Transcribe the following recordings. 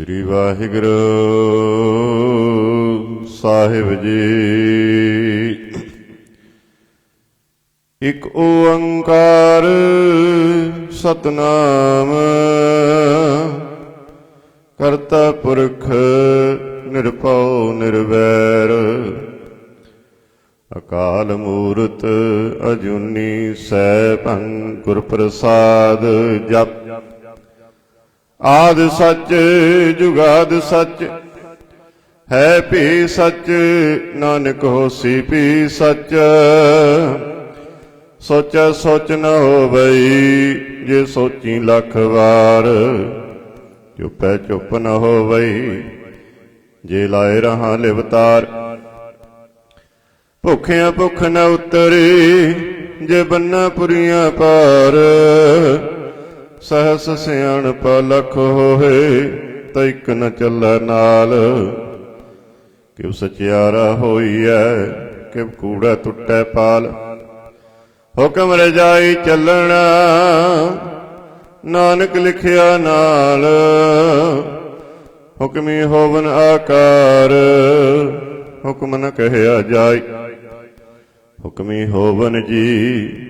श्री वाहिगुरु साहिब जी। एक ओंकार सतनाम करता पुरख निरभउ निर्वैर। अकाल मूरत अजूनी सैभं गुर प्रसाद जप। आद सच जुगाद सच है भी सच, नानक होसी भी सच। सोचा सोच न होवई, जे सोची लख वार। चुपै चुप न होवई, जे लाए रहा लिवतार। भुखिया भुख न उतरी, जे बन्ना पुरिया पार। सहस सियाणप लख होए, तैक न चलै नाल। किव सचियारा होईऐ, किव कूड़ा टुटै पाल। हुक्म रजाई चलना, नानक लिखिया नाल। हुक्मी होवन आकार, हुक्म न कहया जाय। हुक्मी होवन जी,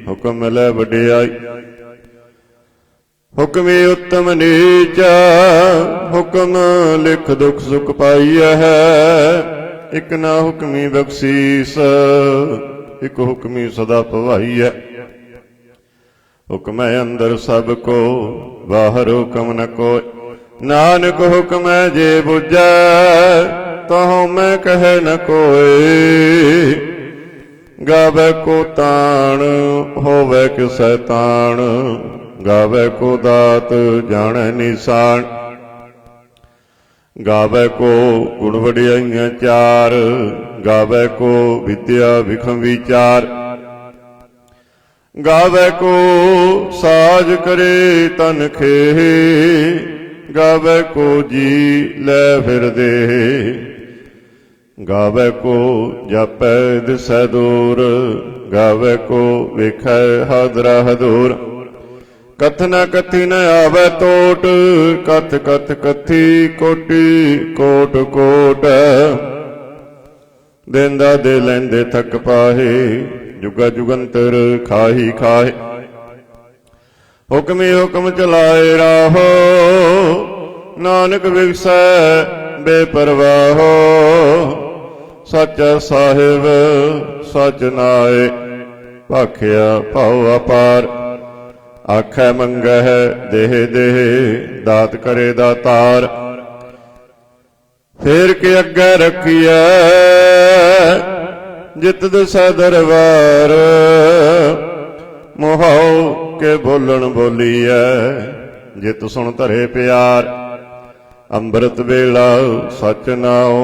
हुक्म लै वडियाई। हुक्मी उत्तम नीचा, हुक्म लिख दुख सुख पाईया है। एक ना हुक्मी बख्शीस, एक हुक्मी सदा पवाई है। हुक्म अंदर सब को, बाहर हुक्म न कोय। नानक हुक्म जे बुझै, तहों मैं कहे न कोय। गावे को ताण, होवे किसै ताण। गावे को दात, जाने निशान। गावे को गुण वडियाइयां चार। गावे को विद्या विखम विचार। गावे को साज करे तन खेह। गावे को जी लै फिर दे। गावे को जापै दिसै दूर। गावे को वेखै हादरा हदूर। कथ न कथी न आवे टोट, कथ कथ कथी कोटि कोट कोट। देंदा दे लैंदे थक पाहे, जुगा जुगंतर खाही खाहे। हुक्मी हुक्म चलाए राहो, नानक विगसै बेपरवाहो। सच साहिब सच नाए, भाखिया भाव अपार। आखै मंगह देह देह, दात करे दातार। फेर के अग्गै रखिए, जित दिसै दरबार। मोहाओ के बोलन बोलीऐ, जित सुन धरे प्यार। अंमृत वेला सच नाओ,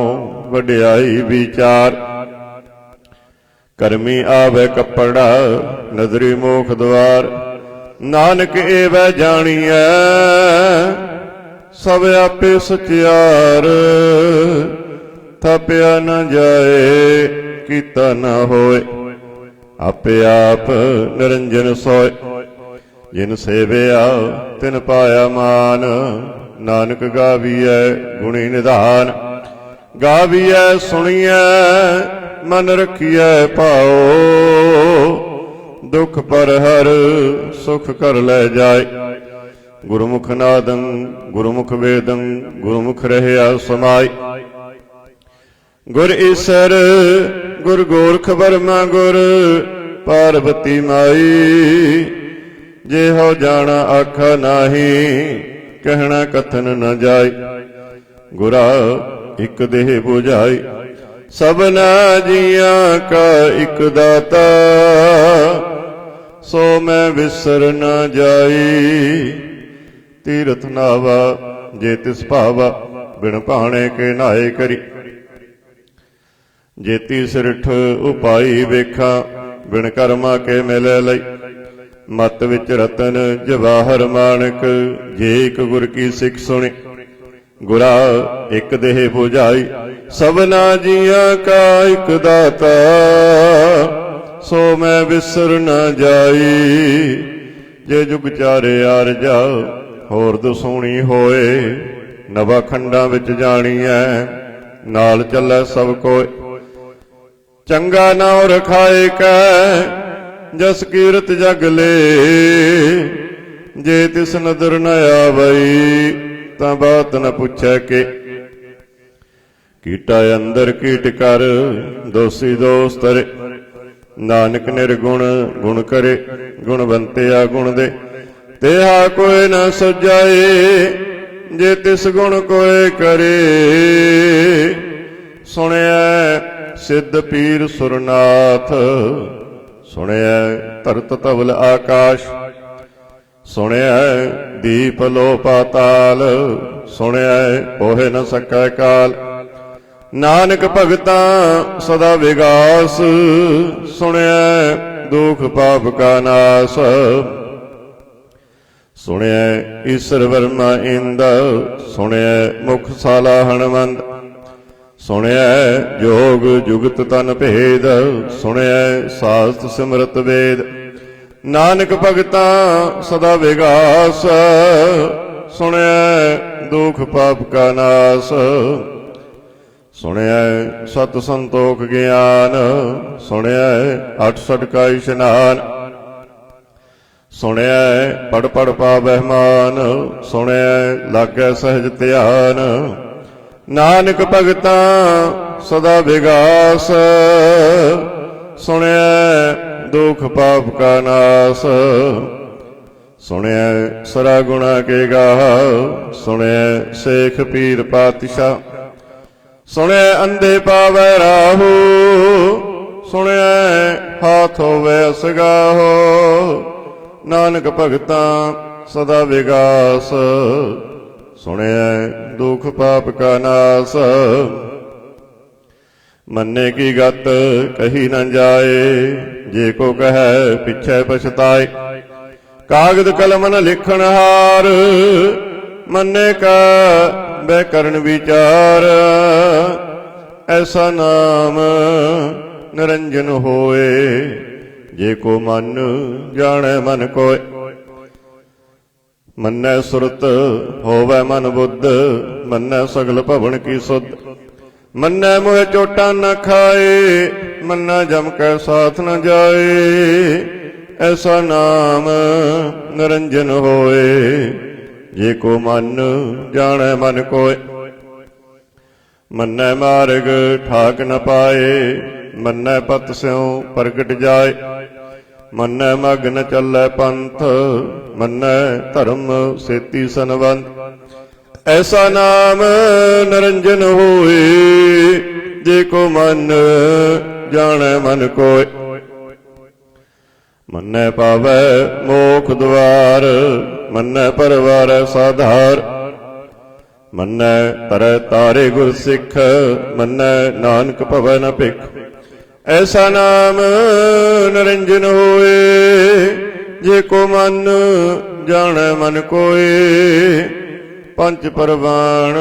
वडियाई विचार। करमी आवे कपड़ा, नजरी मोख द्वार। नानक एवै जानिए, सब आपे सचियार। थपिया न जाए, कीता न होए। आपे आप निरंजन सोए। जिन सेविया तिन पाया मान। नानक गावीऐ गुणी निधान। गावीऐ सुनिए, मन रखिए भाओ। दुख पर हर, सुख कर लै जाय। गुरुमुख नादं गुरुमुख वेदं, गुरुमुख रहया समाय। गुर ईसर गुर गोरख बर्मा गुर, पार्वती माई। जे हो जाना आखा नाही, कहना कथन न जाय। गुरा एक देह बुझाई, सबना जियां का एक दाता। सो मैं विसर न जाई। तीरथ नावा जे तिस भावा, बिन भाणे के नाए करी। जेती सिरठ उपाई वेखा, बिन कर्मा के मिले लई। मत विच रतन जवाहर माणक, जे एक गुर की सिख सुनी। गुरा एक देह बुझाई, सबना जियां का एक दाता। सो मैं विसर न जाई। जे जुग चारे आर जा, होर दसोणी होए। ਨਵਾ ਖੰਡਾਂ ਵਿੱਚ ਜਾਣੀਐ, ਨਾਲ ਚੱਲੈ ਸਭ ਕੋਇ। ਚੰਗਾ ਨਾਉ ਰਖਾਏ ਕੈ, ਜਸ ਕੀਰਤ ਜਗ ਲੇ। ਜੇ ਤਿਸ ਨਦਰ ਨ ਆਵਈ, ਤਾਂ ਬਾਤ ਨ ਪੁੱਛੈ ਕੇ। ਕੀਟਾ ਅੰਦਰ ਕੀਟ ਕਰ, ਦੋਸੀ ਦੋਸ ਤਰੇ। ਨਾਨਕ ਨਿਰਗੁਣ ਗੁਣ ਕਰੇ, ਗੁਣਵੰਤਿਆ ਗੁਣ ਦੇ। ਤੇਹਾ ਕੋਈ ਨ ਸਜਾਏ, ਜੇ ਤਿਸ ਗੁਣ ਕੋਇ ਕਰੇ। ਸੁਣਿਐ ਸਿੱਧ ਪੀਰ ਸੁਰਨਾਥ, ਸੁਣਿਐ ਧਰਤ ਧਵਲ ਆਕਾਸ਼। ਸੁਣਿਐ ਦੀਪ ਲੋ ਪਾਤਾਲ, ਸੁਣਿਐ ਪੋਹਿ ਨ ਸਕੈ ਕਾਲ। ਨਾਨਕ ਭਗਤਾਂ ਸਦਾ ਵਿਗਾਸ, ਸੁਣਿਐ ਦੁਖ ਪਾਪ ਕਾ ਨਾਸ। ਸੁਣਿਐ ਈਸਰ ਵਰਮਾ ਇੰਦ, ਸੁਣਿਐ ਮੁਖ ਸਾਲਾ ਹਣਮੰਦ। ਸੁਣਿਐ ਜੋਗ ਜੁਗਤ ਤਨ ਭੇਦ, ਸੁਣਿਐ ਸਾਸਤ ਸਿਮਰਤ ਵੇਦ। ਨਾਨਕ ਭਗਤਾਂ ਸਦਾ ਵਿਗਾਸ, ਸੁਣਿਐ ਦੁਖ ਪਾਪ ਕਾ ਨਾਸ। ਸੁਣਿਐ ਸਤ ਸੰਤੋਖ ਗਿਆਨ, ਸੁਣਿਐ ਅਠ ਸਠ ਕਾ ਇਸ਼ਨਾਨ। ਸੁਣਿਐ ਪੜ ਪੜ ਪਾਵਹਿ ਮਾਨ, ਸੁਣਿਐ ਲਾਗੈ ਸਹਿਜ ਧਿਆਨ। ਨਾਨਕ ਭਗਤਾਂ ਸਦਾ ਵਿਗਾਸ, ਸੁਣਿਐ ਦੁਖ ਪਾਪ ਕਾ ਨਾਸ। ਸੁਣਿਐ ਸਰਾ ਗੁਣਾ ਕੇ ਗਾਹ, ਸੁਣਿਐ ਸੇਖ ਪੀਰ ਪਾਤਸ਼ਾਹ। ਸੁਣਿਐ ਅੰਧੇ ਪਾਵੈ ਰਾਹੂ, ਸੁਣਿਐ ਹਾਥ ਹੋਵੇ ਅਸਗਾਹੋ। ਨਾਨਕ ਭਗਤਾਂ ਸਦਾ ਵਿਗਾਸ, ਸੁਣਿਐ ਦੁਖ ਪਾਪ ਕਾ ਨਾਸ। ਮੰਨੇ ਕੀ ਗਤ ਕਹੀ ਨ ਜਾਏ, ਜੇ ਕੋ ਕਹੈ ਪਿਛੈ ਪਛਤਾਏ। ਕਾਗਦ ਕਲਮ ਨ ਲਿਖਣ ਹਾਰ, ਮੰਨੇ ਕਾ ਬੈ ਕਰਨ ਵਿਚਾਰ। ਐਸਾ ਨਾਮ ਨਿਰੰਜਨ ਹੋਏ, ਜੇ ਕੋ ਮਨ ਜਾਣੈ ਮਨ ਕੋਇ। ਮੰਨੈ ਸੁਰਤ ਹੋਵੈ ਮਨ ਬੁੱਧ, ਮੰਨੈ ਸਗਲ ਭਵਨ ਕੀ ਸੁਧ। ਮੰਨੈ ਮੋਹਿ ਚੋਟਾਂ ਨ ਖਾਏ, ਮੰਨੈ ਜਮ ਕੈ ਸਾਥ ਨ ਜਾਏ। ਐਸਾ ਨਾਮ ਨਿਰੰਜਨ ਹੋਏ, ਜੇ ਕੋ ਮਨ ਜਾਣੈ ਮਨ ਕੋਇ। ਮੰਨੈ ਮਾਰਗ ਠਾਕ ਨ ਪਾਏ, ਮੰਨੈ ਪਤ ਸਿਉ ਪ੍ਰਗਟ ਜਾਏ। ਮੰਨੈ ਮਗ ਨ ਚੱਲੈ ਪੰਥ, ਮੰਨੈ ਧਰਮ ਸੇਤੀ ਸੰਵੰਤ। ਐਸਾ ਨਾਮ ਨਿਰੰਜਨ ਹੋਏ, ਜੇ ਕੋ ਮਨ ਜਾਣੈ ਮਨ ਕੋਇ। ਮੰਨੈ ਪਾਵੈ ਮੋਖ ਦੁਆਰ, ਮੰਨੈ ਪਰਵਾਰੈ ਸਾਧਾਰ। ਮੰਨੈ ਤਰੈ ਤਾਰੇ ਗੁਰ ਸਿੱਖ, ਮੰਨੈ ਨਾਨਕ ਭਵੈ ਨ ਭਿਖ। ਐਸਾ ਨਾਮ ਨਿਰੰਜਨ ਹੋਏ, ਜੇ ਕੋ ਮਨ ਜਾਣੈ ਮਨ ਕੋਇ। ਪੰਚ ਪਰਵਾਣ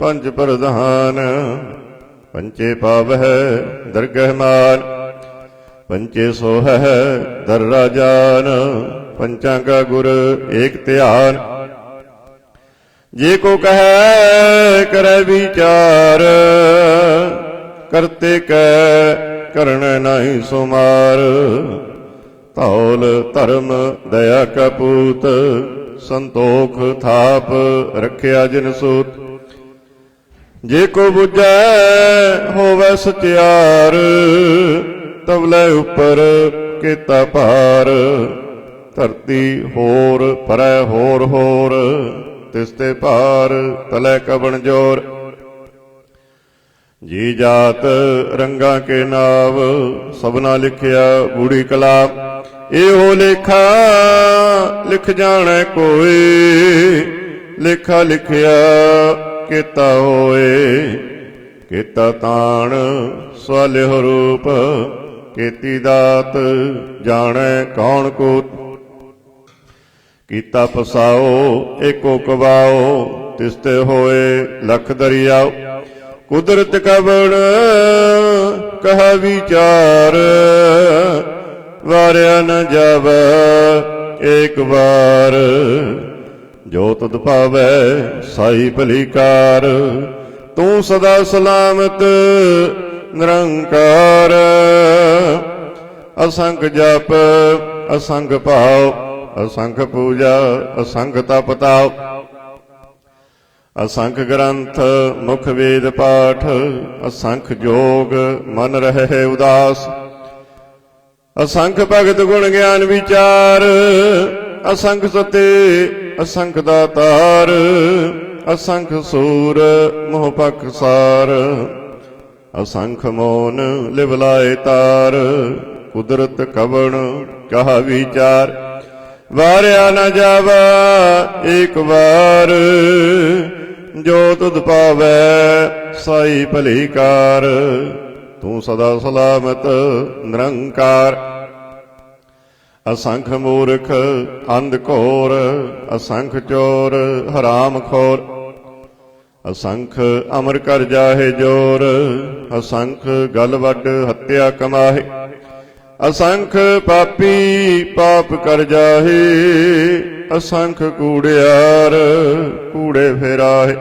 ਪੰਚ ਪ੍ਰਧਾਨ, ਪੰਚੇ ਪਾਵਹਿ ਦਰਗਹਿ ਮਾਨ। ਪੰਚੇ ਸੋਹੈ ਦਰ ਰਾਜਾਨ, ਪੰਚਾਂ ਕਾ ਗੁਰ ਏਕ ਧਿਆਨ। ਜੇ ਕੋ ਕਹੈ ਕਰੈ ਵਿਚਾਰ, ਕਰਤੇ ਕੈ ਕਰਣ ਨਾਹੀ ਸੁਮਾਰ। ਧੌਲ ਧਰਮ ਦਇਆ ਕਾ ਪੂਤ, ਸੰਤੋਖ ਥਾਪ ਰੱਖਿਆ ਜਿਨ ਸੂਤ। ਜੇ ਕੋ ਬੁਝੈ ਹੋਵੈ ਸਚਿਆਰ, ਤਵਲੇ ਉੱਪਰ ਕੀਤਾ ਭਾਰ। ਧਰਤੀ ਹੋਰ ਪਰੈ ਹੋਰ ਹੋਰ, ਤਿਸ ਤੇ ਭਾਰ ਤਲੈ ਕਵਣ ਜੋਰ। ਜੀ ਜਾਤ ਰੰਗਾਂ ਕੇ ਨਾਵ, ਸਭਨਾ ਲਿਖਿਆ ਗੂੜੀ ਕਲਾਮ। ਇਹੋ ਲੇਖਾ ਲਿਖ ਜਾਣੈ ਕੋਈ, ਲੇਖਾ ਲਿਖਿਆ ਕੀਤਾ ਹੋਏ। ਕੀਤਾ ਤਾਣ ਸਵਾਲਿਹੁ ਰੂਪ, ਕੀਤੀ ਦਾਤ ਜਾਣੈ ਕੌਣ ਕੂਤ। ਕੀਤਾ ਪਸਾਓ ਏਕੋ ਕਵਾਓ, ਤਿਸ ਤੇ ਹੋਏ ਲਖ ਦਰਿਆਓ। ਕੁਦਰਤ ਕਵਣ ਕਹਾ ਵਿਚਾਰ, ਵਾਰਿਆ ਨ ਜਾਵੈ ਏਕ ਵਾਰ। ਜੋ ਤੁਧ ਭਾਵੈ ਸਾਈ ਭਲੀ ਕਾਰ। ਤੂੰ ਸਦਾ ਸਲਾਮਤ ਨਿਰੰਕਾਰ। ਅਸੰਖ ਜਪ ਅਸੰਖ ਭਾਵ ਅਸੰਖ ਪੂਜਾ ਅਸੰਖ ਤਪ ਤਾਪ। ਅਸੰਖ ਗ੍ਰੰਥ ਮੁਖ ਵੇਦ ਪਾਠ। ਅਸੰਖ ਜੋਗ ਮਨ ਰਹੇ ਉਦਾਸ। ਅਸੰਖ ਭਗਤ ਗੁਣ ਗਿਆਨ ਵਿਚਾਰ। ਅਸੰਖ ਸਤੇ ਅਸੰਖ ਦਾਤਾਰ। ਅਸੰਖ ਸੂਰ ਮੋਹ ਪਖਸਾਰ। ਅਸੰਖ ਮੋਨ ਲਿਵ ਲਾਏ ਤਾਰ। ਕੁਦਰਤ ਕਵਣ ਕਹਾ ਵਿਚਾਰ। ਵਾਰਿਆ ਨ ਜਾਵਾ ਏਕ ਵਾਰ। ਜੋ ਤੁਧ ਭਾਵੈ ਸਾਈ ਭਲੀ ਕਾਰ। ਤੂੰ ਸਦਾ ਸਲਾਮਤ ਨਿਰੰਕਾਰ। ਅਸੰਖ ਮੂਰਖ ਅੰਧ ਘੋਰ। ਅਸੰਖ ਚੋਰ ਹਰਾਮ ਖੋਰ। ਅਸੰਖ ਅਮਰ ਕਰ ਜਾਹੇ ਜੋਰ। ਅਸੰਖ ਗਲ ਵੱਡ ਹੱਤਿਆ ਕਮਾਹੇ। ਅਸੰਖ ਪਾਪੀ ਪਾਪ ਕਰ ਜਾਹੇ। ਅਸੰਖ ਕੂੜਿਆਰ ਕੂੜੇ ਫੇਰਾਹੇ।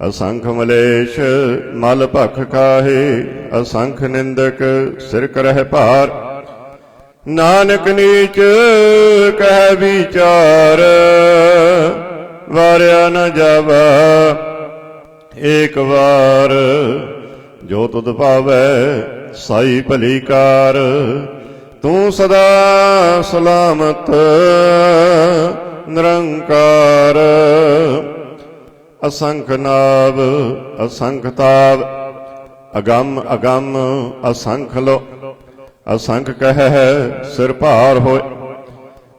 ਅਸੰਖ ਮਲੇਸ਼ ਮਲ ਭਖ ਖਾਹੇ। ਅਸੰਖ ਨਿੰਦਕ ਸਿਰ ਕਰਹਿ ਭਾਰ। ਨਾਨਕ ਨੀਚ ਕਹਿ ਵਿਚਾਰ। ਵਾਰਿਆ ਨ ਜਾਵਾ ਏਕ ਵਾਰ। ਜੋ ਤੁਧ ਭਾਵੈ ਸਾਈ ਭਲੀ ਕਾਰ। ਤੂੰ ਸਦਾ ਸਲਾਮਤ ਨਿਰੰਕਾਰ। ਅਸੰਖ ਨਾਵ ਅਸੰਖ ਤਾਵ। ਅਗੰਮ ਅਗੰਮ ਅਸੰਖ ਲੋ। ਅਸੰਖ ਕਹਿ ਸਿਰ ਭਾਰ ਹੋਏ।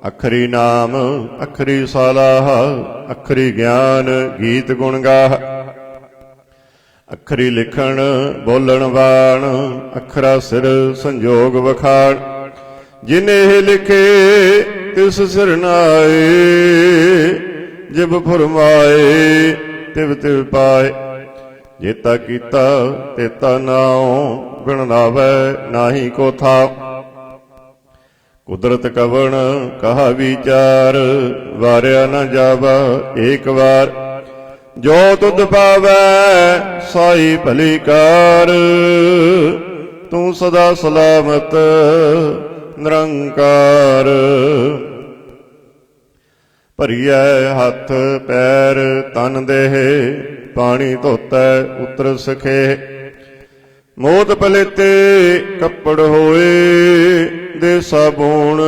ਅਖਰੀ ਨਾਮ ਅਖਰੀ ਸਲਾਹ। ਅਖਰੀ ਗਿਆਨ ਗੀਤ ਗੁਣ ਗਾਹ। ਅਖਰੀ ਲਿਖਣ ਬੋਲਣ ਬਾਣ। ਅਖਰਾ ਸਿਰ ਸੰਜੋਗ ਵਖਾਣ। ਜਿਨੇ ਲਿਖੇ ਤਿਸ ਸਿਰ ਨਾਏ। ਜਿਬ ਫੁਰਮਾਏ ਤਿਵ ਤਿਵ ਪਾਏ। ਜੇਤਾ ਕੀਤਾ ਤੇਤਾ ਨਾਉ। ਬਿਨ ਨਾਵੈ ਨਾਹੀ ਕੋ ਥਾਉ। ਕੁਦਰਤ ਕਵਣ ਕਹਾ ਵਿਚਾਰ। ਵਾਰਿਆ ਨ ਜਾਵਾ ਏਕ ਵਾਰ। ਜੋ ਤੁਧ ਭਾਵੈ ਸਾਈ ਭਲੀ ਕਾਰ। ਤੂੰ ਸਦਾ ਸਲਾਮਤ ਨਿਰੰਕਾਰ। ਭਰੀਐ ਹੱਥ ਪੈਰ ਤਨ ਦੇਹ। ਪਾਣੀ ਧੋਤੈ ਉਤਰ ਸਖੇ। ਮੋਦ ਪਲੇਤੇ ਕੱਪੜ ਹੋਏ। ਦੇ ਸਾਬੂਣ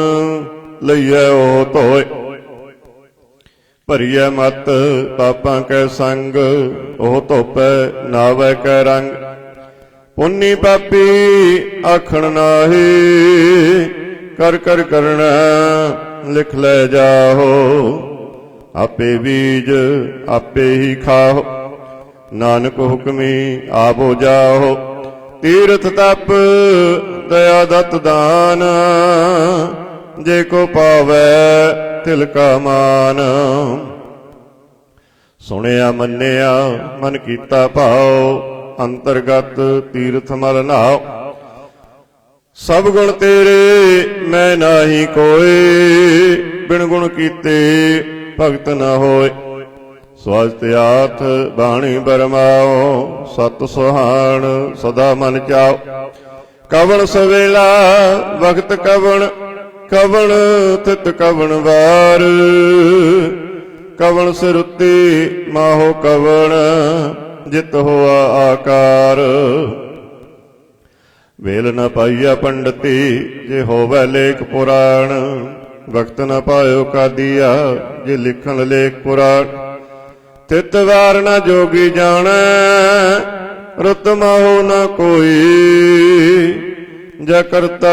ਲਈਐ ਉਹ ਧੋਏ। ਭਰੀਐ ਮਤ ਪਾਪਾਂ ਕੈ ਸੰਗ। ਉਹ ਧੋਪੈ ਨਾਵੈ ਕੈ ਰੰਗ। ਪੁੰਨੀ ਪਾਪੀ ਆਖਣ ਨਾਹੀ। ਕਰ ਕਰ ਕਰਣਾ ਲਿਖ ਲੈ ਜਾਹੋ। ਆਪੇ ਬੀਜ ਆਪੇ ਹੀ ਖਾਓ। ਨਾਨਕ ਹੁਕਮੀ ਆਪੋ ਜਾਹੋ। ਤੀਰਥ ਤਪ ਦਇਆ ਦਤ ਦਾਨ। ਜੇ ਕੋ ਪਾਵੈ ਤਿਲ ਕਾ ਮਾਨ। ਸੁਣਿਆ ਮੰਨਿਆ ਮਨ ਕੀਤਾ ਭਾਉ। ਅੰਤਰਗਤ ਤੀਰਥ ਮਲ ਨਾਉ। ਸਭ ਗੁਣ ਤੇਰੇ ਮੈਂ ਨਾਹੀ ਕੋਏ। ਬਿਨ ਗੁਣ ਕੀਤੇ ਭਗਤ ਨ ਹੋਏ। ਸਵਸਤਿਆਥ ਬਾਣੀ ਬਰਮਾਓ। ਸਤ ਸੁਹਾਣ ਸਦਾ ਮਨ ਚਾਓ। ਕਵਣ ਸਵੇਲਾ ਵਕਤ ਕਵਣ। ਕਵਣ ਤਿਤ ਕਵਣ ਵਾਰ। ਕਵਣ ਸਿਰੁੱਤੀ ਮਾਹੋ ਕਵਣ। ਜਿਤ ਹੋਆ ਆਕਾਰ। ਵੇਲ ਨ ਪਾਈਆ ਪੰਡਤੀ ਜੇ ਹੋਵੈ ਲੇਖ ਪੁਰਾਣ। ਵਕਤ ਨ ਪਾਇਓ ਕਾਦੀਆ ਜੇ ਲਿਖਣ ਲੇਖ ਪੁਰਾਣ। ਤਿਤ ਵਾਰ ਨ ਜੋਗੀ ਜਾਣੈ। ਰੁਤ ਮਾਹੋ ਨ ਕੋਈ। ਜੈ ਕਰਤਾ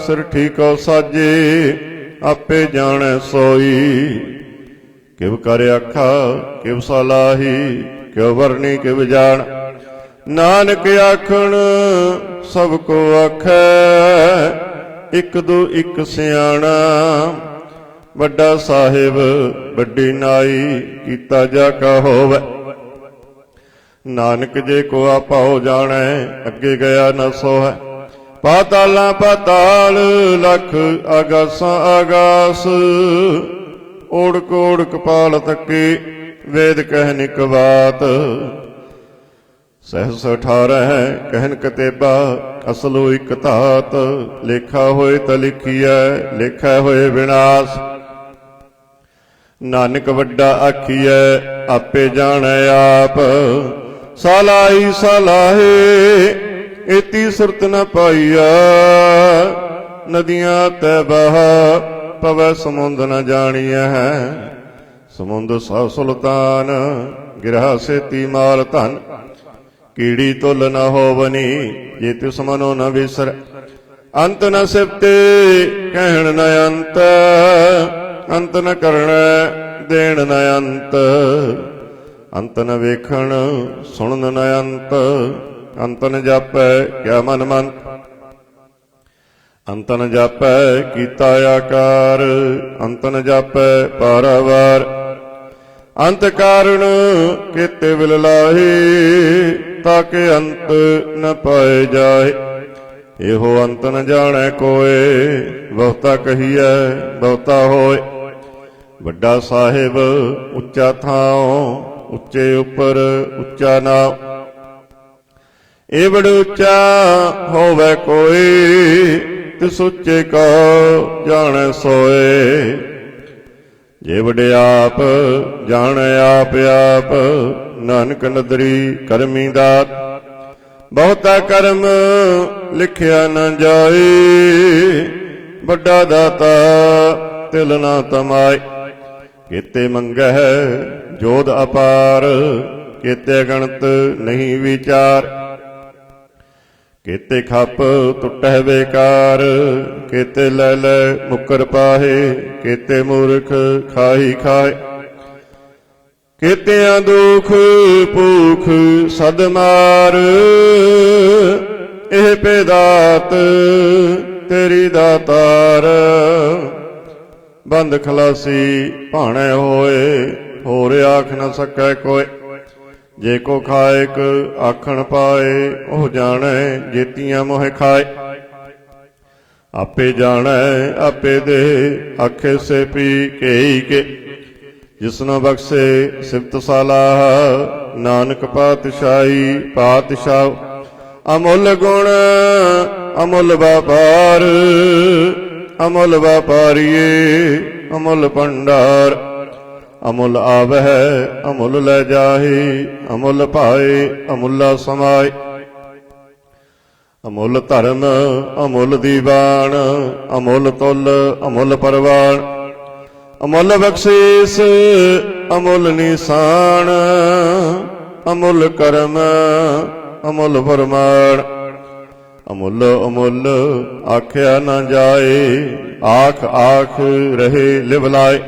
ਸਿਰ ਠੀਕੋ ਸਾਜੇ। ਆਪੇ ਜਾਣੈ ਸੋਈ। ਕਿਵ ਕਰ ਆਖਾ ਕਿਵ ਸਲਾਹੀ। ਕਿਉ ਵਰਨੀ ਕਿਵ ਜਾਣ। ਨਾਨਕ ਆਖਣ ਸਭ ਕੋ ਆਖੈ। ਇਕ ਦੋ ਇਕ ਸਿਆਣਾ। ਵੱਡਾ ਸਾਹਿਬ ਵੱਡੀ ਨਾਈ। ਕੀਤਾ ਜਾ ਕਾ ਹੋਵੈ। ਨਾਨਕ ਜੇ ਕੋ ਆਪਾਉ ਜਾਣੈ। ਅੱਗੇ ਗਿਆ ਨ ਸੋਹੈ। ਪਾਤਾਲਾਂ ਪਾਤਾਲ ਲਖ ਆਗਾਸਾਂ ਆਗਾਸ। ओढ़क ओढ़क पाल तके वेद कहन इक बात। सहस 18 कहन कतेबा असलो इक धात। लेखा होए त लिखिए लेखा होए विनाश। नानक वड्डा आखिए आपे जाने आप। सालाई सालाहे एती सुरत न पाइया। नदियां तै बहा पवै समुंद न जानिया है। समुंद सौ सुल्तान गिरह सेती माल धन। कीड़ी तुल न होवनी जे तिस मनो न विसर। अंत न सिफते कहण न अंत। अंत न करण देण न अंत। अंत न वेखण सुणन न अंत। अंत न जापै क्या मन मन। अंत न जापै कीता आकार। अंत न जापै पारावार। अंत कारण केते विल लाहे। ताके अंत न पाए जाए। एहो अंत न जाने कोय। बहुता कहिए बहुता होए। वड्डा साहिब उच्चा थाओ उच्चे उपर उच्चा नाम। एवड़ उच्चा होवे कोई तिस उच्चे को जाने सोए। जे वडे आप जाने आप आप। नानक नदरी करमी दात। बहुता कर्म लिखिया न जाए। वड्डा दाता तिल ना तमाए। केते मंगह जोध अपार। केते गणत नहीं विचार। केते खप टुटह बेकार। केते लै लै मुकर पाहे। केते मूर्ख खाही खाए। केतिया दुख भूख सद मार। एह पेदात तेरी दातार। बंद खलासी भाणे होए। होर आख न सकै कोय। जे को खाएक आखण पाए। ओह जाने जेतियां मोह खाए। आपे जाने आपे दे आखे से पी केई के। जिसनो बख्शे सिफत सलाह। नानक पातशाही पातशाह। अमुल गुण अमुल व्यापार। अमुल व्यापारिये अमुल भंडार। अमुल आवह अमुल लै जाहे। अमुल पाए अमुला समाए। अमुल धर्म अमुल दीवान। अमुल तुल अमुल परवान। अमुल बख्शीस अमुल निशान। अमुल कर्म अमुल फरमान। अमुल अमुल आख्या न जाए। आख आख रहे लिवलाए।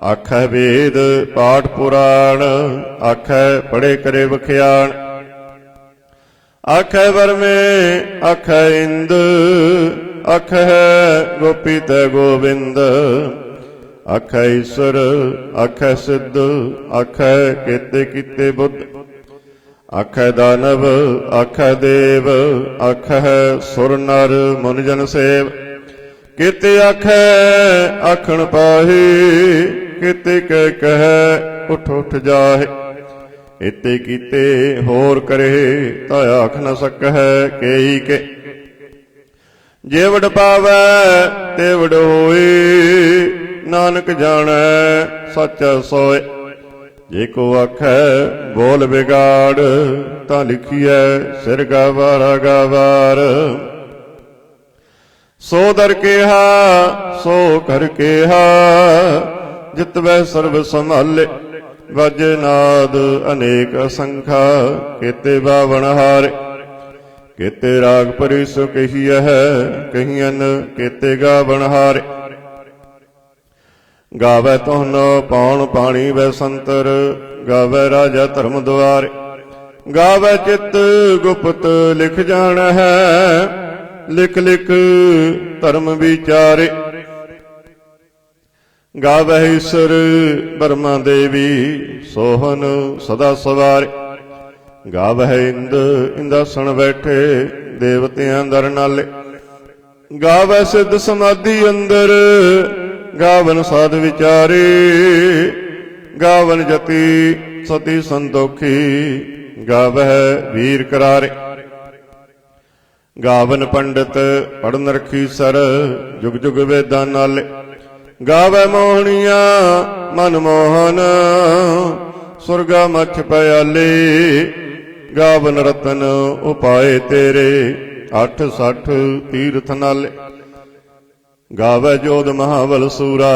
आखै वेद पाठ पुराण। आखै पढ़े करे बख्याण। आखै वर्मे आखै इंद। आखै गोपी तै गोविंद। आखै ईश्वर आखै सिद्ध। आखै केते कीते बुद्ध। आखै दानव आखै देव। आखै सुर नर मुन जन सेव। केते आखै आखण पाहे। केते कह कह उठ उठ जाहे। इते कीते होर करे ता आख न सकै केई के। जेवड़ पावै तेवड़ होए। नानक जानै सच्चा सोए। जे को आखै बोल बिगाड़। तां लिखिए सिर गवारा गवार। सो दर केहा सो कर केहा। जितवै सर्व संभाले। वाजे नाद अनेक असंखा। केते बावण हारे। केते राग परि सो कहिए है। कहियन केते गावण हारे। गावै तोहनो पौण पाणी वै संतर। गावै राजा धर्म द्वारे। गावै चित गुप्त लिख जान है। लिख लिख धर्म विचारे। गावै ईश्वर ब्रह्मा देवी। सोहन सदा सवारे। गावै इंद इंदासन बैठे। देवतियां दर नाले। गावै सिद्ध समाधि अंदर। ਗਾਵਨ ਸਾਧ ਵਿਚਾਰੇ। ਗਾਵਨ ਜਤੀ ਸਤੀ ਸੰਤੋਖੀ, ਗਾਵਹਿ ਵੀਰ ਕਰਾਰੇ। ਗਾਵਨ ਪੰਡਤ ਪੜਨ ਰਖੀ ਸਰ, ਜੁਗ ਜੁਗ ਵੇਦਾਂ ਨਾਲੇ। ਗਾਵੈ ਮੋਹਣੀਆਂ ਮਨ ਮੋਹਨ, ਸੁਰਗਾ ਮਛ ਪਿਆਲੇ। ਗਾਵਨ ਰਤਨ ਉਪਾਏ ਤੇਰੇ, 68 ਤੀਰਥ ਨਾਲੇ। ਗਾਵੈ ਜੋਧ ਮਹਾਬਲ ਸੂਰਾ,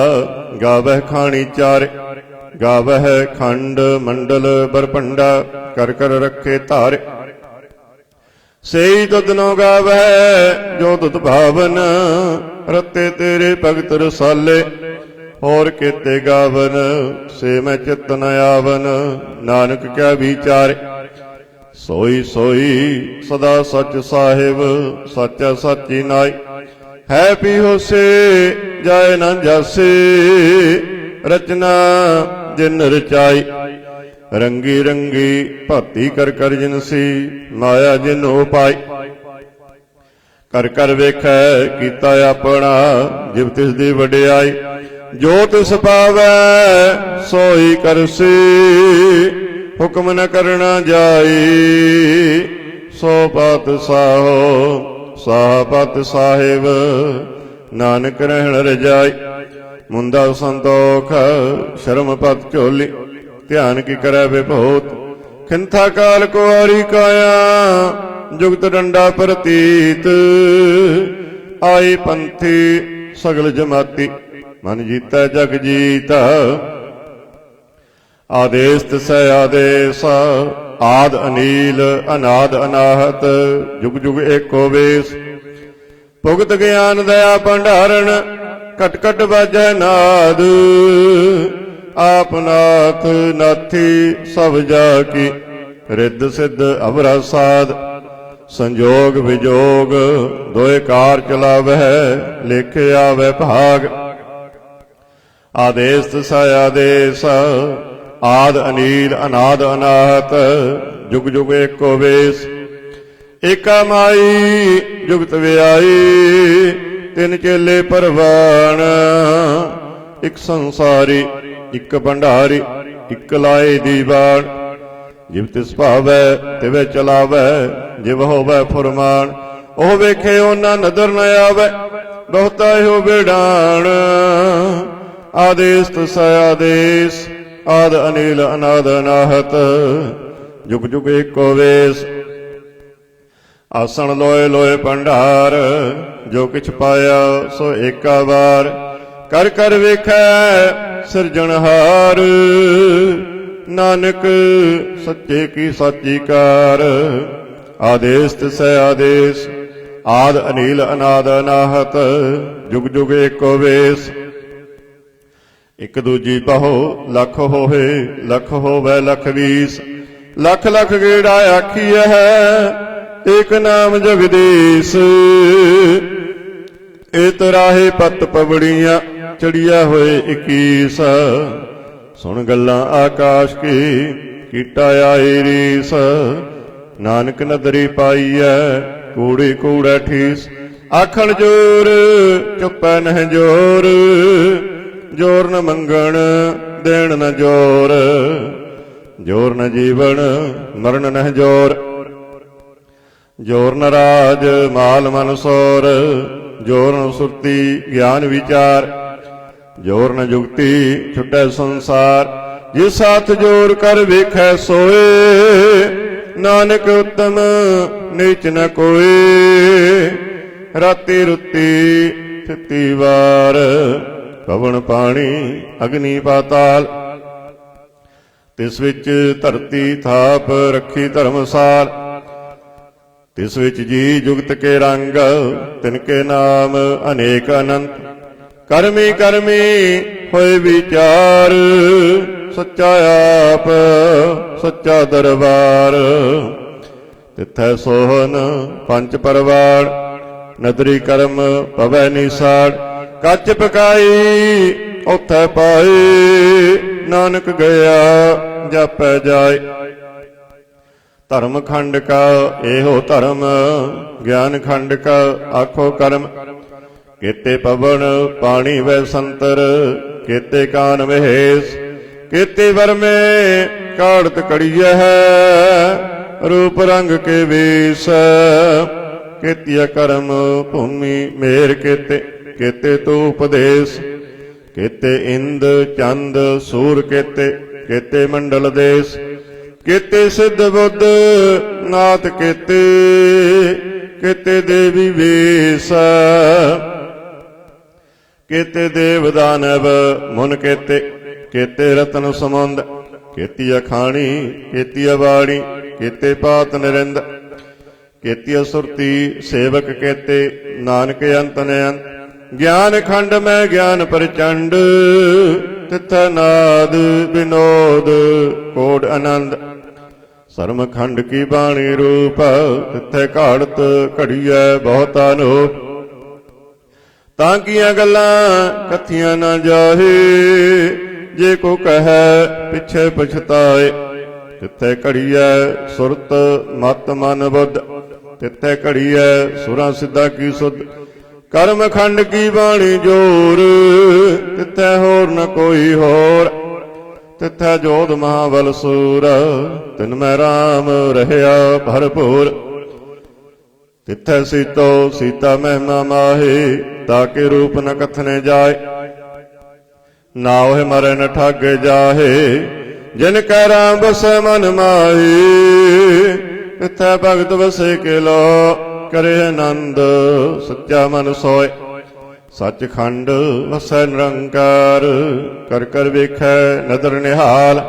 ਗਾਵੈ ਖਾਣੀ ਚਾਰੇ। ਗਾਵਹਿ ਖੰਡ ਮੰਡਲ ਬਰਪੰਡਾ, ਕਰ ਕਰ ਰੱਖੇ ਧਾਰੇ। ਸਈ ਦੁੱਧ ਨੋ ਗਾਵੈ ਜੋ ਦੁੱਧ ਭਾਵਨ, ਰਤੇ ਤੇਰੇ ਭਗਤ ਰਸਾਲੇ। ਹੋਰ ਕੀਤੇ ਗਾਵਨ ਸੇ ਮੈਂ ਚਿਤ ਨ ਆਵਨ, ਨਾਨਕ ਕਿਆ ਵਿਚਾਰੇ। ਸੋਈ ਸੋਈ ਸਦਾ ਸਚ ਸਾਹਿਬ, ਸਚਾ ਸਾਚੀ ਨਾਈ। ਹੈ ਪੀ ਹੋਸੇ ਜਾਏ ਨਾ ਜਾਸੇ, ਰਚਨਾ ਜਿਨ ਰਚਾਈ। ਰੰਗੀ ਰੰਗੀ ਭਾਤੀ ਕਰ ਕਰ ਜਿਨਸੀ, ਮਾਇਆ ਜਿਨ ਉਪਾਈ। ਕਰ ਕਰ ਵੇਖੈ ਕੀਤਾ ਆਪਣਾ, ਜਿਵ ਤਿਸ ਦੀ ਵਡਿਆਈ। ਜੋ ਤਿਸ ਪਾਵੈ ਸੋਈ ਕਰਸੀ, ਹੁਕਮ ਨ ਕਰਨਾ ਜਾਈ। ਸੋ ਪਤ ਸਾਹੋ ਸਾਹ ਪਤ ਸਾਹਿਬ, ਨਾਨਕ ਰਹਿਣ ਰਜਾਈ। ਮੁੰਦਾ ਸੰਤੋਖ ਸ਼ਰਮ ਪਤ ਝੋਲੀ, ਧਿਆਨ ਕੀ ਕਰੈ ਵਿਭੂਤ। ਖਿੰਥਾ ਕਾਲ ਕੁਆਰੀ ਕਾਇਆ, ਜੁਗਤ ਡੰਡਾ ਪ੍ਰਤੀਤ। ਆਈ ਪੰਥੀ ਸਗਲ ਜਮਾਤੀ, ਮਨ ਜੀਤੈ ਜਗ ਜੀਤਾ। ਆਦੇਸ ਤਿਸੈ ਆਦੇਸ, ਆਦ ਅਨੀਲ ਅਨਾਦ ਅਨਾਹਤ। ਜੁਗ ਜੁਗ ਏਕੋ ਵੇਸ, ਭੁਗਤ ਗਿਆਨ ਦਇਆ ਭੰਡਾਰਨ। ਕਟ ਕਟ ਬਾਜੈ ਨਾਦ, ਆਪ ਨਾਥ ਨਾਥੀ ਸਭ ਜਾ ਕੀ। ਰਿੱਧ ਸਿੱਧ ਅਵਰਾ ਸਾਧ, ਸੰਜੋਗ ਵਿਜੋਗ ਦੋਏ ਕਾਰ ਚਲਾਵਹਿ। ਲਿਖ ਆਵੈ ਭਾਗ, ਆਦੇਸ ਤਿਸੈ ਆਦੇਸ, ਆਦ ਅਨੀਲ ਅਨਾਦ ਅਨਾਹਤ। ਜੁਗ ਜੁਗ ਏਕੋ ਵੇਸ, ਏਕਾ ਮਾਈ ਜੁਗਤ ਵਿਆਈ। ਤਿੰਨ ਚੇਲੇ ਪਰਵਾਨ, ਇਕ ਸੰਸਾਰੀ ਇਕ ਭੰਡਾਰੀ। ਇਕ ਲਾਏ ਦੀਵਾਨ, ਜਿਵ ਤਿਸ ਭਾਵੈ ਤਿਵੇਂ ਚਲਾਵੈ। ਜਿਵ ਹੋਵੈ ਫੁਰਮਾਨ, ਉਹ ਵੇਖੇ ਉਹਨਾਂ ਨਦਰ ਨ ਆਵੈ। ਬਹੁਤਾ ਇਹੋ ਬੇੜਾਨ, ਆਦੇਸ ਤਿਸੈ ਆਦੇਸ, ਆਦ ਅਨੀਲ ਅਨਾਦ ਅਨਾਹਤ। ਜੁਗ ਜੁਗ ਏਕੋ ਵੇਸ, ਆਸਣ ਲੋਏ ਲੋਏ ਭੰਡਾਰ। ਜੋ ਕਿਛ ਪਾਇਆ ਸੋ ਏਕਾ ਵਾਰ, ਕਰ ਕਰ ਵੇਖੈ ਸਿਰਜਣਹਾਰ। ਨਾਨਕ ਸੱਚੇ ਕੀ ਸਾਚੀ ਕਾਰ। ਆਦੇਸ ਤਿਸੈ ਆਦੇਸ, ਆਦ ਅਨੀਲ ਅਨਾਦ ਅਨਾਹਤ। ਜੁਗ ਜੁਗ ਏਕੋ ਵੇਸ, ਇਕ ਦੂਜੀ ਬਹੁ ਲਖ ਹੋਏ। ਲਖ ਹੋਵੈ ਲਖ ਵੀਸ, ਲਖ ਲਖ ਗੇੜਾ ਆਖੀਐ। ਏਕ ਨਾਮ ਜਗਦੀਸ਼, ਏ ਤਰਾਹੇ ਪਤ ਪਵੜੀਆਂ। ਚੜੀਆ ਹੋਏ 21। ਸੁਣ ਗੱਲਾਂ ਆਕਾਸ਼ ਕੀ, ਕੀਟਾ ਆਈ ਰੀਸ। ਨਾਨਕ ਨਦਰੀ ਪਾਈਐ, ਕੂੜੀ ਕੂੜੈ ਠੀਸ। ਆਖਣ ਜੋਰ ਚੁੱਪੈ ਨਹਿ ਜੋਰ, ਜੋਰ ਨ ਮੰਗਣ ਦੇਣ ਨ ਜੋਰ। ਜੋਰ ਨ ਜੀਵਨ ਮਰਨ ਨਹਿ ਜੋਰ। ਜੋਰ ਨ ਰਾਜ ਮਾਲ ਮਨ ਸੋਰ। ਜੋਰ ਨ ਸੁਰਤੀ ਗਿਆਨ ਵਿਚਾਰ। ਜੋਰ ਨ ਜੁਗਤੀ ਛੁਟੈ ਸੰਸਾਰ। ਜਿਸ ਹੱਥ ਜੋਰ ਕਰ ਵੇਖੈ ਸੋਏ। ਨਾਨਕ ਉਤਮ ਨੀਚ ਨ ਕੋਏ। ਰਾਤੀ ਰੁੱਤੀ ਥਿਤੀ ਵਾਰ। ਪਵਨ ਪਾਣੀ ਅਗਨੀ ਪਾਤਾਲ। ਤਿਸ ਵਿੱਚ ਧਰਤੀ ਥਾਪ ਰੱਖੀ ਧਰਮਸਾਲ। ਤਿਸ ਵਿੱਚ ਜੀ ਜੁਗਤ ਕੇ ਰੰਗ। ਤਿਨ ਕੇ ਨਾਮ ਅਨੇਕ ਅਨੰਤ। ਕਰਮੀ ਕਰਮੀ ਹੋਏ ਵਿਚਾਰ। ਸੱਚਾ ਆਪ ਸੱਚਾ ਦਰਬਾਰ। ਤਿਥੈ ਸੋਹਨ ਪੰਚ ਪਰਵਾਰ। ਨਦਰੀ ਕਰਮ ਪਵੈ ਨਿਸਾੜ। ਕੱਚ ਪਕਾਈ ਉਥੈ ਪਾਏ। ਨਾਨਕ ਗਿਆ ਜਾਪੈ ਜਾਏ। ਧਰਮ ਖੰਡ ਕਾ ਇਹੋ ਧਰਮ। ਗਿਆਨ ਖੰਡ ਕਾ ਆਖੋ ਕਰਮ। केते पवन पानी वै संतर, केते कान महेश, केते वर में काढ़त कड़िया है, रूप रंग के वेश, केतिया कर्म भूमि मेर केते, केते तो उपदेश, केते इंद चंद सूर केते, केते मंडल देश, केते सिद्ध बुद्ध नाथ केते, केते देवी वेश, केते देव दानव मुन केते, केते रतन समुंद, केती अखाणी, केती अबाणी, केते पात निरिंद, केती सुरती सेवक केते, नानक अंत नयंत, ज्ञान खंड में ज्ञान प्रचंड, तिथ नाद विनोद कोड आनंद, सरम खंड की बाणी रूप, तिथे काढ़त घड़िया बहुत अनूप, तांकियां गल्लां कथियां ना जाहे, जे को कहे पिछे पछताए, तिथे घड़िया सुरत मत मन बुद्ध, तिथे घड़िया सुरा सिद्धा की सुध, कर्म खंड की बाणी जोर, तिथे होर न कोई होर, तिथे जोध महाबल सूर, तिनमें राम रहया भरपूर, तिथे सीतो सीता महिमा माहे, ताके रूप न कथने जाए, नाव मरे न ठागे जाहे, जिन कह राम बसे मन माहे, तिथे भगत बसे के लो, करे आनंद सच्चा मन सोए, सचखंड वसै निरंकार, कर कर वेखै नदर निहाल,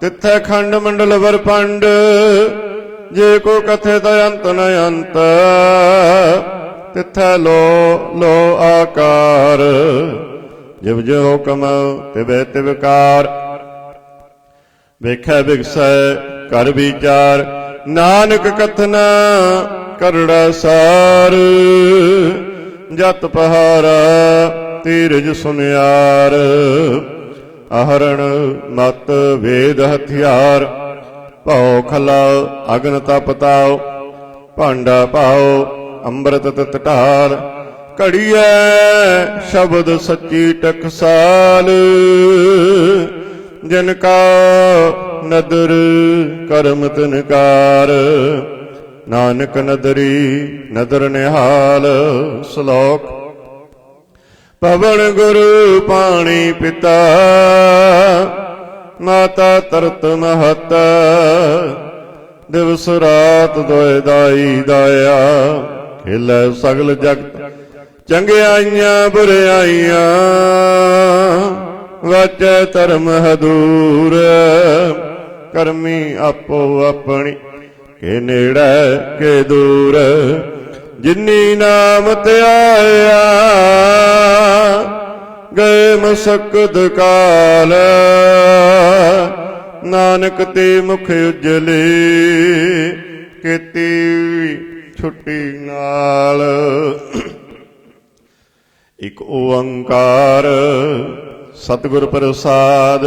तिथे खंड मंडल वर पंड, जे को कथे दयंत न अंत, तिथे लो लो आकार, जिव जो हुक्म तिवे तिवकार, वेखै विगसै कर विचार, नानक कथना करड़ा सार, जत पहारा तीरज सुनियार, आहरण मत वेद हथियार, पाओ खला अग्न तप ताओ, भांडा पाओ अमृत तटार, घड़िया शब्द सच्ची टकसाल, जिनका नदर करम तिनकार, नानक नदरी नदर निहाल। श्लोक। पवन गुरु पाणी पिता, माता तरत महत, दिवस रात दोए दाई दाया, खेलै सगल जगत चंगियाइयां बुरियाइयां, वाचै धर्म हदूर, करमी आपो अपनी के नेड़े के दूर, जिन्नी नाम त्याया गए मसकद काल, नानक ते मुख उजले केती छुट्टी नाल। एक ओंकार सतगुर प्रसाद।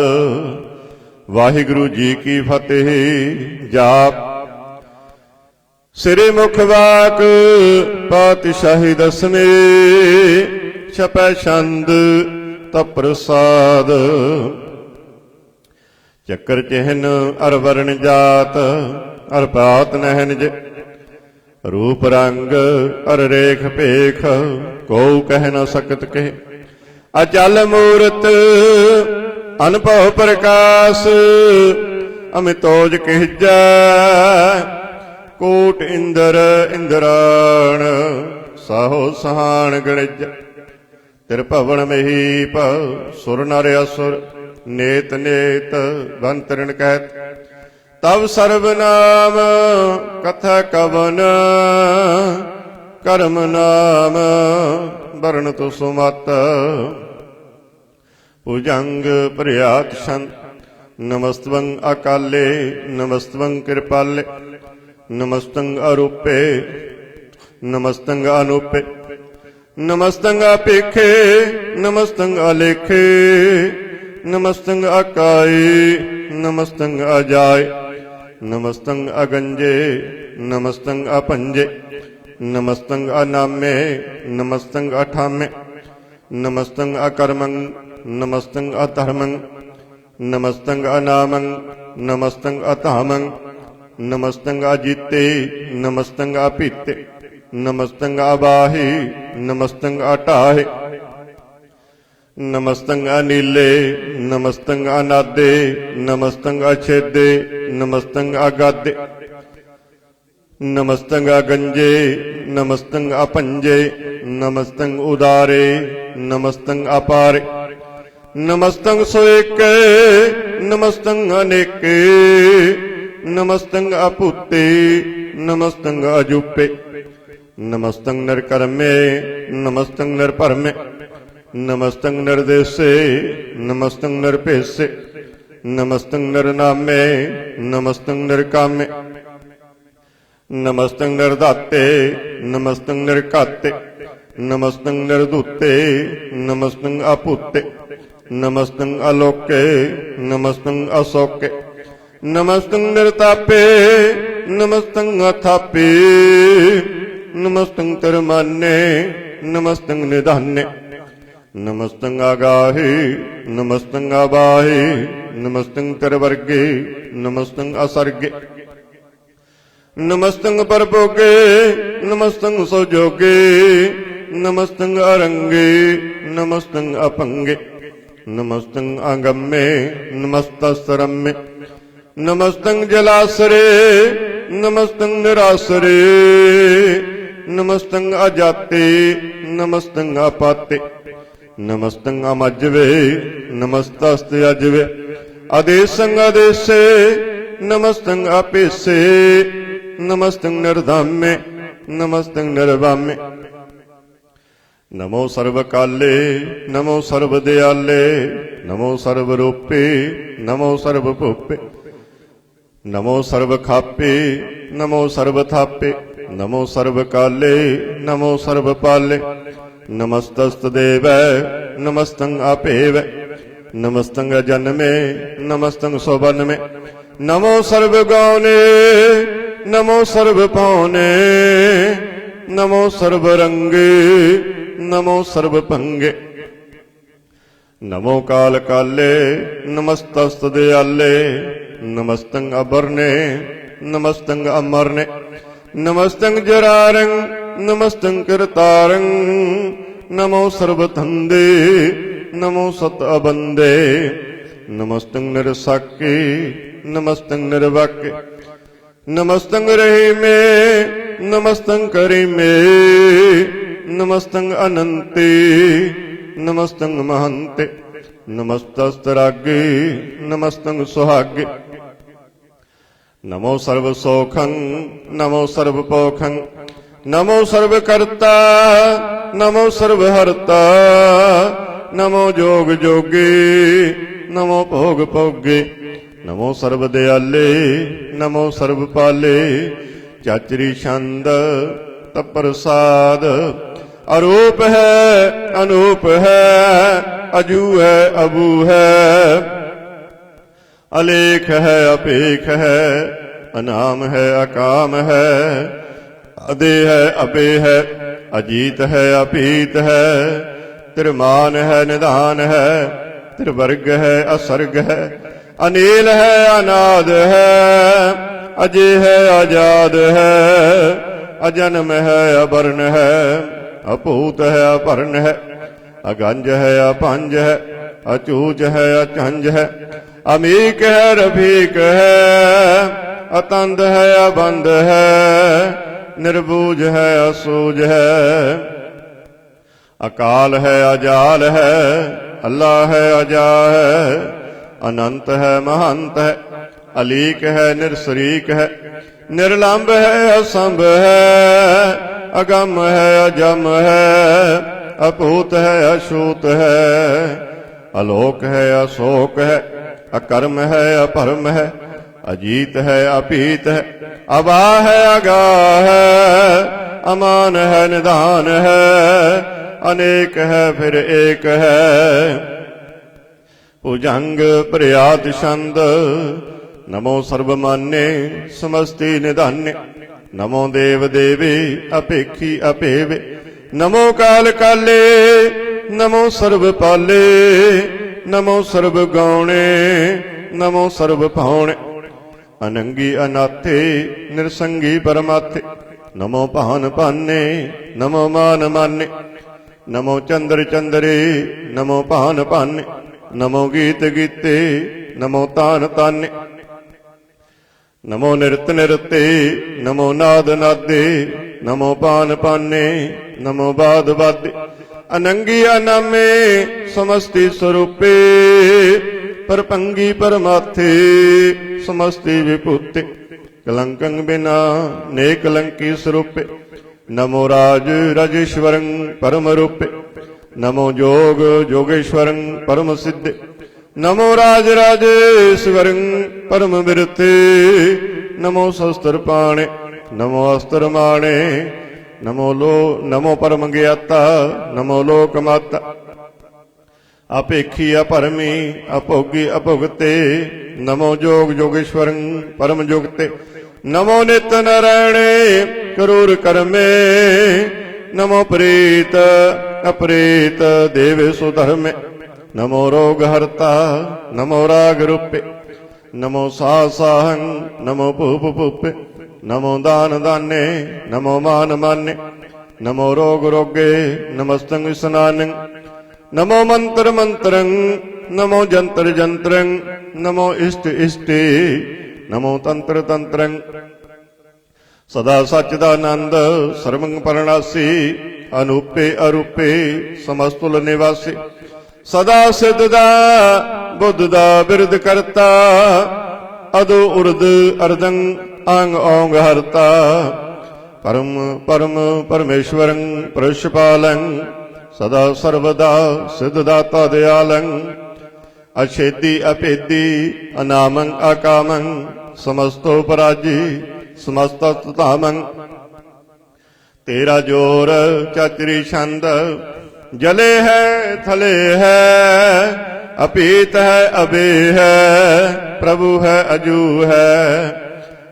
वाहिगुरु जी की फतेह। जाप। सिरे मुख वाक पातशाही दसमे, छपै छंद तप प्रसाद। चक्र चिन्ह अर वर्ण जात, अर पात नहन जे, रूप रंग अर रेख पेख, को कह न सकत कहे। अचल मूरत अनुभव प्रकाश, अमितोज कहजा, कोट इंद्र इंद्राण, साहो सहान गणिज। त्रिभवन महीप सुर नर असुर, नेत नेत बंतरण कहत। तब सर्वनाम कथा कवन, कर्म नाम वर्ण तो सुमत। भुजंग प्रयात संत, नमस्तवं अकाले, नमस्तवं कृपाले, नमस्तं अरूपे, नमस्तं अनूपे, नमस्तं अपेखे, नमस्तं अलेखे, नमस्तं अकाई, नमस्तं अजाय, नमस्तं अगंजे, नमस्तं अपंजे। नमस्तंग अनामे नमस्तंग अठामे नमस्तंग अकर्मं नमस्तंग अधर्मं नमस्तंग अनामं नमस्तंग अतामं नमस्तंग अजिते नमस्तंग अपीते नमस्तंग अबाहि नमस्तंग अटाहे नमस्तंग अनीले नमस्तंग अनादे नमस्तंग अछेदे नमस्तंग अगादे नमस्तंग अगंजे नमस्तंग अपंजे नमस्तंग उदारे नमस्तंग अपारे नमस्तंग सोएके नमस्तंग अनेके नमस्तंग अपुते नमस्तंग अजूपे नमस्तंग निर्कर्मे नमस्तंग निर्परमे नमस्तंग निर्देशे नमस्तंग निर्पेशे नमस्तंग निर्नामे नमस्तंग निर्कामे नमस्तंग निर्दाते नमस्तंग निर्काते नमस्तंग निर्दूते नमस्तंग अपूते नमस्तंग अलोके नमस्तंग अशोके नमस्तंग निर्तापे नमस्तंग अथापे नमस्तंग तिरमाने नमस्तंग निधाने नमस्तंग आगाहे नमस्तंग आबाहे नमस्तंग तिरवर्गे नमस्तंग असर्गे नमस्तंग परभोगे नमस्तंग सोजोगे नमस्तंग अरंगे नमस्तंग अपंगे नमस्तंग अगम्मे नमस्तस्तरम्मे नमस्तंग जलासरे नमस्तंग निरासरे नमस्तंग अजाते नमस्तंग अपाते नमस्तंग अमज्जवे नमस्तस्ते अजवे आदेशंग आदेशे नमस्तंग अपेसे नमस्तंग निर्धामे नमस्तंग निर्वामे नमो सर्वकाले नमो सर्वदयाले नमो सर्वरूपे नमो सर्वभूपे नमो सर्वखापे नमो सर्वथापे नमो सर्वकाले नमो सर्वपाले नमस्तस्तदेव नमस्तंग अपेव नमस्तंग जन्मे नमस्तंग सोबन्मे नमो सर्वगौने नमो सर्वपौने नमो सर्वरंगे नमो सर्वभंगे नमो काल काले नमस्तस्तदयाले नमस्तंग अबरने नमस्तंग अमरने नमस्तंग जरारंग नमस्तंग कृतारंग नमो सर्वधंदे नमो सत अबंदे नमस्तंग निरसाके नमस्तंग निर्वाके नमस्तंग रहीमे नमस्तंग करीमे नमस्तंग अनंते नमस्तंग महंते नमस्तस्तरागे नमस्तंग सुहागे नमो सर्वसोखं नमो सर्वपोखं नमो सर्वकर्ता नमो सर्वहर्ता नमो जोग जोगे नमो भोग भोगे नमो सर्वदयाले नमो सर्वपाले चाचरी छंद तप्रसाद अरूप है अनूप है अजू है अबू है अलेख है अपेख है अनाम है अकाम है अदे है अपे है अजीत है अपीत है त्रिमान है निधान है त्रिवर्ग है असर्ग है अनील है अनाद है अजय है आजाद है अजन्म है अवर्ण है अपूत है अपर्ण है अगंज है अपंज है अचूज है अचंज है अमीक है रफीक है अतंद है अबंद है निर्बूज है असूज है अकाल है अजाल है अल्लाह है अजा है अनंत है महंत है अलीक है निरशरीक है निर्लंब है असंभ है अगम है अजम है अपूत है अछूत है अलोक है अशोक है अकर्म है अपरम है अजीत है अपीत है अबा है अगाह है अमान है निधान है अनेक है फिर एक है भुजंग प्रयात छंद नमो सर्वमान्य समस्ति निधान्य नमो देव देवे अपेखी अपेवे, नमो काल काले, नमो सर्व पाले, नमो सर्व गौणे, नमो सर्व भावणे, अनंगी अनाथे निरसंगी परमाथे, नमो पान पाने, नमो मान माने, नमो चंद्र चंद्रे, नमो पान पाने, नमो गीत गीते, नमो तान ताने, नमो निरत निरते, नमो नाद नादे, नमो पान पाने, नमो बाद बादे, अनंगी अनामे समस्ति स्वरूपे, परपंगी परमाथे समस्ति विभूते, कलंकं बिना ने कलंकी स्वरूपे, नमो राज राजेश्वरं परम रूपे, नमो जोग जोगेश्वरं परम सिद्धे, नमो राज राजेश्वरं परम विरते, नमो शस्त्र पाणे, नमो अस्त्र माणे, नमो परम ज्ञाता, नमो लोक माता, अपेखी अपरमी अभोगी अभुगते, नमो जोग जोगेश्वरं परम जुगते, नमो नित नारायणे करूर कर्मे, नमो प्रीत अप्रीत देवे सुधर्मे, नमो रोग हरता, नमो राग रूपे, नमो साहं, नमो भूप भूपे, नमो दान दाने, नमो मान माने, नमो रोग रोगे, नमस्तंग स्नानं, नमो मंत्र मंत्रं, नमो जंत्र जंत्रं, नमो इष्ट इष्टे, नमो तंत्र तंत्रं, सदा सच्चिदानंद सर्वं परणासी, अनूपे अरूपे समस्तुल निवासी, सदा सिद्धदा बुद्धदा बिरद करता, अदो उर्द अर्दं अंग ओंग हरता, परम परम परमेश्वरं पुरुषपालं, सदा सर्वदा सिद्धदाता दयालं, अछेदी अपेदी अनामं अकामं, समस्तो पराजी समस्ततामं, तेरा जोर चाचरी छंद, जले है थले है, अपीत है अबे है, प्रभु है अजू है,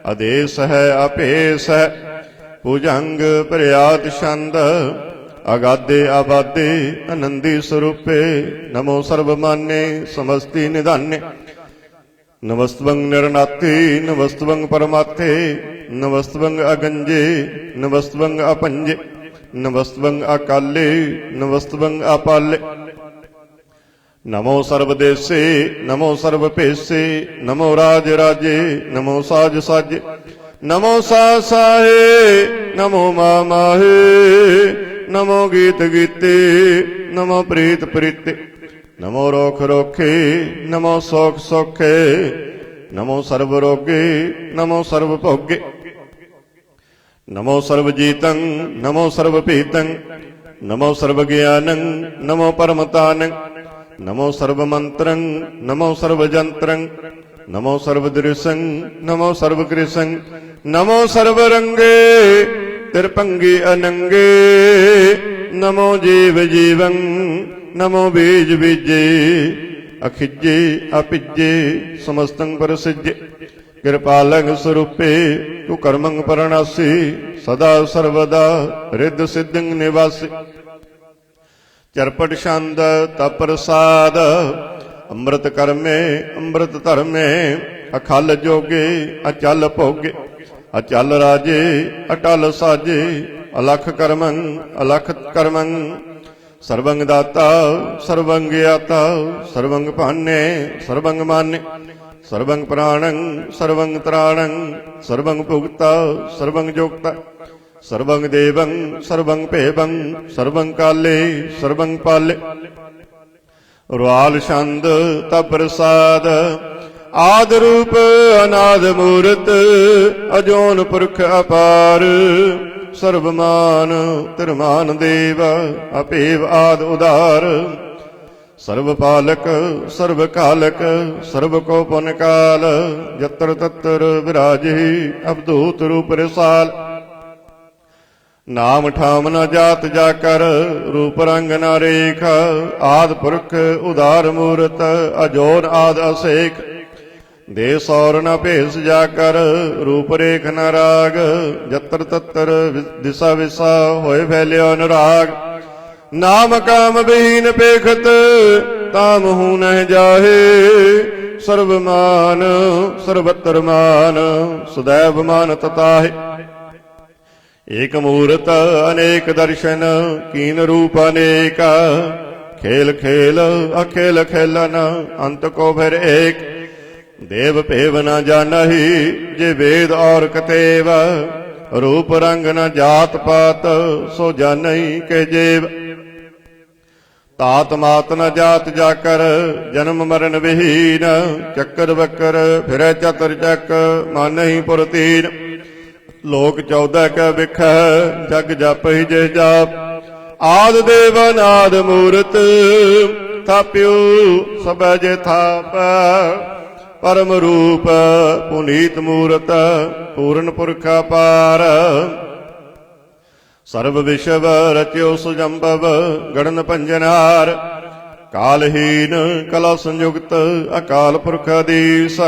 आदेश है अपेश है, भुजंग प्रयात छंद, अगाधे आबादे आनंदी स्वरूपे, नमो सर्वमान्ये समस्ति निधान्ये, नमस्तवं निर्नाथे, नमस्तवं परमाथे, नमस्तवं अगंजे, नमस्तवं अपंजे, नमस्तवं अकाले, नमस्तवं अपाले, नमो सर्वदेशे, नमो सर्वपेशे, नमो राज राजे, नमो साज साजे, नमो सा साहे, नमो मा माहे, नमो गीत गीते, नमो प्रीत प्रीते, नमो रोख रोखे, नमो सौख सौखे, नमो सर्व रोगे, नमो सर्व भोगे, नमो सर्व जीतं, नमो सर्व पीतं, नमो सर्व ज्ञानं, नमो परमतानं, नमो सर्व मंत्रं, नमो सर्व जंत्रं, नमो सर्व दृशं, नमो सर्व कृशं, नमो सर्व रंगे तिरपंगी अनंगे, नमो जीव जीवं, नमो बीज बीजे, अखिजे अपिजे समस्तं परसिजे, कृपालंग स्वरूपे तु कर्मं परणासी, सदा सर्वदा रिद्ध सिद्धिं निवासी, चरपट छंद तप्रसाद, अमृत कर्मे अमृत धर्मे, अखल जोगे अचल भोगे, अचल राजे अटल साजे, अलख कर्मं अलख कर्मं, सर्वं दाता सर्वं ज्ञाता, सर्वं पाने सर्वं माने, सर्वं प्राणं सर्वं त्राणं, सर्वं भुक्ता सर्वं जोक्ता, सर्वं देवं सर्वं पेवं, सर्वं काले सर्वं पाले, रुआल छंद तप्रसाद, आद रूप अनाद मूरत, अजोन पुरख अपार, सर्वमान तिरमान देव, अपेव आद उदार, सर्वपालक सर्वकालक, सर्व को पुन काल, यत्र तत्र विराजे अवधूत रूप रसाल, नाम ठाम न जात जाकर, रूप रंग न रेख, आद पुरख उदार मूरत, अजोर आद असेख, ਦੇ ਸੌਰ ਨ ਭੇਸ ਜਾ ਕਰ, ਰੂਪ ਰੇਖ ਨ ਰਾਗ, ਜਤਰ ਤਤਰ ਦਿਸਾ ਵਿਸਾ ਹੋਏ ਫੈਲਿਓ ਅਨੁਰਾਗ। ਨਾਮ ਕਾਮ ਬਹੀਨ ਪੇਖਤ, ਤਾਮ ਹੂ ਨਹਿ ਜਾਹੇ, ਸਰਬ ਮਾਨ ਸਰਬਤਰ ਮਾਨ, ਸदैव ਮਾਨਤ ਤਾਹੇ। ਏਕ ਮੂਰਤ ਅਨੇਕ ਦਰਸ਼ਨ, ਕੀਨ ਰੂਪ ਅਨੇਕਾ, खेल खेल अखेल खेलन, अंत को फिर एक। देव भेव न जानहि, जे वेद और कतेव, रूप रंग न जात पात, सो जानहि के जेव। तात मात न जात जाकर, जन्म मरण विहीन, चक्कर बक्कर फिरै चतर चक, मानहि पुर तीन। लोक 14 कै बिख, जग जप ही जे जाप, ਆਦ ਦੇਵ ਅਨਾਦ ਮੂਰਤ, ਥਾਪਿਓ ਸਭੈ ਜੇ ਥਾਪ। ਪਰਮ ਰੂਪ ਪੁਨੀਤ ਮੂਰਤ, ਪੂਰਨ ਪੁਰਖ ਅਪਾਰ। ਸਰਬ ਵਿਸ਼ਵ ਰਚਿਓ ਸੁਜੰਭਵ, ਗੜਨ ਭੰਜਨਹਾਰ। ਕਾਲਹੀਨ ਕਲਾ ਸੰਯੁਗਤ, ਅਕਾਲ ਪੁਰਖ ਅਦੀਸ।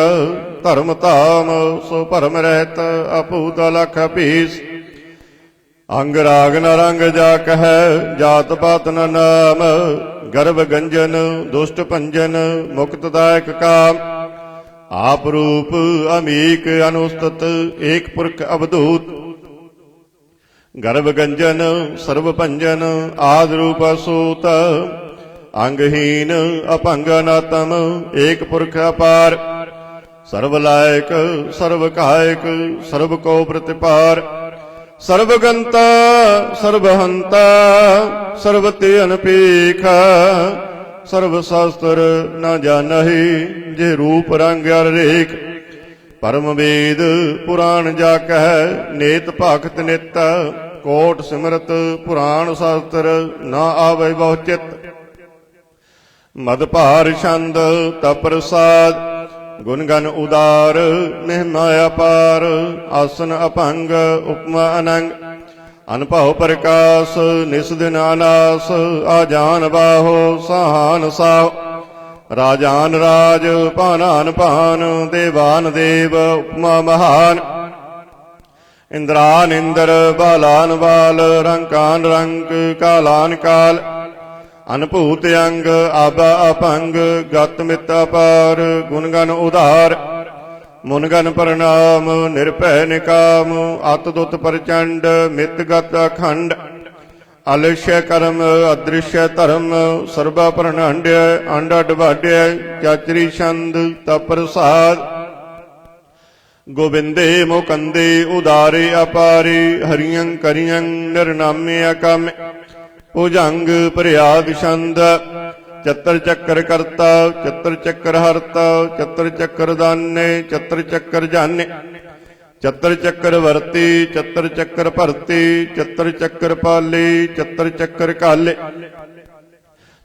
ਧਰਮ ਧਾਮ ਸੋ ਭਰਮ ਰਹਿਤ, ਅਭੂਤ ਅਲਖ ਭੀਸ। ਅੰਗ ਰਾਗ ਨ ਰੰਗ ਜਾ ਕਹੈ, ਜਾਤ ਪਾਤ ਨ ਨਾਮ। ਗਰਭ ਗੰਜਨ ਦੁਸ਼ਟ ਭੰਜਨ, ਮੁਕਤ ਦਾਇਕ ਕਾਮ। ਆਪ ਰੂਪ ਅਮੀਕ ਅਨੁਸਤਤ, ਏਕ ਪੁਰਖ ਅਵਧੂਤ। ਗਰਭ ਗੰਜਨ ਸਰਬ ਭੰਜਨ, ਆਦ ਰੂਪ ਅਸੂਤ। ਅੰਗਹੀਨ ਅਭੰਗ ਅਨਾਤਮ, ਏਕ ਪੁਰਖ ਅਪਾਰ। ਸਰਬ ਲਾਇਕ ਸਰਬ ਕਾਇਕ, ਸਰਬ ਕੋ ਪ੍ਰਤਿਪਾਰ। ਸਰਬਗੰਤਾ ਸਰਬਹੰਤਾ, ਸਰਬਤੇ ਅਨਪੇਖ। ਸਰਬ ਸ਼ਾਸਤਰ ਨ ਜਾਣਹਿ, ਜੇ ਰੂਪ ਰੰਗ ਅਰ ਰੇਖ। ਪਰਮ ਵੇਦ ਪੁਰਾਣ ਜਾ ਕਹਿ, ਨੇਤ ਭਾਖਤ ਨਿਤ। ਕੋਟ ਸਿਮਰਤ ਪੁਰਾਣ ਸ਼ਾਸਤਰ, ਨਾ ਆਵੈ ਬਹੁ ਚਿਤ। ਮਦ ਭਾਰ ਛੰਦ ਤਪ ਪ੍ਰਸਾਦ, ਗੁਣ ਗਨ ਉਦਾਰ। ਮਹਿਮਾ ਅਪਾਰ, ਆਸਨ ਅਭੰਗ ਉਪਮਾ ਅਨੰਗ। ਅਨਭਉ ਪ੍ਰਕਾਸ਼ ਨਿਸ ਦਿਨ ਅਨਾਸ, ਆਜਾਨ ਬਾਹੋ ਸਾਹਾਨ ਸਾਹ। ਰਾਜਾਨ ਰਾਜ ਭਾਨਾਨ ਭਾਨ, ਦੇਵਾਨ ਦੇਵ ਉਪਮਾ ਮਹਾਨ। ਇੰਦਰਾਨ ਇੰਦਰ ਬਾਲਾਨ ਬਾਲ, ਰੰਕਾਨ ਰੰਕ ਕਾਲਾਨ ਕਾਲ। ਅਨਭੂਤ ਅੰਗ ਆਬਾ ਅਭੰਗ, ਗਤ ਮਿਤ ਅਪਾਰ। ਗੁਣ ਗਨ ਉਧਾਰ ਮੁਨ ਗਨ ਪ੍ਰਣਾਮ, ਨਿਰਭੈ ਨਿਕਾਮ। ਅਤ ਦੁਤ ਪ੍ਰਚੰਡ, ਮਿਤ ਗਤ ਅਖੰਡ। ਅਲਸ਼ਯ ਕਰਮ ਅਦ੍ਰਿਸ਼ਯ ਧਰਮ, ਸਰਬਾ ਪ੍ਰਣਾਂਡਿਆ ਅੰਡ ਅਡ ਵਾਡਿਆ। ਚਾਚਰੀ ਛੰਦ ਤਪ ਪ੍ਰਸਾਦ, ਗੋਬਿੰਦੇ ਮੁਕੰਦੇ ਉਦਾਰੇ ਅਪਾਰੇ। ਹਰੀਅੰ ਕਰੀਅੰ ਨਿਰਨਾਮੇ ਅਕਾਮੇ, ਭੁਜੰਗ ਪ੍ਰਿਆਦ ਛੰਦ। ਚਤਰ ਚੱਕਰ ਕਰਤਾ ਚਤਰ ਚੱਕਰ ਹਰਤਾ, ਚਤਰ ਚੱਕਰ ਦਾਨੇ ਚਤਰ ਚੱਕਰ ਜਾਨੇ। ਚਤਰ ਚੱਕਰ ਵਰਤੀ ਚਤਰ ਚੱਕਰ ਭਰਤੀ, ਚਤਰ ਚੱਕਰ ਪਾਲੇ ਚਤਰ ਚੱਕਰ ਕਾਲੇ।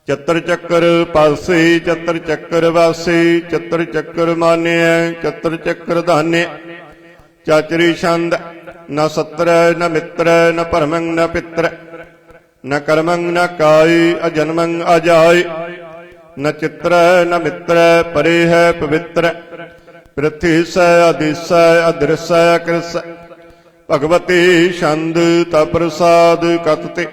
ਚਤਰ ਚੱਕਰ ਪਾਸੇ ਚਤਰ ਚੱਕਰ ਵਾਸੇ, ਚਤਰ ਚੱਕਰ ਮਾਨਿਐ ਚਤਰ ਚੱਕਰ ਧਾਨੇ। ਚਾਚਰੀ ਛੰਦ ਨ ਸਤਰੈ ਨ ਮਿੱਤਰੈ, ਨ ਭਰਮੰ ਨ ਪਿਤਰੈ। ਨ ਕਰਮੰ ਨ ਕਾਇ, ਅਜਨਮੰ ਅਜਾਇ। ਨ ਚਿਤਰੈ ਨ ਮਿਤਰੈ, ਪਰੇ ਹੈ ਪਵਿੱਤਰ। ਪ੍ਰਿਥੀ ਸੈ ਅਦੀਸੈ ਅਦ੍ਰਿਸੈ ਕ੍ਰਿਸੈ। ਭਗਵਤੀ ਛੰਦ ਤਪ ਪ੍ਰਸਾਦ ਕਤ ਤੇ।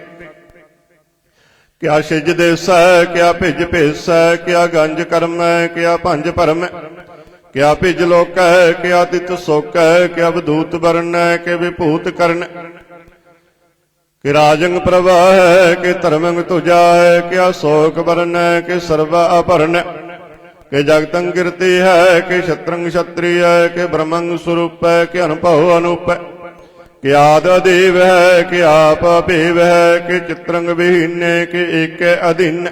ਕਿਆ ਛਿਜ ਦੇਸੈ ਕਿਆ ਭਿਜ ਭੇਸੈ, ਕਿਆ ਗੰਜ ਕਰਮੈ ਕਿਆ ਭੰਜ ਭਰਮੈ। ਕਿਆ ਭਿਜ ਲੋਕੈ ਕਿਆ ਤਿਤ ਸੋਕੈ, ਕਿਆ ਵਦੂਤ ਵਰਨੈ ਕਿ ਵਿਭੂਤ ਕਰਨੈ। ਕਿ ਰਾਜੰਗ ਪ੍ਰਵਾਹੈ ਕਿ ਧਰਮੰਗ ਤੁਜਾ ਹੈ, ਕਿਆ ਸੋਕ ਵਰਨੈ ਕਿ ਸਰਵਾ ਅਭਰਨੈ। ਕਿ ਜਗਤੰ ਕੀਰਤੀ ਹੈ ਕਿ ਛਤਰੰਗ ਛਤਰੀ ਹੈ, ਕਿ ਬ੍ਰਹਮੰਗ ਸਰੂਪੈ ਕਿ ਅਨਭਉ ਅਨੂਪੈ। ਕਿ ਆਦ ਦੇਵ ਹੈ ਕਿ ਆਪ ਭੇਵ ਹੈ, ਕਿ ਚਿਤਰੰਗ ਵਿਹੀਨੇ ਕਿ ਏਕੈ ਅਧੀਨ।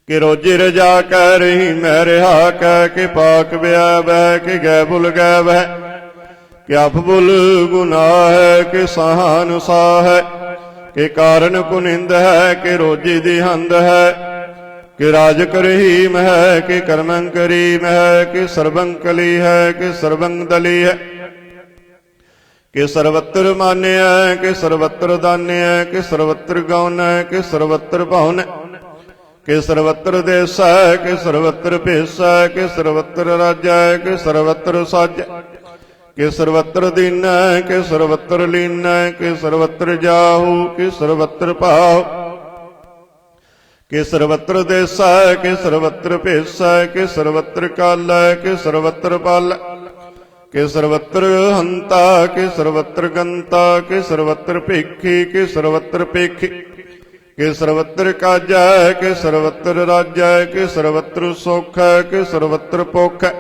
ਕਿ ਰੋਜੀ ਰਜਾ ਕੈ ਰਹੀ ਮੈਂ ਰਿਹਾ ਕੈ, ਕਿ ਪਾਕ ਵਿਆ ਬਹਿ ਕਿ ਗੈ ਬੁਲ ਗੈ ਬਹਿ। ਕਿ ਅਫਬੁਲ ਗੁਨਾਹ ਹੈ ਕਿ ਸਾਹਨ ਸਾਹ ਹੈ, ਕਿ ਕਾਰਨ ਕੁਨਿੰਦ ਹੈ ਕਿ ਰੋਜੀ ਦੀ ਹੰਦ ਹੈ। ਕਿ ਰਾਜ ਕਰਹੀਮ ਹੈ ਕਿ ਕਰਮੰ ਕਰੀਮ ਹੈ, ਕਿ ਸਰਬੰ ਕਲੀ ਹੈ ਕਿ ਸਰਬੰ ਦਲੀ ਹੈ। ਕਿ ਸਰਵਤਰ ਮਾਨਿਆ ਕਿ ਸਰਵਤਰ ਦਾਨਿਆ, ਕਿ ਸਰਵਤਰ ਗਾਉਨੈ ਕਿ ਸਰਵਤਰ ਭਾਉਨੈ। कि सर्वत्र देसै कि सर्वत्र भेसै कि सर्वत्र राजै कि सर्वत्र साजै कि सर्वत्र दीनै कि सर्वत्र लीनै कि सर्वत्र जाहू कि सर्वत्र पाहु कि सर्वत्र देसै कि सर्वत्र भेसै कि सर्वत्र कालै कि सर्वत्र पालै कि सर्वत्र हंता कि सर्वत्र गंता कि सर्वत्र भेखी कि सर्वत्र पेखी कि सर्वत्र काजै कि सर्वत्र राजै कि सर्वत्र सुख है कि सर्वत्र भुख है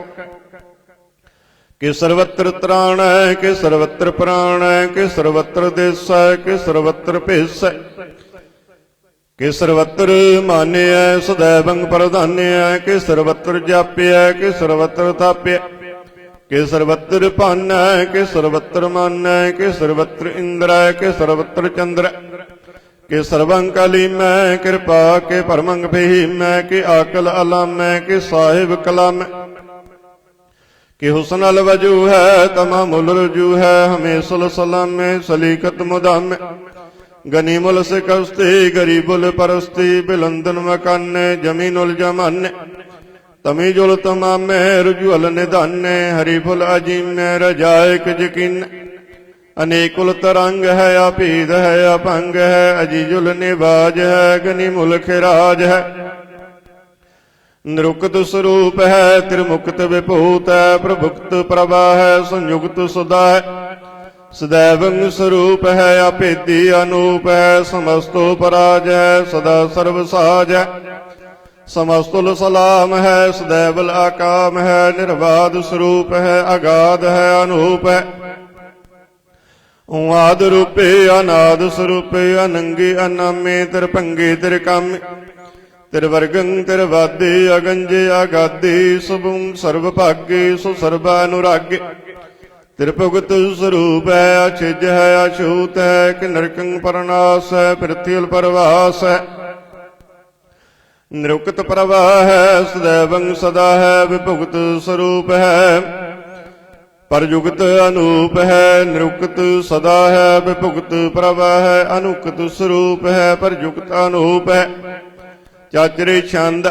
कि सर्वत्र त्राण है कि सर्वत्र प्राण है कि सर्वत्र देस है कि सर्वत्र भेस है कि सर्वत्र मान्य है सदैवं प्रधान्य है कि सर्वत्र जाप्य है कि सर्वत्र थाप्य कि सर्वत्र पान है कि सर्वत्र मान है कि सर्वत्र इंद्र है कि सर्वत्र चंद्र कि सर्वं कलीम है कृपा के परमंग भीम है कि आकल अलाम है कि साहिब कलाम है कि हुसन अल वजू है तमामुल रजू है हमेशुल सलाम है सलीकत मुदाम है गनीमुल सिकस्ती गरीबुल परस्ती बिलंदन मकाने जमीनुल जमाने तमीजुल तमामे रुजुअल निदाने हरीफुल अजीम रजायक यकीन अनेकुल तरंग है अपीद है अपंग है अजीजुल निवाज है गनीमुल खिराज है निरुक्त स्वरूप है त्रिमुक्त विभूत है प्रभुक्त प्रभा है संयुक्त सुधा है सदैवं स्वरूप है अभेदी अनूप है समस्तो पराज है सदा सर्वसाज है समस्तुल सलाम है सदैवल आकाम है निर्बाध स्वरूप है अगाध है अनूप है आद रूपे अनाद स्वरूपे अनंगी अनामे तिरभंगे तिरकामे तिरवर्गं तिरवादे अगंजे अगादे शुभं सर्वभाग्ये सुसर्वानुरागे त्रिभुगत स्वरूप है अछिज है अछूत है कि नरकं परनाश है पृथ्वी परवास है निरुक्त प्रवाह है सदैवं सदा है विभुगत स्वरूप है परयुगत अनूप है निरुक्त सदा है विभुगत प्रवाह है अनुक्त स्वरूप है परयुक्त अनूप है चाचरे छंद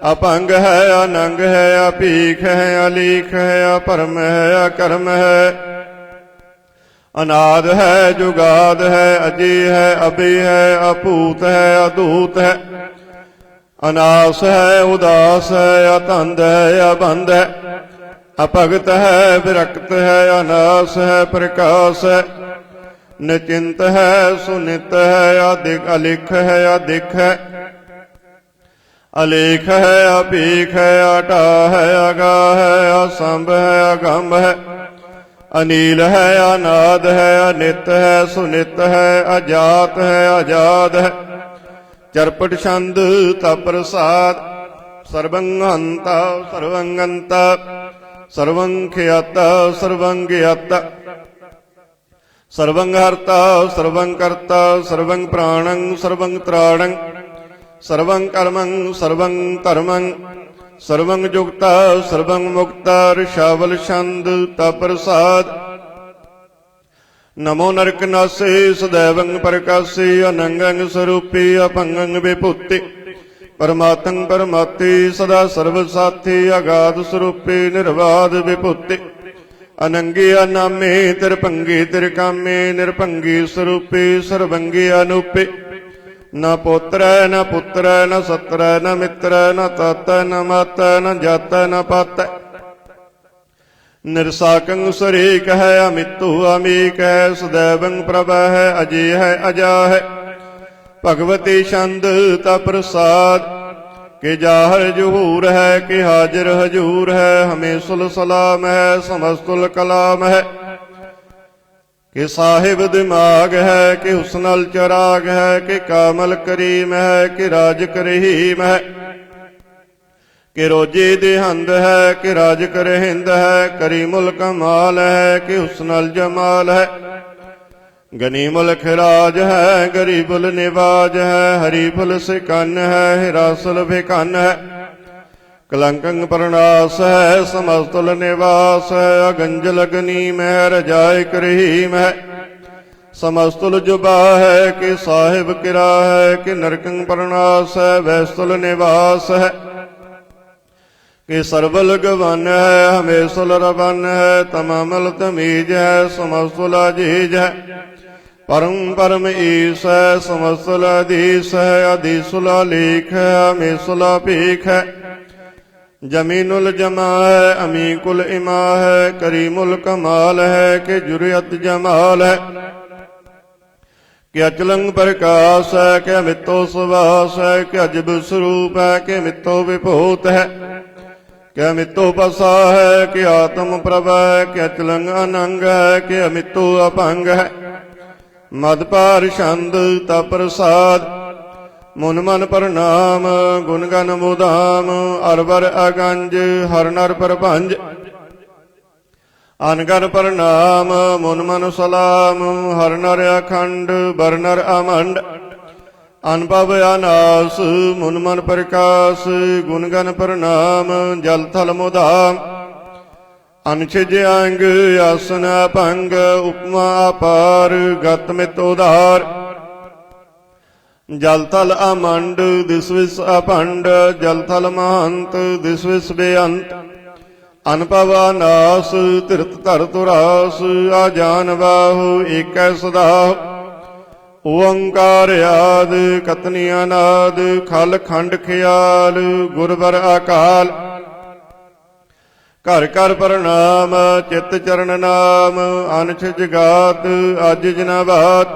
अपंग है अनंग है अपीख है अलीख है अपरम है अकर्म है अनाद है जुगाद है अजी है अभी है अपूत है अदूत है अनास है उदास है अतंद है अबंध है अपगत है विरक्त है अनास है प्रकाश है निचिंत है सुनित है अधिक अलिख है अधिक है अलेख है अपीख है अटा है अगा है असंभ है अगंभ है अनील है अनाद है अनित है सुनित है अजात है आजाद है चरपट छंद तप्रसाद सर्वं हंता सर्वं गंता सर्वं ख्याता सर्वं ज्ञाता सर्वं हर्ता सर्वं कर्ता सर्वं प्राणं सर्वं त्राणं सर्वं कर्मं सर्वं धर्मं सर्वं जुक्ता सर्वं मुक्ता ऋषावल छंद तप्रसाद नमो नरकनासे सदैवं प्रकाशे अनंगं स्वरूपे अपंगं विभूति परमात्मं परमात्ते सदा सर्वसाथी अगाध स्वरूपे निर्बाध विभूति अनंगे अनामे तिरभंगे तिरकामे निरभंगे स्वरूपे सर्वंगे अनूपे न पुत्र न पुत्र न सत्र न मित्र न तात न मात न जात न पात निरसाकं सरेक है अमितु अमीक है सदैवं प्रभ है अजय है अजा है भगवती छंद तप्रसाद के जाहर जहूर है कि हाजिर हजूर है हमेशुल सलाम है समस्तुल कलाम है कि साहिब दिमाग है कि हुस्नल चराग है कि कामल करीम है कि राज करहीम है कि रोजे देहंद है कि राज कर हिंद है करीमुल कमाल है कि हुस्नल जमाल है गनीमुल खिराज है गरीबुल निवाज है हरीफुल सिकन है हिरासुल भिकन है कलंकं परनास है समस्तुल निवास है अगंजल गनीम है रजाय करहीम है समस्तुल जुबा है कि साहिब किरा है कि नरकंग प्रणास है वैस्तुल निवास है कि सरबल गवन है हमेशुल रवन है तमामल तमीज है समस्तुल अजीज है परम परम ईस है समस्तुल अधीस है अधीसुल लीख है हमेशुल भीख है जमीनुल जमा है अमीकुल इमा है करीमुल कमाल है कि जुरियत जमाल है कि अचलंग प्रकाश है कि अमितो सुवास है कि अजब स्वरूप है कि अमितो विभूत है कि अमितो पसा है कि आत्म प्रभ है कि अचलंग अनंग है कि अमितो अपंग है मदपार छंद तप्रसाद मुन मन प्रणाम गुणगन मुदाम अरबर अगंज हर नर प्रपंज अनगर प्रणाम मुन मन सलाम हर नर अखंड बर नर अमंड अनुभव अनास मुन मन प्रकाश गुणगन प्रणाम जल थल मुदाम अनछिज अंग आसन भंग उपमा अपार गत मित उदार जल थल अमंड दिस विस अभंड जल थल महंत दिस विस बेअंत अनुभव नास तीर्थ धर तुरास आजान बाहु एक सदाहु ओंकार आद कतनी अनाद खल खंड खयाल गुरबर अकाल घर कर प्रणाम चित चरण नाम अनछ जगात अज जना बात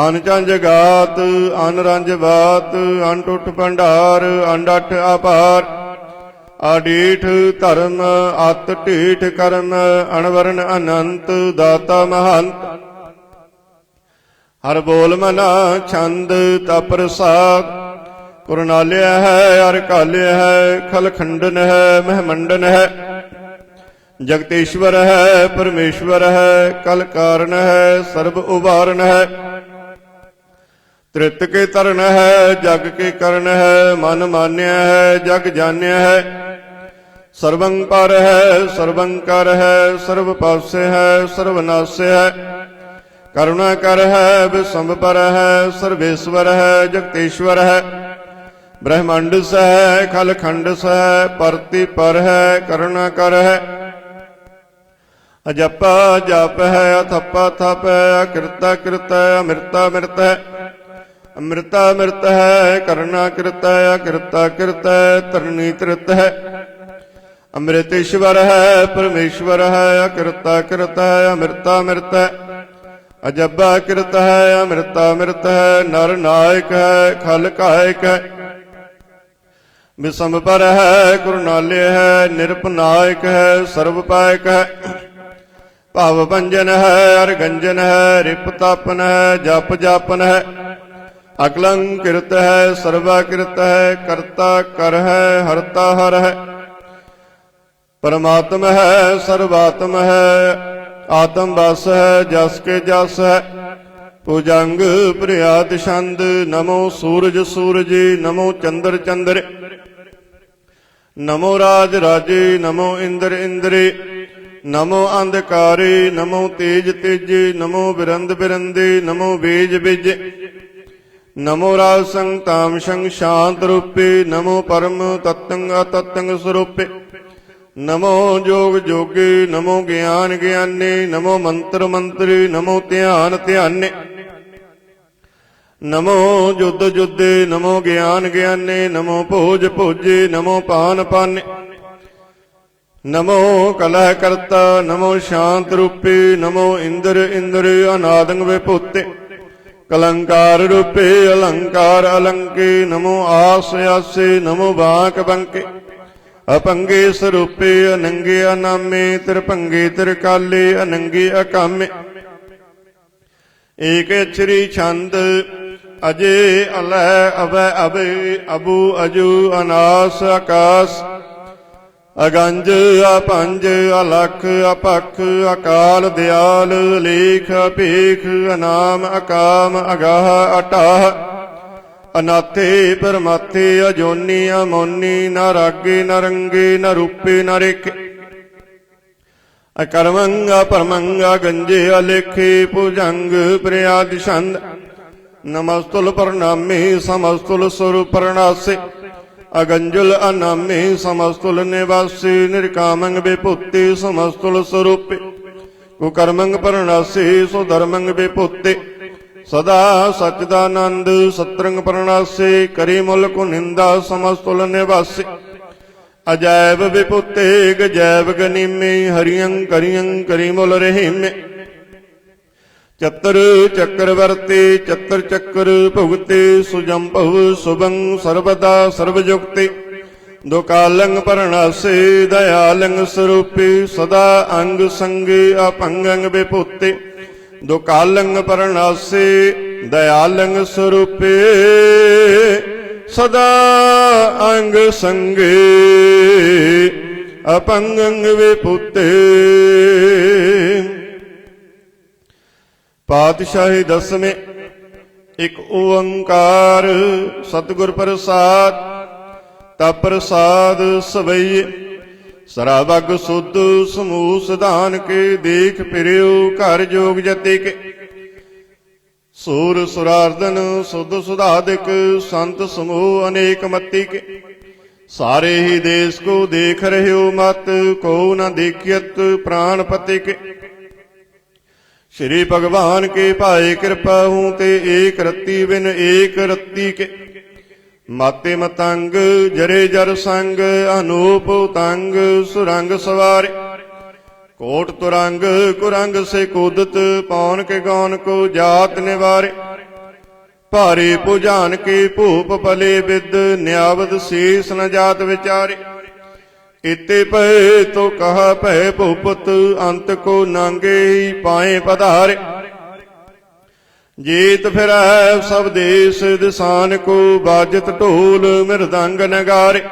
अनचंज गात अनरंज बात अनटुट भंडार अंडठ अपार आडीठ धर्म अत ढीठ कर्म अणवरण अनंत दाता महंत हर बोल मना छंद तप्रसाद कुरनाल्य है हर काल्य है खल खंडन है महमंडन है जगतीश्वर है परमेश्वर है कल कारण है सर्व उबारण है त्रित के तरण है जग के करण है मन मान्य है जग जान्य है सर्वं पर है सर्वं कर है सर्व पासे है सर्वनाश्य है करुणा कर है विषम पर है सर्वेश्वर है जगतेश्वर है ब्रह्मांड स है खल खंड स है परति पर है करुणा कर है अजपा जप है अथपा थप है अकृता कृत है अमृता मृत है अमृता मृत है करुणा कृत है अकृता कृत है तरणी तृत है अमृतेश्वर है परमेश्वर है अकृता कृत है अमृता मृत है अजब्बा कृत है अमृता मृत है नर नायक है खल कायक है विषम पर है कुरनाल्य है निरपनायक है सर्वपायक है भाव भंजन है अरगंजन है रिप तापन है जप जापन है अकलंकृत है सर्वाकृत है कर्ता कर है हरता हर है परमात्म है सर्वात्म है आत्म बस है जस के जस है भुजंग प्रियात छंद नमो सूरज सूरज नमो चंद्र चंद्र नमो राज राजे नमो इंद्र इंद्रे नमो अंधकारी नमो तेज तेजे नमो बिरंद बिरंदे नमो बीज बीज नमो राज संग ताम संग शांत रूपे नमो परम तत्तंग अतत्तंग स्वरूपे नमो जोग जोगे नमो ज्ञान ज्ञानी नमो मंत्र मंत्री नमो ध्यान ध्याने नमो युद्ध युद्धे नमो ज्ञान ज्ञानी नमो भोज भोजे नमो पान पाने नमो कलह करता नमो शांत रूपे नमो इंद्र इंद्र अनादंग विभूते कलंकार रूपे अलंकार अलंके नमो आस आसे नमो बांक बंके अपंगे स्वरूपे अनंगे अनामे त्रिभंगे त्रिकाले अनंगे अकामे एक अक्षरी छंद अजे अलह अभय अभे अबू अजू अनास आकाश अगंज अपंज अलख अपख अकाल दयाल लेख अपेख अनाम अकाम अगाह अटाह अनाथे परमाथे अजोनी अमोनी न रागे न रंगे न रूपे न रेखे ਅਕਰਮੰਗ ਅਪਰਮੰਗ ਗੰਜੇ ਅਲੇਖੇ ਭੁਜੰਗ ਪ੍ਰਿਆਦਿ ਛੰਦ ਨਮਸਤੁਲ ਪ੍ਰਣਾਮੇ ਸਮਸਤੁਲ ਸਰੂਪ ਪ੍ਰਣਾਸੇ ਅਗੰਜੁਲ ਅਨਾਮੇ ਸਮਸਤੁਲ ਨਿਵਾਸੀ ਨਿਰਕਾਮੰਗ ਵਿਭੂਤੇ ਸਮਸਤੁਲ ਸਰੂਪੇ ਕੁਕਰਮੰਗ ਪ੍ਰਣਾਸੇ ਸੋ ਧਰਮੰਗ ਵਿਭੂਤੇ ਸਦਾ ਸਚਦਾਨੰਦ ਸਤਰੰਗ ਪ੍ਰਣਾਸੇ ਕਰੀ ਮੁਲ ਕੋ ਨਿੰਦਾ ਸਮਸਤੁਲ ਨਿਵਾਸੀ ਅਜੈਬ ਵਿਭੂਤੇ ਗਜੈਬ ਗਨੀਮੇ ਹਰਿਯੰ ਕਰਿਯੰ ਕਰੀ ਮੁਲ ਰਹਿਮੇ ਚਤਰ ਚੱਕਰਵਰਤੇ ਚਤਰ ਚੱਕਰ ਭੁਗਤੇ ਸੁਜੰਭਵ ਸੁਭੰ ਸਰਬਦਾ ਸਰਬਜੁਗਤੇ ਦੁਕਾਲੰਗ ਪ੍ਰਣਾਸੇ ਦਇਆਲੰਗ ਸਰੂਪੇ ਸਦਾ ਅੰਗ ਸੰਗੇ ਅਪੰਗੰਗ ਵਿਭੂਤੇ ਦੁਕਾਲੰਗ ਪ੍ਰਣਾਸੇ ਦਇਆਲੰਗ ਸਰੂਪੇ ਸਦਾ ਅੰਗ ਸੰਗੇ ਅਪੰਗੰਗ ਵਿਭੂਤੇ ਪਾਤਸ਼ਾਹੀ ਦਸਵੇਂ। ਇਕ ਓੰਕਾਰ ਸਤਿਗੁਰ ਪ੍ਰਸਾਦ ਤਾ ਪ੍ਰਸਾਦ ਸਵਈਏ ਸਰਾਵਗ ਸੁਧ ਸਮੂਹ ਸਿਧਾਨ ਕੇ ਦੇਖ ਫਿਰਿਓ ਘਰ ਜੋਗ ਜਤੇ ਕੇ ਸੂਰ ਸੁਰਾਰਦਨ ਸੁਧ ਸੁਧਾਦਿਕ ਸੰਤ ਸਮੂਹ ਅਨੇਕ ਮਤੀ ਕੇ ਸਾਰੇ ਹੀ ਦੇਸ ਕੋ ਦੇਖ ਰਹਿਓ ਮਤ ਕੋ ਨ ਦੇਖਿਅਤ ਪ੍ਰਾਨ ਪਤੇ ਕੇ श्री भगवान के पाए कृपा हूँ ते एक रत्ती बिन एक रत्ती के माते मतंग जरे जर संग अनूप तंग सुरंग सवारे कोट तुरंग कुरंग से कूदत पौन के गौन को जात निवारे भारी भुजान के भूप पले विद न्यावद शीस न जात विचारे इते पए तो कहा भै भूपत अंत को नांगे ही पाए पधारे जीत फिर सब देश दिसान को बाजत ढोल मृदंग नगारे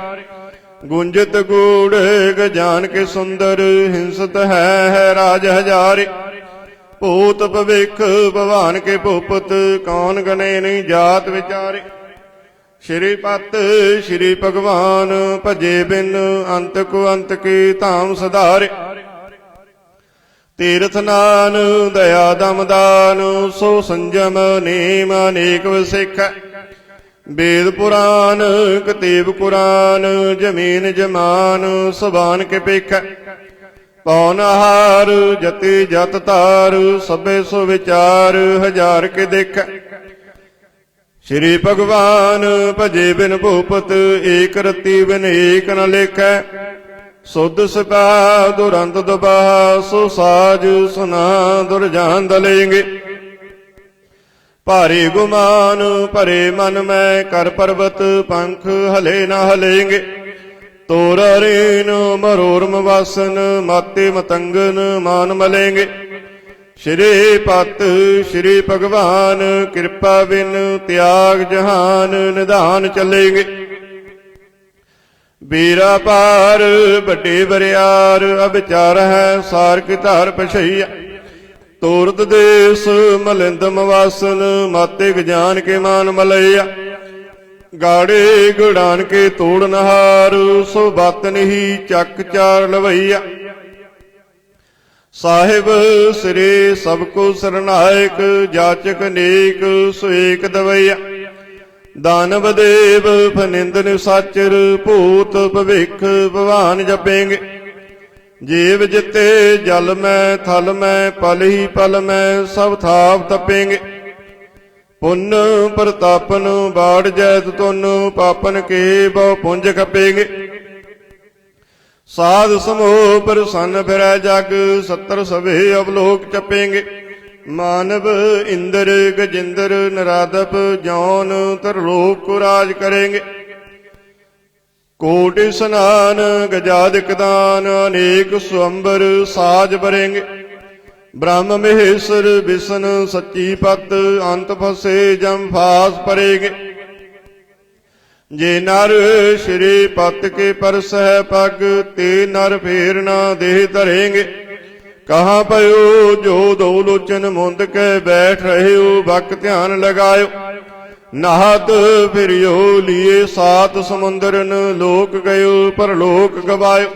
गुंजत गूढ़ गजान के सुंदर हिंसत है राज हजारे भूत भविख भवान के भूपत कौन गने नहीं जात विचारे श्री पत श्री भगवान भजे बिन अंत को अंत के धाम सधारे तीर्थ नान दया दमदान सो संजम नेम अनेक विसिख वेद पुराण कतीब कुरान जमीन जमान सबान के पेख पौनहार जति जत तार सबे सो विचार हजार के देख श्री भगवान भजे बिन भूपत एक रत्ती बिन एक न लेखै सुध सिपा दुरंत दुबाह सो साज सुना दुरजान दलेंगे भारी गुमान भरे मन में कर पर्वत पंख हले न हलेंगे तोर रेन मरोरम वासन माते मतंगन मान मलेंगे श्री पत श्री भगवान कृपा बिन त्याग जहान निधान चलेंगे बीरा पार बड़े बरियार अविचार है सार की धार पछैया तोरत देश मलिंद मवासन माते गजान के मान मलैया गाड़े गुड़ान के तोड़ नहार सो बात नहीं चक चार लवैया साहिब श्री सबको सरनायक जाचक नेक सुएक दवैया दानव देव फनिंद निसाचर भूत भविख भवान जपेंगे जीव जिते जल में थल में पल ही पल में सब थाप तपेंगे पुन प्रतापन बाढ़ जैत तुन पापन के बहु पुंज खपेंगे साध समूह प्रसन्न फिर जग सत्तर सभे अवलोक चपेंगे मानव इंद्र गजेंद्र नरादप जौन तरलोक को राज करेंगे कोटि स्नान गजादिक दान अनेक स्वंबर साज भरेंगे ब्रह्म महेश्वर विष्णु सच्ची पत अंत फसे जम फास परेंगे जे नर श्री पत के परस है पग ते नर फेर ना देह धरेंगे कहाँ पयो जो दो लोचन मुंद के बैठ रहे हो बक ध्यान लगायो नहात फिरियो लिए सात समुंदरन लोक गयो परलोक गवायो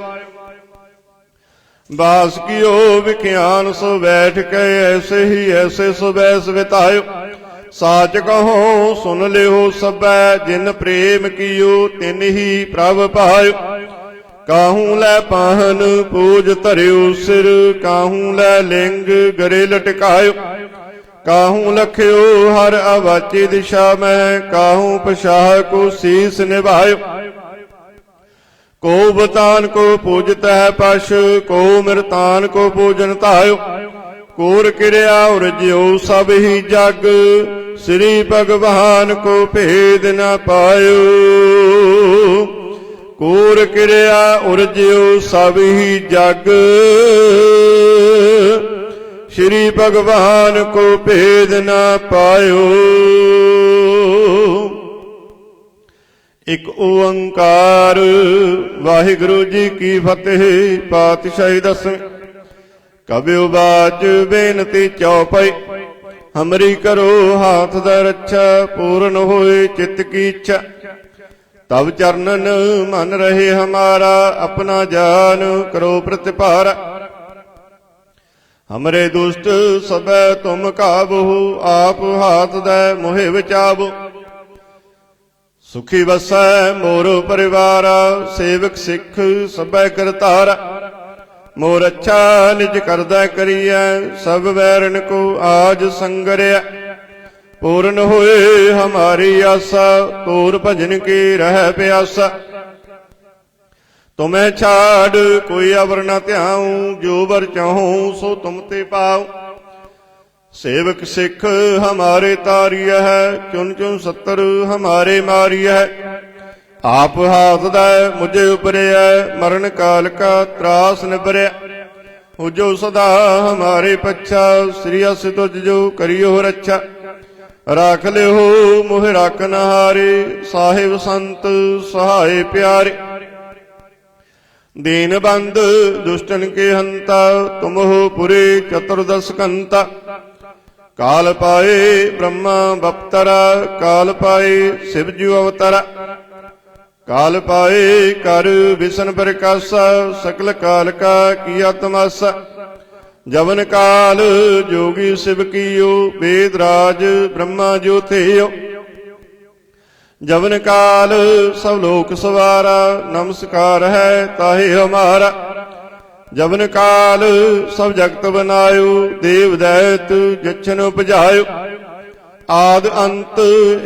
बास कियो विख्यान सो बैठ के ऐसे ही ऐसे सो बैस बितायो। साच कहो सुन लियो सबै जिन प्रेम कियो तिन ही प्रभ पायो। काहू लै पाहन पूज धरियो सिर काहू लै लिंग गरे लटकायो। काहू लख्यो हर अवाची दिशा में काहू पशाह को शीस निभायो। को बतान को पूजत है पश को मृतान को पूजन तायो। कोर क्रिया उर्ज्यो सब ही जग श्री भगवान को भेद न पायो। कोर क्रिया उर्ज्यो सब ही जग श्री भगवान को भेद न पायो। एक ओंकार। वाहिगुरु जी की फतेह। पातशाही दसवीं। कबियो बाच बेनती चौपाई। हमरी करो हाथ दा रक्षा पूर्ण होए चित्त की इच्छा। तब चरणन मन रहे हमारा अपना जान करो प्रतिपारा। हमरे दुष्ट सबै तुम काबू आप हाथ दे मोहे बचावो। सुखी वसै मोर परिवार सेवक सिख सबै करतार। मोर अच्छा निज करदै करिए सब वैरन को आज संगरिया। पूर्ण होए हमारी आशा तोर भजन की रह प्यासा। तुम्हें छाड़ कोई अवर न ध्याऊं जो वर चाहूं सो तुम ते पाऊं। सेवक सिख हमारे तारिय है चुन चुन सत्तर हमारे मारिय है। आप हाथ दे मुझे उपरिया मरण काल का त्रास निबरिया। हो जो सदा हमारे पच्छा श्री अस तुझ जो करियो रक्षा। राख ले हो मोह राखन हारे साहिब संत सहाय प्यारे। दीन बंद दुष्टन के हंता तुम हो पुरे चतुर्दश कंता। काल पाए ब्रह्मा बप्तरा काल पाए शिवजू अवतरा। काल पाए कर विष्णु प्रकाशा सकल काल का किया तमाशा। जवन काल जोगी शिव कियो वेद राज ब्रह्मा जो थियो। जवन काल सब लोक सवारा नमस्कार है ताहे हमारा। जवन काल सब जगत बनायो देव दैत जछन उपजायो। आद अंत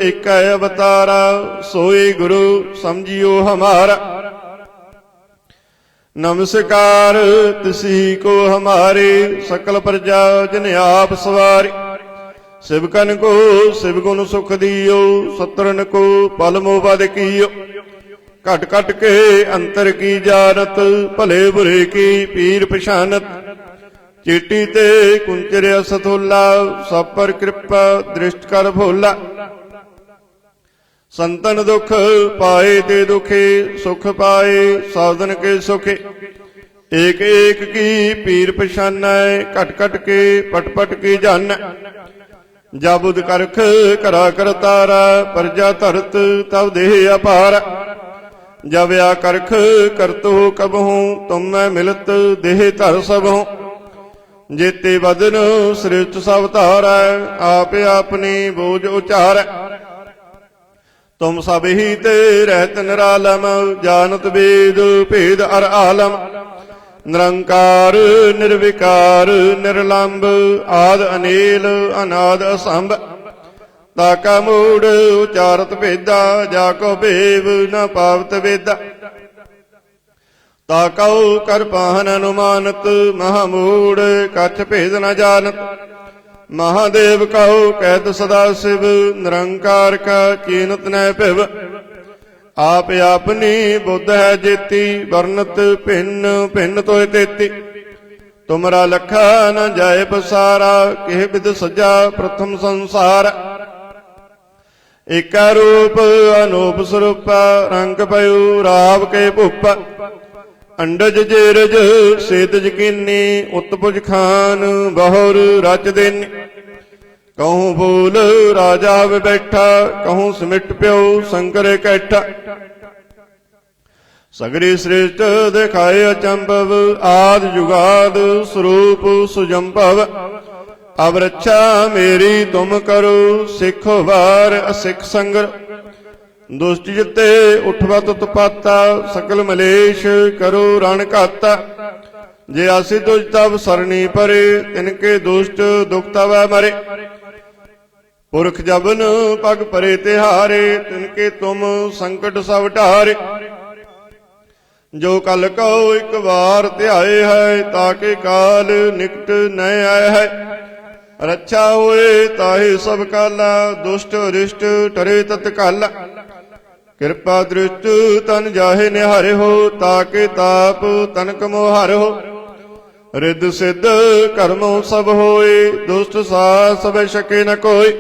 एक अवतारा सोई गुरु समझियो हमारा। नमस्कार तिसी को हमारे सकल प्रजा जिन आप सवारी। शिवकन को शिव गुण सुख दियो सत्रन को पल मोबद कियो। घट घट के अंतर की जानत भले बुरे की पीर पछानत। चीटी ते कुंचरिया सथोला सब पर कृपा दृष्ट कर भोला। संतन दुख पाए ते दुखे सुख पाए साधन के सुखे। एक एक की पीर पछाना घट घट के पट पट की जान। जाबुद करख करा कर तारा प्रजा धरत तब देह अपार। जब या करख करतो कबहू तुम मैं मिलत देह धर सबहू। जेते बदन सृष्ट सब तारै आप अपनी बोझ उचार। तुम सब ही ते रहत निरालम जानत वेद भेद अर आलम। निरंकार निर्विकार निर्लंब आद अनील अनाद असंभ। ताका मूड उचारत भेदा जाको भेव न पावत वेदा। ताकौ कर पाहन अनुमानत महामूड कछ भेद न जानत। महादेव कहो कहत सदा शिव निरंकार का चीनत न पिव। आप अपनी बुद्ध है जेती वर्णत भिन्न भिन्न तो तेती। तुमरा लखा न जाए पसारा किह विद सजा प्रथम संसार। एका रूप अनूप स्वरूप रंग पयु राव के भूप। अंडज जेरज सेत यकीनी उत्पुज खान बहुर रच देनी। कहूँ फूल राजा बैठा कहूँ सिमट प्यो शंकर कैठा। सगरी सृष्ट दिखाए अचंभव, आद जुगाद स्वरूप सुजंभव। अब रक्षा मेरी तुम करो, सिख वार असिख संगर। दुष्ट जिते उठवत उत्पाता, सकल मलेश करो रण घाता। जे आसी तुझ तब सरनी परे, तिनके दुष्ट दुख तब मरे। पुरख जबन पग परे तिहारे, तिनके तुम संकट सब टारे। जो कल कहो एक बार ध्याए है, ताके काल निकट न आए है। रक्षा होए ताहे सब काला, दुष्ट रिष्ट टरे तत्काला। कृपा दृष्ट तन जाहे निहारे हो, ताके ताप तनक मोहार हो। रिद्ध सिद्ध कर्मों सब होए, दुष्ट सास सब शके न कोई।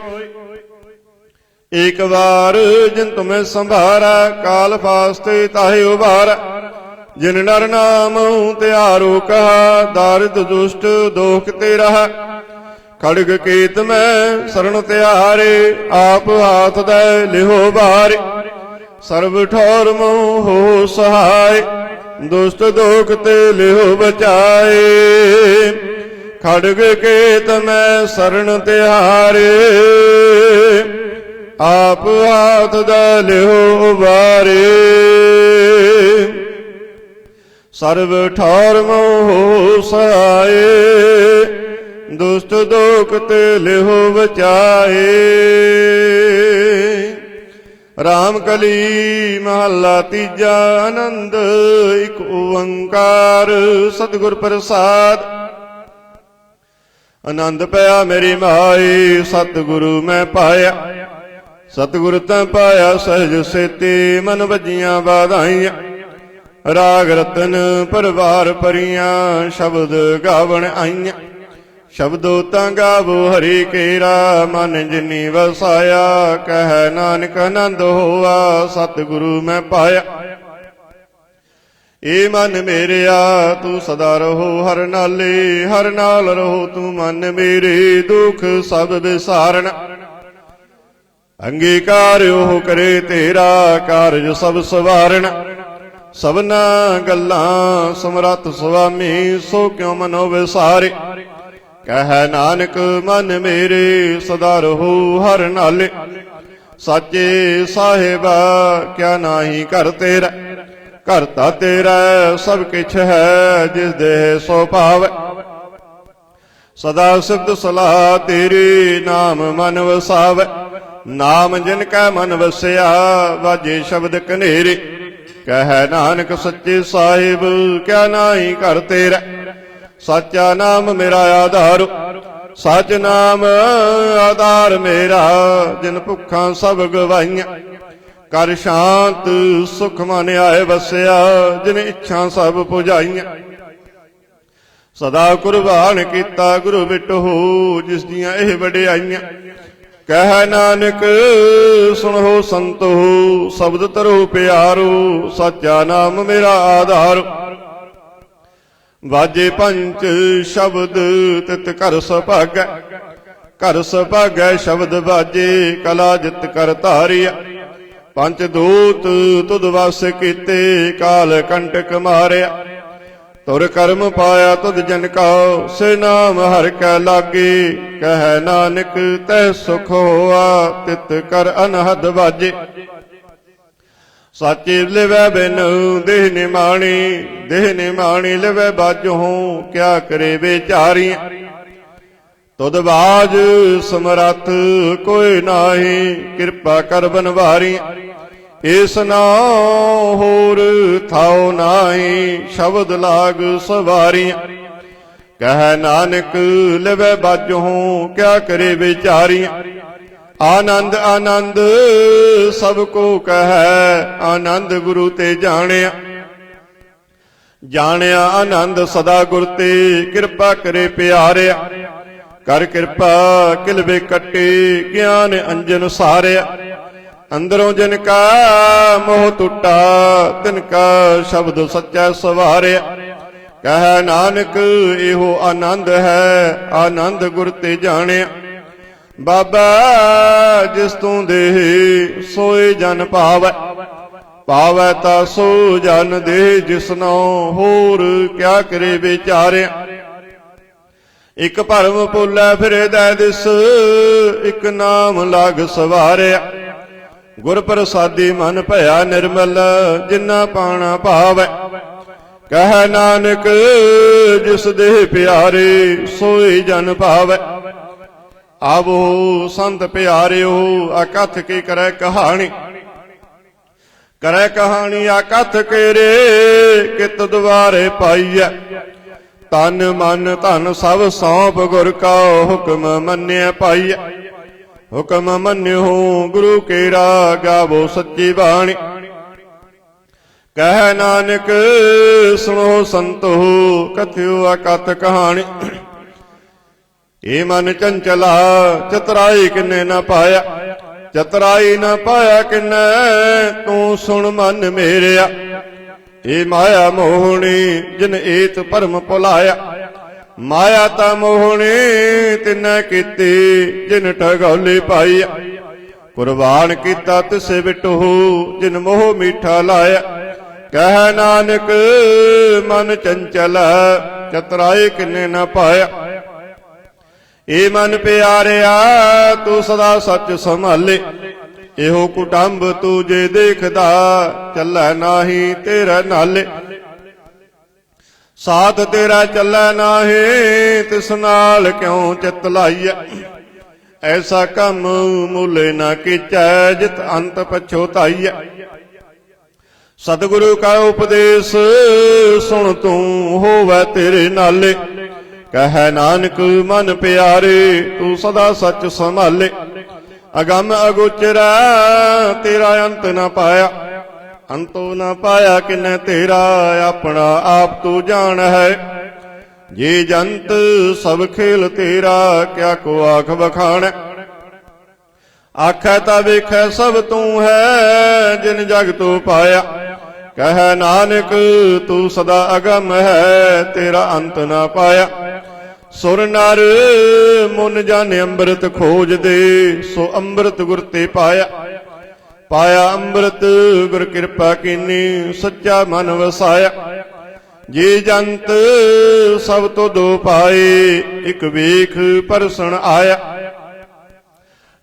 एक बार जिन तुम्हें संभारा, काल फास्ते ताहे उबारा। जिन नर नाम त्यारो कहा, दारिद दुष्ट दोख ते रहा। खड़ग केत में शरण त्यारे, आप हाथ दे लिहो बारे। सर्व ठौर मोह हो सहाय, दुष्ट दोख ते लिहो बचाए। खड़ग केत में शरण त्यारे, आप हाथ दे लिहो बारे। सर्व ठौर मोह सहाय, दुष्ट दोख ते लिहो बचाए। राम कली महला तीजा, आनंद एक ओंकार सतगुर प्रसाद। आनंद पाया मेरी माई, सतगुरु मैं पाया। सतगुर तैं पाया सहज सेती, मन वजियां बाधाइयां। राग रतन परवार परियां, शब्द गावण आईयां। शब्दो तां गावो हरि केरा, मन जिनी वसाया। कह नानक आनंद होआ, सतगुरु मैं पाया। ए मन मेरेया तू सदा रहो हर नाले, हर नाल रहो तू मन मेरे। दुख सब विसारण, अंगीकार ओह करे तेरा। कारज सब सवारण, सबना गल्लां समरथ सुआमी। सो क्यों मनो विसारे, कह नानक मन मेरे। सदा रहो हर नाले, साचे साहिबा क्या नाही कर तेरा। करता तेरा सब किछ है, जिस देह सो पावे। सदा सिद्ध सलाह तेरी, नाम मन वसावे। नाम जिनका मन वसिया, वाजे शब्द कनेरे। कह नानक सच्चे साहिब क्या नाही कर तेरा। साचा नाम मेरा आधार, सच नाम आधार मेरा। जिन भुखा सब गवाइयां, कर शांत सुख मन आए वसिया। जिन इच्छा सब पुजाइयां, सदा कुर्बान कीता गुरु बिटो। जिस दियां एह वडियाइयां, कह नानक सुनो संतो। शब्द तरो प्यारो, साचा नाम मेरा आधार। वाजे पंच शब्द तित कर सुभागै। कर सुभागै शब्द वाजे, कला जित कर धारिया। पंच दूत तुद वस कीते, काल कंटक मारिया। तुर कर्म पाया तुद जन का, से नाम हर कै लागे। कह नानक तै सुख होआ, तित कर अनहद वाजे। साचे लिवै बिन देह निमाणी, देह निमाणी लिवै बाजों। क्या करे बेचारी, तुद बाज समरथ कोई नाही। कृपा कर बनवारी, इस नाम होर थाओ नाही। शब्द लाग सवारी, कह नानक लिवै बाजों। क्या करे बेचारी, आनंद आनंद सबको कह। आनंद गुरु ते जानिया, जानिया आनंद सदा गुर ते। कृपा करे प्यारिया, कर कृपा किलबे कटे। ज्ञान अंजन सारिया, अंदरों जिनका मोह टूटा। तिनका शब्द सच्चा सवारिया। कह नानक एहो आनंद है, आनंद गुर ते जानिया। बाबा जिस तू देह सोए जन पावै। ਪਾਵੈ ਤਾ ਸੋ ਜਨ ਦੇ ਜਿਸਨੋ ਹੋਰ ਕਿਆ ਕਰੇ ਵਿਚਾਰਿਆ। ਇਕ ਭਰਮ ਭੁੱਲੈ ਫਿਰੇ ਦੈ ਦਿਸ ਇਕ ਨਾਮ ਲਾਗ ਸਵਾਰਿਆ। ਗੁਰ ਪ੍ਰਸਾਦੀ ਮਨ ਭਇਆ ਨਿਰਮਲ ਜਿਨਾ ਪਾਣਾ ਭਾਵੈ। ਕਹਿ ਨਾਨਕ ਜਿਸ ਦੇਹ ਪਿਆਰੇ ਸੋਈ ਜਨ ਭਾਵੈ। ਆਵੋ ਸੰਤ ਪਿਆਰਿਓ ਅਕਥ ਕੀ ਕਰੈ ਕਹਾਣੀ। ਕਰੈ ਕਹਾਣੀ ਅਕਥ ਕੇਰੇ ਕਿਤ ਦੁਆਰੇ ਪਾਈਐ। ਤਨ ਮਨ ਧਨ ਸਭ ਸੌਂਪ ਗੁਰ ਕਾ ਹੁਕਮ ਮੰਨਿਆ ਪਾਈਐ। ਹੁਕਮ ਮੰਨਿਓ ਗੁਰੂ ਕੇਰਾ ਗਾਵੋ ਸੱਚੀ ਬਾਣੀ। ਕਹਿ ਨਾਨਕ ਸੁਣੋ ਸੰਤੋ ਕਥਿਓ ਅਕਥ ਕਹਾਣੀ। ਏ ਮਨ ਚੰਚਲਾ ਚਤਰਾਈ ਕਿਨੇ ਨਾ ਪਾਇਆ। ਚਤਰਾਈ ਨਾ ਪਾਇਆ ਕਿਨੈ ਤੂੰ ਸੁਣ ਮਨ ਮੇਰਿਆ। ਏ ਮਾਇਆ ਮੋਹਣੀ ਜਿਨ ਏਤ ਭਰਮ ਭੁਲਾਇਆ। ਮਾਇਆ ਤਾ ਮੋਹਣੀ ਤਿਨੈ ਕੀਤੀ ਜਿਨ ਠਗੌਲੀ ਪਾਈਆ। ਕੁਰਬਾਨ ਕੀਤਾ ਤਿਸੇ ਬਿਟੂ ਜਿਨ ਮੋਹ ਮੀਠਾ ਲਾਇਆ। ਕਹਿ ਨਾਨਕ ਮਨ ਚੰਚਲ ਚਤਰਾਏ ਕਿਨੇ ਨਾ ਪਾਇਆ। ਏ ਮਨ ਪਿਆਰਿਆ ਤੂੰ ਸਦਾ ਸੱਚ ਸੰਭਾਲੇ। ਇਹੋ ਕੁਟੰਬ ਤੂੰ ਜੇ ਦੇਖਦਾ ਚੱਲੈ ਨਾਹੀ ਤੇਰਾ ਨਾਲੇ। ਸਾਥ ਤੇਰਾ ਚੱਲੈ ਨਾਹੀ ਤਿਸ ਨਾਲ ਕਿਉ ਚਿਤ ਲਾਈਐ। ਐਸਾ ਕੰਮ ਮੁਲੇ ਨਾ ਕੀਚੈ ਜਿਤ ਅੰਤ ਪਛੋਤਾਈਐ। ਸਤਿਗੁਰੂ ਕਾ ਉਪਦੇਸ਼ ਸੁਣ ਤੂੰ ਹੋਵੈ ਤੇਰੇ ਨਾਲੇ। ਕਹਿ ਨਾਨਕ ਮਨ ਪਿਆਰੇ ਤੂੰ ਸਦਾ ਸੱਚ ਸੰਭਾਲੇ। ਅਗੰਮ ਅਗੋਚਰਾ ਤੇਰਾ ਅੰਤ ਨਾ ਪਾਇਆ। ਅੰਤੋ ਨਾ ਪਾਇਆ ਕਿਨੈ ਤੇਰਾ ਆਪਣਾ ਆਪ ਤੂੰ ਜਾਣ ਹੈ। ਜੇ ਜੰਤ ਸਭ ਖੇਲ ਤੇਰਾ ਕਿਆ ਕੋ ਆਖ ਬਖਾਣ। ਆਖੈ ਤਾਂ ਵੇਖੈ ਸਭ ਤੂੰ ਹੈ ਜਿਨ ਜਗ ਤੂੰ ਪਾਇਆ। ਕਹਿ ਨਾਨਕ ਤੂੰ ਸਦਾ ਅਗੰਮ ਹੈ ਤੇਰਾ ਅੰਤ ਨਾ ਪਾਇਆ। ਸੁਰ ਨਰ ਮੁਨ ਜਨ ਅੰਮ੍ਰਿਤ ਖੋਜਦੇ ਸੋ ਅੰਮ੍ਰਿਤ ਗੁਰ ਤੇ ਪਾਇਆ। ਪਾਇਆ ਅੰਮ੍ਰਿਤ ਗੁਰ ਕਿਰਪਾ ਕੀਨੀ ਸੱਚਾ ਮਨ ਵਸਾਇਆ। ਜੇ ਜੰਤ ਸਭ ਤੋਂ ਦੋ ਪਾਏ ਇਕ ਵੇਖ ਪਰਸਣ ਆਇਆ।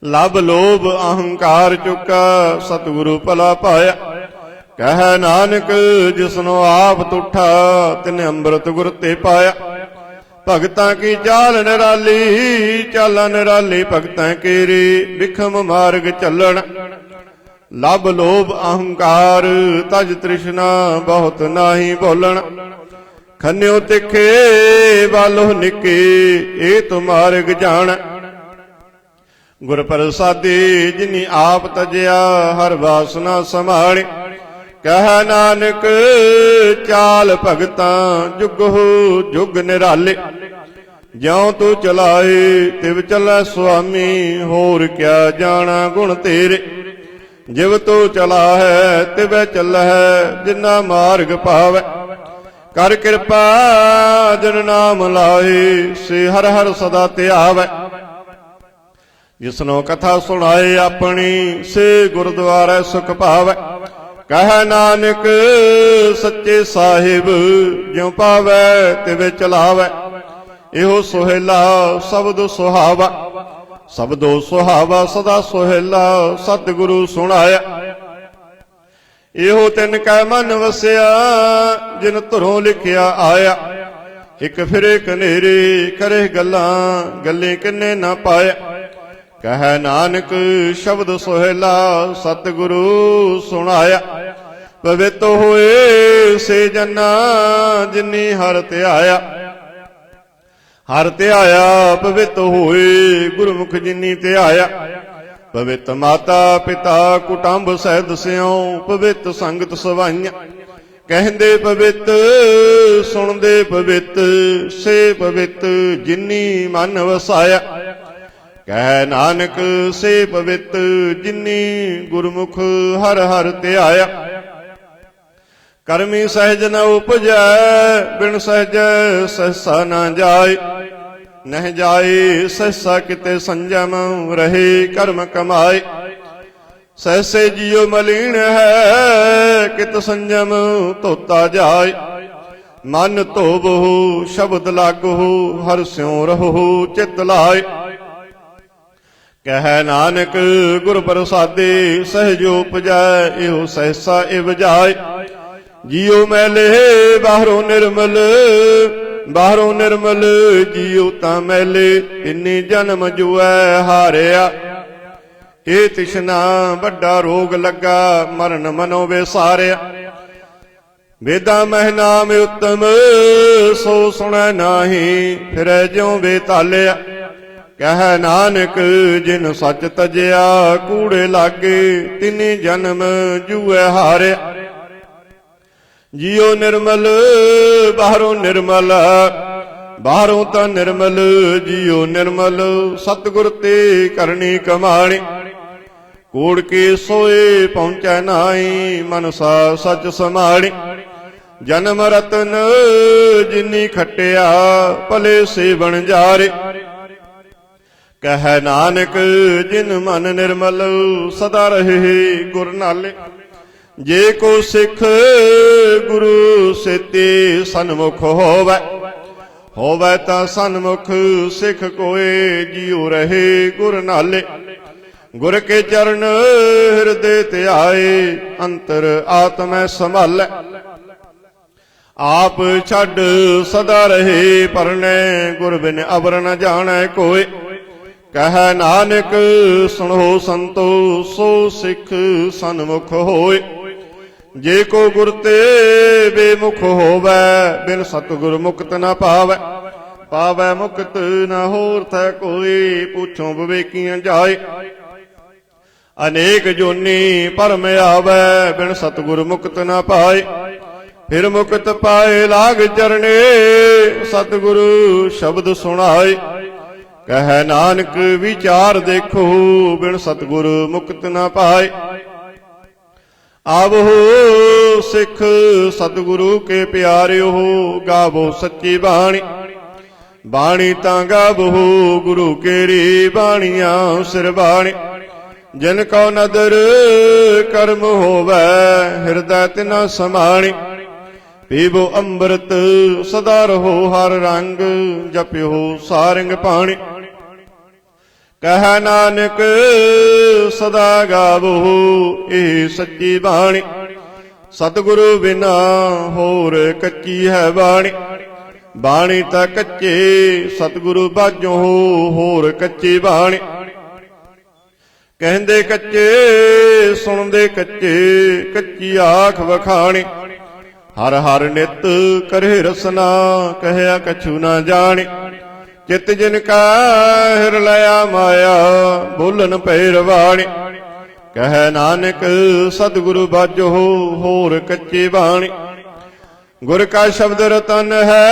ਲਭ ਲੋਭ ਅਹੰਕਾਰ ਚੁੱਕਾ ਸਤਿਗੁਰੂ ਭਲਾ ਪਾਇਆ। ਕਹਿ ਨਾਨਕ ਜਿਸਨੋ ਆਪ ਤੁਠਾ ਤਿਨ ਅੰਮ੍ਰਿਤ ਗੁਰ ਤੇ ਪਾਇਆ। ਭਗਤਾਂ ਕੀ ਚਾਲ ਨਿਰਾਲੀ ਚਾਲਾਂ ਨਿਰਾਲੀ ਭਗਤਾਂ ਕੇਰੀ ਵਿਖਮ ਮਾਰਗ ਚੱਲਣ। ਲਭ ਲੋਭ ਅਹੰਕਾਰ ਤਜ ਤ੍ਰਿਸ਼ਨਾ ਬਹੁਤ ਨਾਹੀ ਬੋਲਣ। ਖੰਨਿਓ ਤਿੱਖੇ ਵਾਲੋ ਨਿੱਕੇ ਇਹ ਤੁਮਾਰਗ ਜਾਣ। ਗੁਰ ਪ੍ਰਸਾਦੀ ਜਿਨੀ ਆਪ ਤਜਿਆ ਹਰ ਵਾਸਨਾ ਸੰਭਾਲੇ। ਕਹਿ ਨਾਨਕ ਚਾਲ ਭਗਤਾਂ ਜੁਗਹੁ ਜੁਗ ਨਿਰਾਲੇ। ਜਿਉ ਤੂੰ ਚਲਾਏ ਤਿਵ ਚੱਲੈ ਸੁਆਮੀ ਹੋਰ ਕਿਆ ਜਾਣਾ ਗੁਣ ਤੇਰੇ। ਜਿਵ ਤੂੰ ਚਲਾ ਹੈ ਤਿਵੈ ਚੱਲੈ ਜਿਨਾ ਮਾਰਗ ਪਾਵੈ। ਕਰ ਕਿਰਪਾ ਜਿਨ ਨਾਮ ਲਾਏ ਸੇ ਹਰ ਹਰ ਸਦਾ ਧਿਆਵੈ। ਜਿਸਨੋ ਕਥਾ ਸੁਣਾਏ ਆਪਣੀ ਸੇ ਗੁਰਦੁਆਰੇ ਸੁਖ ਪਾਵੈ। ਕਹਿ ਨਾਨਕ ਸੱਚੇ ਸਾਹਿਬ ਜਿਉ ਪਾਵੈ ਤਿਵੇਂ ਚਲਾਵੈ। ਇਹੋ ਸੁਹੇਲਾ ਸ਼ਬਦ ਸੁਹਾਵਾ। ਸ਼ਬਦੋ ਸੁਹਾਵਾ ਸਦਾ ਸੁਹੇਲਾ ਸਤਿਗੁਰੂ ਸੁਣਾਇਆ। ਇਹੋ ਤਿਨ ਕੈ ਮਨ ਵਸਿਆ ਜਿਨ ਧੁਰੋਂ ਲਿਖਿਆ ਆਇਆ। ਇਕ ਫਿਰੇ ਕਨੇਰੇ ਕਰੇ ਗੱਲਾਂ ਗੱਲੇ ਕਿੰਨੇ ਨਾ ਪਾਇਆ। ਕਹਿ ਨਾਨਕ ਸ਼ਬਦ ਸੁਹੇਲਾ ਸਤਿਗੁਰੂ ਸੁਣਾਇਆ। ਪਵਿੱਤ ਹੋਏ ਸੇ ਜਨਾ ਜਿਨੀ ਹਰਿ ਧਿਆਇਆ। ਹਰਿ ਧਿਆਇਆ ਪਵਿੱਤ ਹੋਏ ਗੁਰਮੁਖ ਜਿਨੀ ਧਿਆਇਆ। ਪਵਿੱਤ ਮਾਤਾ ਪਿਤਾ ਕੁਟੰਬ ਸਹਿਤ ਸਿਉ ਪਵਿੱਤ ਸੰਗਤ ਸਵਾਈਆਂ। ਕਹਿੰਦੇ ਪਵਿੱਤ ਸੁਣਦੇ ਪਵਿੱਤ ਸੇ ਪਵਿੱਤ ਜਿਨੀ ਮਨ ਵਸਾਇਆ। ਕਹਿ ਨਾਨਕ ਸੇ ਪਵਿੱਤ ਜਿਨੀ ਗੁਰਮੁਖ ਹਰ ਹਰ ਧਿਆਇਆ। ਕਰਮੀ ਸਹਿਜ ਨ ਉਪਜੈ ਬਿਨ ਸਹਿਜੈ ਸਹਿਸਾ ਨਾ ਜਾਏ। ਨਹਿ ਜਾਏ ਸਹਿਸਾ ਕਿਤੇ ਸੰਜਮ ਰਹੇ ਕਰਮ ਕਮਾਏ। सहसे जियो मलीन है कित संयम धोता जाय। मन धोबहु शब्द लागहु हर स्यों रहु चित लाय। कह नानक गुर प्रसादे सहजो उपजै इहो सहसा इव जाय। जियो मैले बाहरों निर्मल बाहरों निर्मल जियो तां मैले इन्नी जन्म जुऐ हारिया। ए तिशना वड्डा रोग लगा मरण मनो विसारिया। वेदा मह नाम उत्तम सो सुनै नाही फिरै ज्यों बेतालिया। कह नानक जिन सच तजिया कूड़े लागे तिनी जन्म जुए हारिया। जियो निर्मल बाहरों निर्मल बाहरों तां निर्मल जियो निर्मल सतगुर ते करनी कमाणी। कूड़ के सोए पहुँचै नाई मनसा सच समाणी। जन्म रतन जिनी खटिया भले सेवन जारे। कह नानक जिन मन निर्मल सदा रहे गुर नाले। जे को सिख गुरु सेते सन्मुख होवै होवै तां सन्मुख सिख कोए जियो रहे गुर नाले। गुर के चरण हृदय ध्याए अंतर आत्मै संभालै। आप छड़ सदा रहे परनै गुर बिन अवर न जानै कोय। कह नानक सुनो संतो सो सिख सन्मुख होय। जे को गुर ते बेमुख होवै बिन सतगुर मुक्त न पावै। पावै मुक्त न होर थै कोई पूछों विवेकियां जाए। अनेक जोनी भरम आवै बिन सतगुर मुक्त न पाए। फिर मुक्त पाए लाग चरणे सतगुरु शब्द सुनाए। कह नानक विचार देखो बिन सतगुर मुक्त न पाए। आवो सिख सतगुरु के प्यारे हो गावो सच्ची बाणी। बाणी तां गावो गुरु केरी बाणियां सिर बाणी। जिन को नदर कर्म होवै हृदय तिना समाणी। पीबो अमृत सदा रहो हर रंग जप्यो सारंग पाणी। कह नानक सदा गावो ए सच्ची बाणी। सतगुरु बिना होर कच्ची है बाणी। बाणी ता कच्चे सतगुरु बाजो होर कच्ची बाणी। कहंदे कच्चे सुनदे कच्चे कच्ची आख वखाणी। हर हर नित करे रसना कहया कछु न जाने। चित जिनका हिर लया माया बोलन पैरवाणी। कह नानक सतगुरु बाजो होर कच्ची बाणी। गुर का शब्द रतन है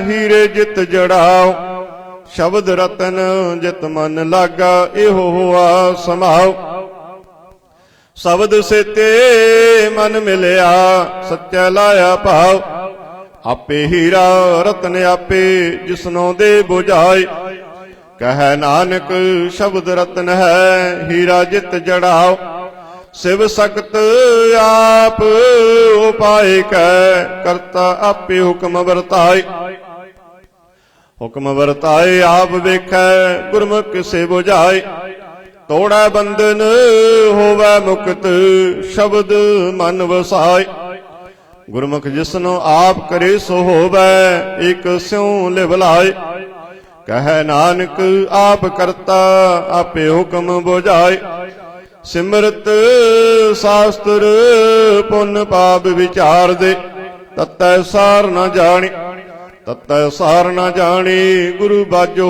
हीरे जित जड़ाओ। शब्द रतन जित मन लागा एहो हुआ समाओ। शब्द सेते मन मिलिया सच्चा लाया भाव। आपे हीरा रतन आपे जिसनों दे बुझाए। कह नानक शब्द रतन है हीरा जित जड़ाओ। शिव सख्त आप उपाय कह करता आपे हुक्म वर्ताए। हुक्म वर्ताए आप वेखै गुरमुख से बुझाए। तोड़ा बंधन होवै मुक्त शब्द मन वसाए। गुरमुख जिसनो आप करे सो होवै एक स्यों लिवलाए। कह नानक आप करता आपे हुक्म बुझाए। सिमरत शास्त्र पुन पाप विचार दे ततै सार न जानी। ततै सार न जानी गुरु बाजो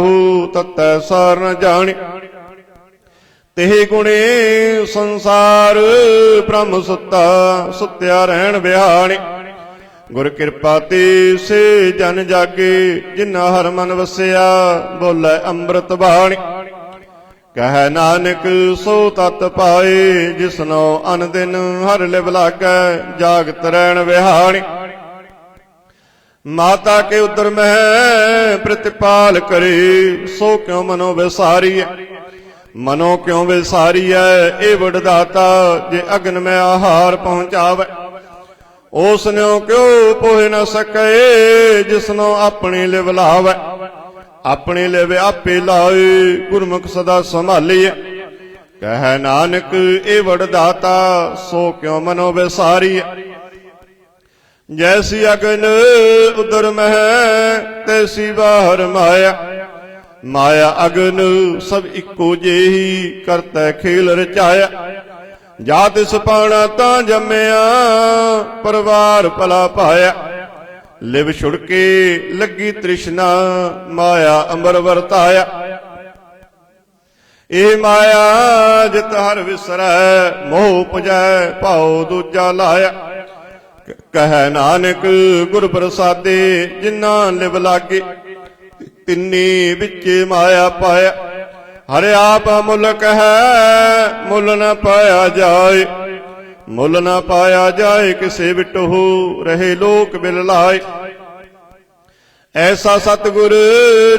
ततै सार न जानी। तेह गुणे संसार ब्रह्म सुता सुत्या रहन बिहाणी। गुर कृपा ते से जन जागे जिन्ना हर मन वसिया बोले अमृत बाणी। कह नानक सो तत पाए जिसनो अन दिन हर लिव लागै जागत रहन बिहाणी। माता के उदर में प्रतिपाल करे सो क्यों मनो विसारी। ਮਨੋ ਕਿਉ ਵਿਸਾਰੀਐ ਇਹ ਵਡਦਾਤਾ, ਜੇ ਅਗਨ ਮੈਂ ਆਹਾਰ ਪਹੁੰਚਾਵੇ। ਉਸ ਨਿਉ ਕਿਉ ਪੋਹਿ ਨ ਸਕੈ, ਜਿਸਨੋ ਆਪਣੀ ਲਿਵ ਲਾਵੈ। ਆਪਣੀ ਲਿਵ ਆਪੇ ਲਾਏ, ਗੁਰਮੁਖ ਸਦਾ ਸੰਭਾਲੀਐ। ਕਹਿ ਨਾਨਕ ਇਹ ਵਡਦਾਤਾ, ਸੋ ਕਿਉ ਮਨੋ ਵਿਸਾਰੀਐ। ਜੈਸੀ ਅਗਨ ਉਦਰ ਮਹਿ, ਤੈਸੀ ਬਾਹਰ ਮਾਇਆ। ਮਾਇਆ ਅਗਨ ਸਭ ਇੱਕੋ ਜਿਹੀ, ਕਰਤੈ ਖੇਲ ਰਚਾਇਆ। ਜਾ ਤਿਸ ਪਾਣਾ ਤਾਂ ਜੰਮਿਆ, ਪਰਿਵਾਰ ਭਲਾ ਪਾਇਆ। ਲਿਵ ਛੁੜਕੇ ਲੱਗੀ ਤ੍ਰਿਸ਼ਨਾ, ਮਾਇਆ ਅੰਬਰ ਵਰਤਾਇਆ। ਇਹ ਮਾਇਆ ਜਿਤ ਹਰ ਵਿਸਰੈ, ਮੋਹ ਪੁਜੈ ਭਾਉ ਦੂਜਾ ਲਾਇਆ। ਕਹਿ ਨਾਨਕ ਗੁਰ ਪ੍ਰਸਾਦੇ, ਜਿਨ੍ਹਾਂ ਲਿਵ ਲਾਗੇ। ਤਿੰਨੀ ਵਿੱਚ ਮਾਇਆ ਪਾਇਆ। ਹਰਿ ਆਪ ਮੁਲਕ ਹੈ, ਮੁੱਲ ਨ ਪਾਇਆ ਜਾਏ। ਮੁੱਲ ਨ ਪਾਇਆ ਜਾਏ, ਕਿਸੇ ਵਿਟਹੁ ਰਹੇ ਲੋਕ ਬਿਲ ਲਾਏ। ਐਸਾ ਸਤਿਗੁਰ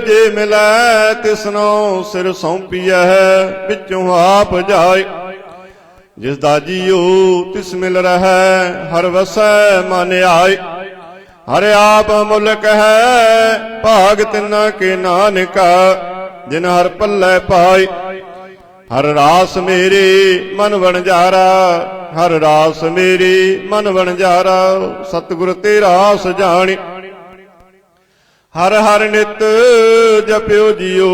ਜੇ ਮਿਲੈ, ਤਿਸਨੋ ਸਿਰ ਸੌਂਪੀਐ, ਵਿੱਚੋਂ ਆਪ ਜਾਏ। ਜਿਸ ਦਾ ਜੀਉ ਤਿਸ ਮਿਲ ਰਹੈ, ਹਰ ਵਸੈ ਮਨ ਆਏ। ਹਰਿ ਆਪ ਮੁਲਕ ਹੈ, ਭਾਗ ਤਿਨਾ ਕੇ ਨਾਨਕਾ, ਜਿਨ ਹਰ ਪੱਲੇ ਪਾਏ। ਹਰ ਰਾਸ ਮੇਰੇ ਮਨ ਵਣਜਾਰਾ, ਹਰ ਰਾਸ ਮੇਰੇ ਮਨ ਵਣਜਾਰਾ। ਸਤਿਗੁਰ ਤੇ ਰਾਸ ਜਾਣੀ। ਹਰ ਹਰ ਨਿਤ ਜਪਿਓ ਜੀਓ,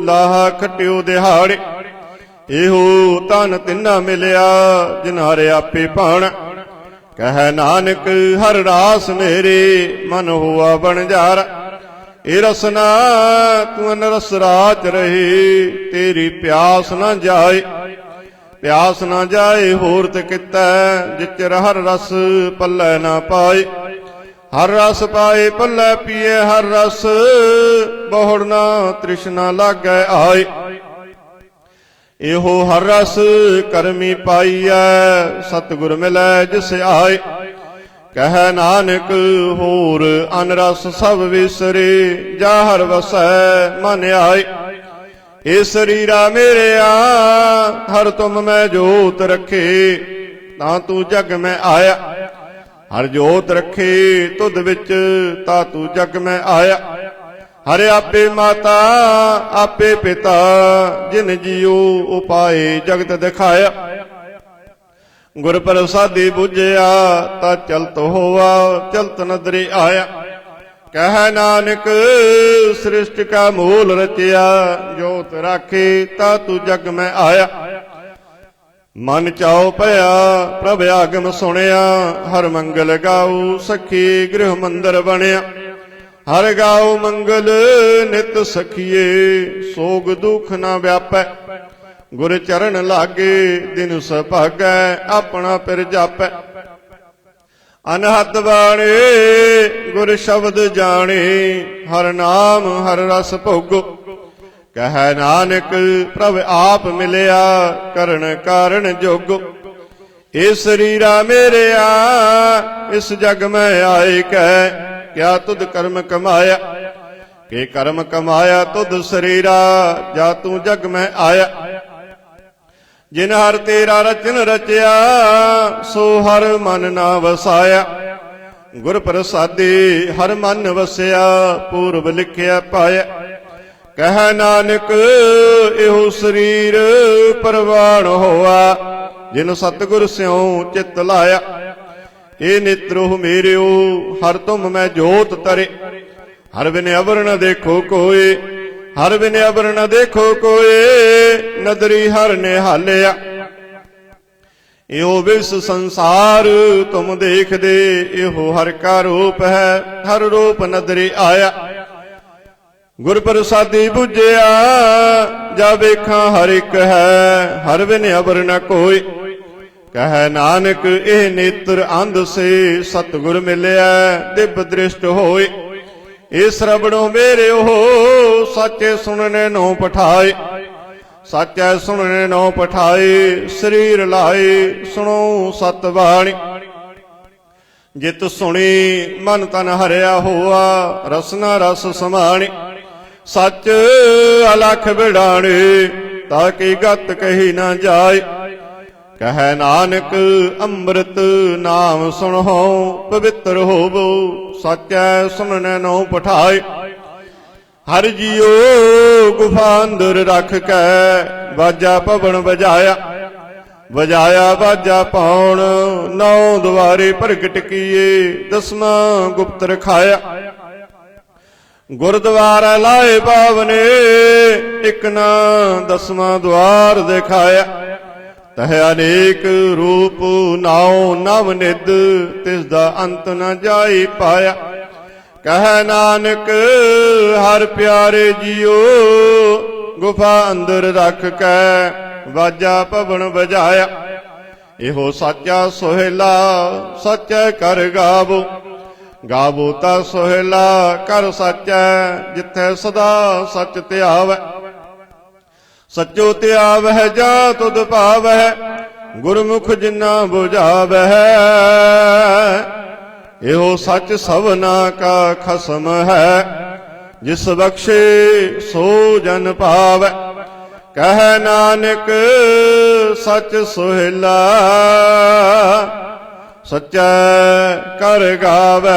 ਲਾਹਾ ਖਟਿਓ ਦਿਹਾੜੇ। ਇਹੋ ਤਨ ਤਿੰਨਾ ਮਿਲਿਆ, ਜਿਨ ਹਰਿ ਆਪੇ ਭਾਣਾ। ਕਹਿ ਨਾਨਕ ਹਰ ਰਾਸ ਮੇਰੇ, ਮਨ ਹੋਆ ਵਣਜਾਰਾ। ਇਹ ਰਸਨਾ ਤੂੰ ਅਨਰਸ ਰਾਚ ਰਹੇ, ਤੇਰੀ ਪਿਆਸ ਨਾ ਜਾਏ। ਪਿਆਸ ਨਾ ਜਾਏ ਹੋਰ ਤੇ ਕਿਤੈ, ਜਿਚਰ ਹਰ ਰਸ ਪੱਲੇ ਨਾ ਪਾਏ। ਹਰ ਰਸ ਪਾਏ ਪੱਲੇ ਪੀਏ ਹਰ ਰਸ, ਬਹੁੜ ਨਾ ਤ੍ਰਿਸ਼ਨਾ ਲਾਗੈ ਆਏ। ਇਹੋ ਹਰ ਰਸ ਕਰਮੀ ਪਾਈਐ, ਸਤਿਗੁਰ ਮਿਲੈ ਜਿਸ ਆਏ। ਕਹਿ ਨਾਨਕ ਹੋਰ ਅਨਰਸ ਸਭ ਵਿਸਰੇ, ਜਾ ਹਰ ਵਸੈ ਮਨ ਆਏ। ਇਹ ਸਰੀਰਾ ਮੇਰਿਆ, ਹਰ ਤੁਮ ਮੈਂ ਜੋਤ ਰੱਖੇ, ਤਾਂ ਤੂੰ ਜਗ ਮੈਂ ਆਇਆ। ਹਰ ਜੋਤ ਰੱਖੇ ਤੁਧ ਵਿੱਚ, ਤਾਂ ਤੂੰ ਜਗ ਮੈਂ ਆਇਆ। ਹਰਿ ਆਪੇ ਮਾਤਾ ਆਪੇ ਪਿਤਾ, ਜਿਨ ਜੀਉ ਉਪਾਏ ਜਗਤ ਦਿਖਾਇਆ। ਗੁਰ ਪ੍ਰਸਾਦੀ ਬੁਝਿਆ, ਤਾ ਚਲਤ ਹੋਆ ਚਲਤ ਨਦਰੀ ਆਇਆ। ਕਹਿ ਨਾਨਕ ਸ੍ਰਿਸ਼ਟ ਕਾ ਮੂਲ ਰਚਿਆ, ਜੋਤ ਰਾਖੇ ਤਾ ਤੂੰ ਜਗ ਮੈਂ ਆਇਆ। ਮਨ ਚਾਉ ਭਇਆ ਪ੍ਰਭ ਆਗਮ ਸੁਣਿਆ, ਹਰ ਮੰਗਲ ਗਾਉ ਸਖੀ ਗ੍ਰਹਿ ਮੰਦਰ ਬਣਿਆ। ਹਰ ਗਾਉ ਮੰਗਲ ਨਿਤ ਸਖੀਏ, ਸੋਗ ਦੁਖ ਨਾ ਵਿਆਪੈ। ਗੁਰ ਚਰਨ ਲਾਗੇ ਦਿਨ ਸੁਭਾਗੈ, ਆਪਣਾ ਪਿਰ ਜਾਪੈ। ਅਨਹਦ ਬਾਣੇ ਗੁਰ ਸ਼ਬਦ ਜਾਣੇ, ਹਰ ਨਾਮ ਹਰ ਰਸ ਭੋਗੋ। ਕਹਿ ਨਾਨਕ ਪ੍ਰਭ ਆਪ ਮਿਲਿਆ, ਕਰਨ ਕਾਰਨ ਜੋਗੋ। ਇਹ ਸਰੀਰਾ ਮੇਰਿਆ, ਇਸ ਜਗ ਮੈਂ ਆਏ ਕੈ, ਕਿਆ ਤੁਧ ਕਰਮ ਕਮਾਇਆ। ਕਿ ਕਰਮ ਕਮਾਇਆ ਤੁਧ ਸਰੀਰਾ, ਜਾ ਤੂੰ ਜਗ ਮੈਂ ਆਇਆ। ਜਿਨ ਹਰ ਤੇਰਾ ਰਚਨ ਰਚਿਆ, ਸੋ ਹਰ ਮਨ ਨਾ ਵਸਾਇਆ। ਗੁਰ ਪ੍ਰਸਾਦੀ ਹਰ ਮਨ ਵਸਿਆ, ਪੂਰਬ ਲਿਖਿਆ ਪਾਇਆ। ਕਹਿ ਨਾਨਕ ਇਹੋ ਸਰੀਰ ਪਰਵਾਣ ਹੋਆ, ਜਿਨ ਸਤਿਗੁਰ ਸਿਉ ਚਿਤ ਲਾਇਆ। ਇਹ ਨਿਤਰੋ ਮੇਰਿਓ, ਹਰ ਤੁਮ ਮੈਂ ਜੋਤ ਤਰੇ। ਹਰ ਬਿਨ ਅਵਰ ਨ ਦੇਖੋ ਕੋਏ, ਹਰ ਬਿਨ ਅਵਰ ਨ ਦੇਖੋ ਕੋਏ। ਨਦਰੀ ਹਰ ਨਿਹਾਲਿਆ। ਇਹੋ ਵਿਸ ਸੰਸਾਰ ਤੁਮ ਦੇਖਦੇ, ਇਹੋ ਹਰ ਕਾ ਰੂਪ ਹੈ, ਹਰ ਰੂਪ ਨਦਰੀ ਆਇਆ। ਗੁਰ ਪ੍ਰਸਾਦੀ ਬੁਝਿਆ, ਜਾ ਵੇਖਾਂ ਹਰ ਇੱਕ ਹੈ, ਹਰ ਬਿਨ ਅਵਰ ਨ ਕੋਈ। ਕਹਿ ਨਾਨਕ ਇਹ ਨੇਤਰ ਅੰਧ ਸੇ, ਸਤਿਗੁਰ ਮਿਲਿਆ ਦਿਵ ਦ੍ਰਿਸ਼ਟ ਹੋਏ। ਇਹ ਸਰਵਣੋ ਮੇਰੇ ਉਹ, ਸਾਚੇ ਸੁਣਨੇ ਨੋ ਪਠਾਏ। ਸਾਚੈ ਸੁਣਨੇ ਨੋ ਪਠਾਏ, ਸਰੀਰ ਲਾਏ ਸੁਣੋ ਸਤ ਬਾਣੀ। ਜਿਤ ਸੁਣੀ ਮਨ ਤਨ ਹਰਿਆ ਹੋਆ, ਰਸਨਾ ਰਸ ਸਮਾਣੀ। ਸੱਚ ਅਲਖ ਬਿੜਾਣੇ, ताकि गत कही न जाय। कह नानक अमृत नाम सुनहो पवित्र होवो, सच्चै सुनने नो पठाए। हर जियो गुफा अंदर रख कै बाजा पवन बजाया। बजाया बाजा पौन नौ द्वारे प्रगट किए, दसवां गुप्त रखाया। गुरुद्वारा लाए पावने एक ना दसवां द्वार दिखाया। तह अनेक रूप नाओ नव निध, तिसदा अंत न जाई पाया। कह नानक हर प्यारे जियो गुफा अंदर रख कै बाजा पवन बजाया। इहो साचा सोहेला सच्चै कर गावो, गावो ता सोहेला कर सच्चै, जिथे सदा सच ध्यावै। सचो ध्यावै जा तुध पावै, गुरमुख जिन्ना बुझावै। इहो सच सवना का खसम है, जिस बख्शे सो जन पावै। कह नानक सच सोहेला सच्चै कर गावै।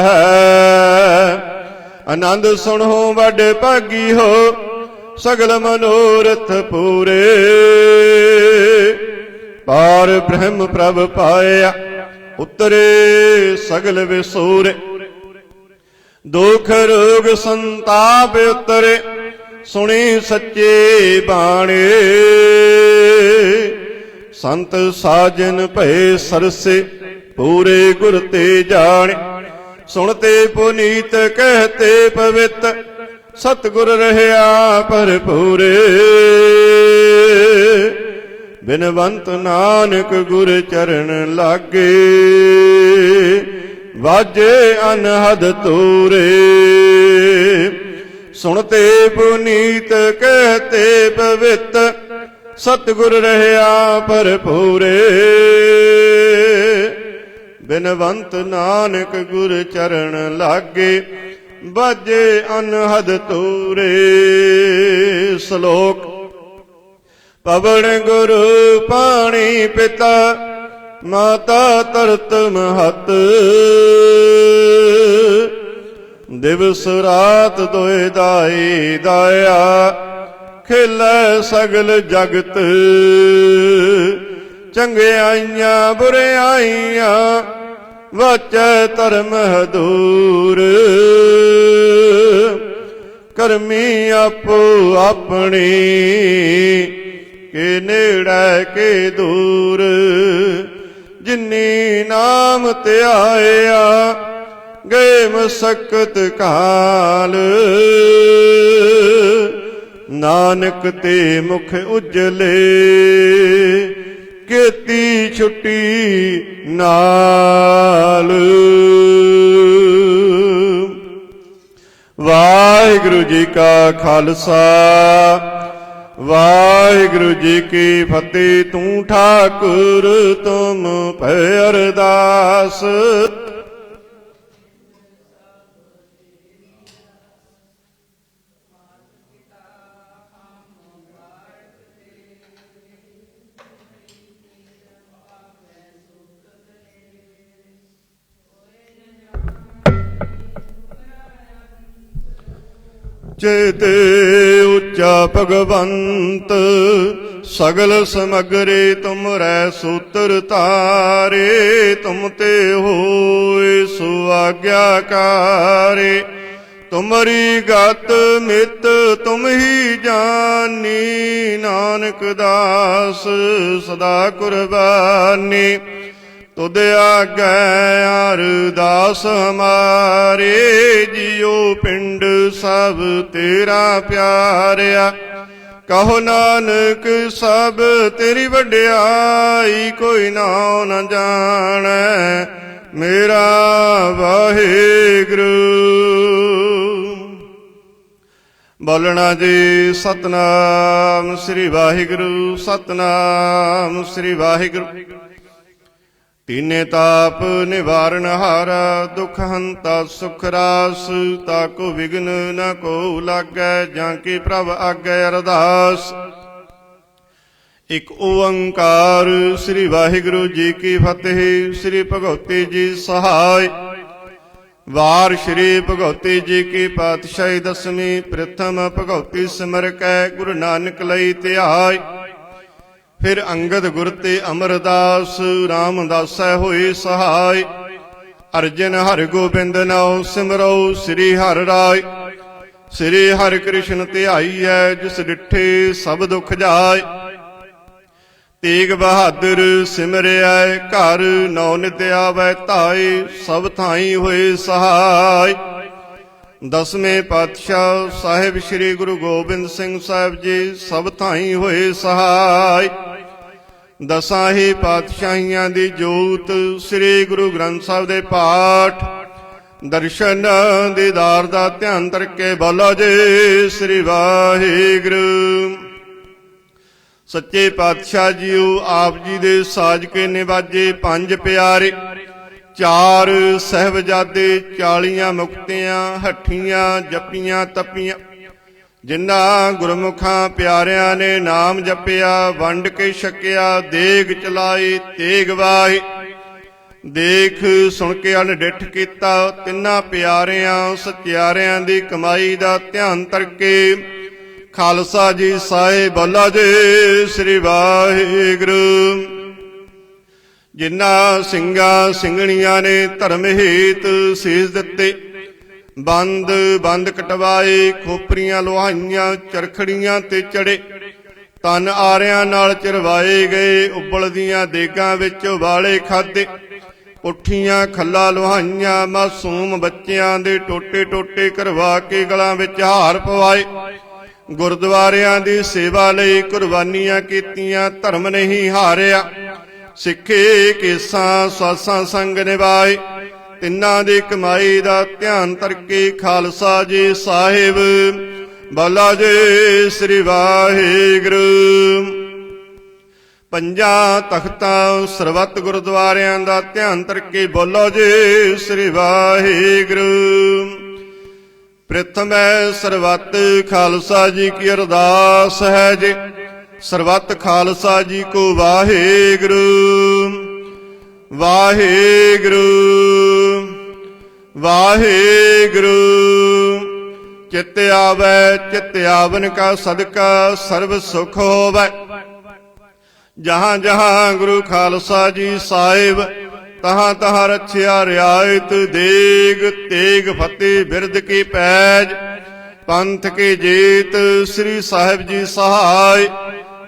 आनंद सुनो बड़े भागी हो, सगल मनोरथ पूरे। पार ब्रह्म प्रभ पाया, उतरे सगल विसूरे। दुख रोग संताप उतरे, सुनी सच्चे बाणे। संत साजन भय सरसे, पूरे गुर ते जाने। सुनते पुनीत कहते पवित, सतगुर रहया भरपूरे। बिनवंत नानक गुर चरण लागे, वाजे अनहद तूरे। सुनते पुनीत कहते पवित, सतगुर रहया भरपूरे। बिनवंत नानक गुर चरण लागे, बाजे अनहद तूरे। श्लोक पवन गुरु पाणी पिता, माता तरत महत। दिवस रात दोए दाई दाया, खेलै सगल जगत। चंगियाइयां बुरियाइयां, वाचै धर्म दूर। करमी आपो अपनी, के नेड़ै के दूर। जिन्नी नाम त्याया, गए मसकत काल। नानक ते मुख उजले, केती छुट्टी नाल। वाहिगुरु जी का खालसा, वाहिगुरु जी की फतेह। तू ठाकुर तुम पे अरदास। चेते उच्चा भगवंत, सगल समगरे तुमरै सूत्र तारे। तुम ते होए सुआज्ञाकारी, तुमरी गत मित तुम ही जानी। नानक दास सदा कुर्बानी, तुद आगे अरदास हमारे। जियो पिंड सब तेरा प्यारिया, कहो नानक सब तेरी वड्याई। कोई नाम न जाने मेरा वाहिगुरु। बोलना जी सतनाम श्री वाहिगुरु, सतनाम श्री वाहिगुरु। तीने ताप निवारण हारा, दुख हंता सुख रास। ताको विघ्न न को लागै, जाकी प्रभ आगे अरदास। ਇਕ ਓੰਕਾਰ। ਸ੍ਰੀ ਵਾਹਿਗੁਰੂ ਜੀ ਕੀ ਫਤਿਹ। ਸ੍ਰੀ ਭਗਵਤੀ ਜੀ ਸਹਾਇ। ਵਾਰ ਸ੍ਰੀ ਭਗਵਤੀ ਜੀ ਕੀ ਪਾਤਸ਼ਾਹੀ ਦਸਵੀਂ। ਪ੍ਰਥਮ ਭਗਵਤੀ ਸਿਮਰ ਕੈ ਗੁਰੂ ਨਾਨਕ ਲਈ ਧਿਆਇ। ਫਿਰ ਅੰਗਦ ਗੁਰ ਤੇ ਅਮਰਦਾਸ ਰਾਮਦਾਸੈ ਹੋਏ ਸਹਾਇ। ਅਰਜਨ ਹਰਿ ਗੋਬਿੰਦ ਨਾਉ ਸਿਮਰਉ ਸ੍ਰੀ ਹਰਿ ਰਾਇ। ਸ੍ਰੀ ਹਰਿ ਕ੍ਰਿਸ਼ਨ ਧਿਆਈਐ ਜਿਸ ਡਿਠੇ ਸਭ ਦੁਖ ਜਾਇ। ਤੇਗ ਬਹਾਦਰ ਸਿਮਰਿਐ ਘਰ ਨੌ ਨਿਤ ਆਵੈ ਧਾਇ। ਸਭ ਥਾਈ ਹੋਏ ਸਹਾਇ। ਦਸਵੇਂ ਪਾਤਸ਼ਾਹ ਸਾਹਿਬ ਸ੍ਰੀ ਗੁਰੂ ਗੋਬਿੰਦ ਸਿੰਘ ਸਾਹਿਬ ਜੀ ਸਭ ਥਾਈ ਹੋਏ ਸਹਾਇ। ਦਸਾਂ ਹੀ ਪਾਤਸ਼ਾਹੀਆਂ ਦੀ ਜੋਤ ਸ੍ਰੀ ਗੁਰੂ ਗ੍ਰੰਥ ਸਾਹਿਬ ਦੇ ਪਾਠ ਦਰਸ਼ਨ ਦੀਦਾਰ ਦਾ ਧਿਆਨ ਕਰਕੇ ਬੋਲੋ ਜੀ ਸ੍ਰੀ ਵਾਹਿਗੁਰੂ। ਸੱਚੇ ਪਾਤਸ਼ਾਹ ਜੀਓ ਆਪ ਜੀ ਦੇ ਸਾਜ ਕੇ ਨਿਵਾਜੇ ਪੰਜ ਪਿਆਰੇ, ਚਾਰ ਸਹਿਬਜ਼ਾਦੇ, 40 ਮੁਕਤੀਆਂ, ਹੱਠੀਆਂ ਜਪੀਆਂ ਤਪੀਆਂ, ਜਿਨ੍ਹਾਂ ਗੁਰਮੁਖਾਂ ਪਿਆਰਿਆਂ ਨੇ ਨਾਮ ਜਪਿਆ, ਵੰਡ ਕੇ ਛਕਿਆ, ਦੇਗ ਚਲਾਈ ਤੇਗ ਵਾਹੀ। ਦੇਖ ਸੁਣ ਕੇ ਅਣਡਿੱਠ ਕੀਤਾ, ਤਿੰਨਾਂ ਪਿਆਰਿਆਂ ਸਚਿਆਰਿਆਂ ਦੀ ਕਮਾਈ ਦਾ ਧਿਆਨ ਕਰਕੇ ਖਾਲਸਾ ਜੀ ਸਾਹਿਬ ਬੋਲਾ ਜੀ ਸ੍ਰੀ ਵਾਹਿਗੁਰੂ। ਜਿਨ੍ਹਾਂ ਸਿੰਘਾਂ ਸਿੰਘਣੀਆਂ ਨੇ ਧਰਮ ਹੇਤ ਸੀਸ ਦਿੱਤੇ, ਬੰਦ ਬੰਦ ਕਟਵਾਏ, ਖੋਪਰੀਆਂ ਲੋਹਾਈਆਂ ਚਰਖੜੀਆਂ ਤੇ ਚੜੇ, ਤਨ ਆਰਿਆਂ ਨਾਲ ਚਰਵਾਏ ਗਏ, ਉਬਲਦੀਆਂ ਦੇਗਾਂ ਵਿੱਚ ਉਬਾਲੇ ਖਾਧੇ, ਪੁੱਠੀਆਂ ਖੱਲਾ ਲੋਹਾਈਆਂ, ਮਾਸੂਮ ਬੱਚਿਆਂ ਦੇ ਟੋਟੇ ਟੋਟੇ ਕਰਵਾ ਕੇ ਗਲਾਂ ਵਿੱਚ ਹਾਰ ਪਵਾਏ, ਗੁਰਦੁਆਰਿਆਂ ਦੀ ਸੇਵਾ ਲਈ ਕੁਰਬਾਨੀਆਂ ਕੀਤੀਆਂ, ਧਰਮ ਨਹੀਂ ਹਾਰਿਆ, ਸਿੱਖੇ ਕੇਸਾਂ ਸਵਾਸਾਂ ਸੰਗ ਨਿਭਾਏ। ਤਿੰਨਾਂ ਦੀ ਕਮਾਈ ਦਾ ਧਿਆਨ ਕਰਕੇ ਖਾਲਸਾ ਜੀ ਸਾਹਿਬ ਬੋਲਾ ਜੀ ਸ੍ਰੀ ਵਾਹਿਗੁਰੂ। ਪੰਜਾਂ ਤਖਤਾਂ ਸਰਬੱਤ ਗੁਰਦੁਆਰਿਆਂ ਦਾ ਧਿਆਨ ਕਰਕੇ ਬੋਲੋ ਜੀ ਸ੍ਰੀ ਵਾਹਿਗੁਰੂ। ਪ੍ਰਥਮੈ ਸਰਬੱਤ ਖਾਲਸਾ ਜੀ ਕੀ ਅਰਦਾਸ ਹੈ ਜੀ। ਸਰਬੱਤ ਖਾਲਸਾ ਜੀ ਕੋ ਵਾਹਿਗੁਰੂ ਵਾਹਿਗੁਰੂ ਵਾਹਿਗੁਰੂ। ਚਿਤ ਆਵੈ ਚਿਤ ਆਵਨ ਕਾ ਸਦਕਾ ਸਰਬ ਸੁਖ ਹੋਵੈ। ਜਹਾਂ ਜਹਾਂ ਗੁਰੂ ਖਾਲਸਾ ਜੀ ਸਾਹਿਬ, ਤਹਾਂ ਤਹਾਂ ਰੱਛਿਆ ਰਿਆਇਤ, ਦੇਗ ਤੇਗ ਫਤਿਹ ਬਿਰਦ ਕੀ ਪੈਜ, ਪੰਥ ਕੀ ਜੀਤ ਸ੍ਰੀ ਸਾਹਿਬ ਜੀ ਸਹਾਇ।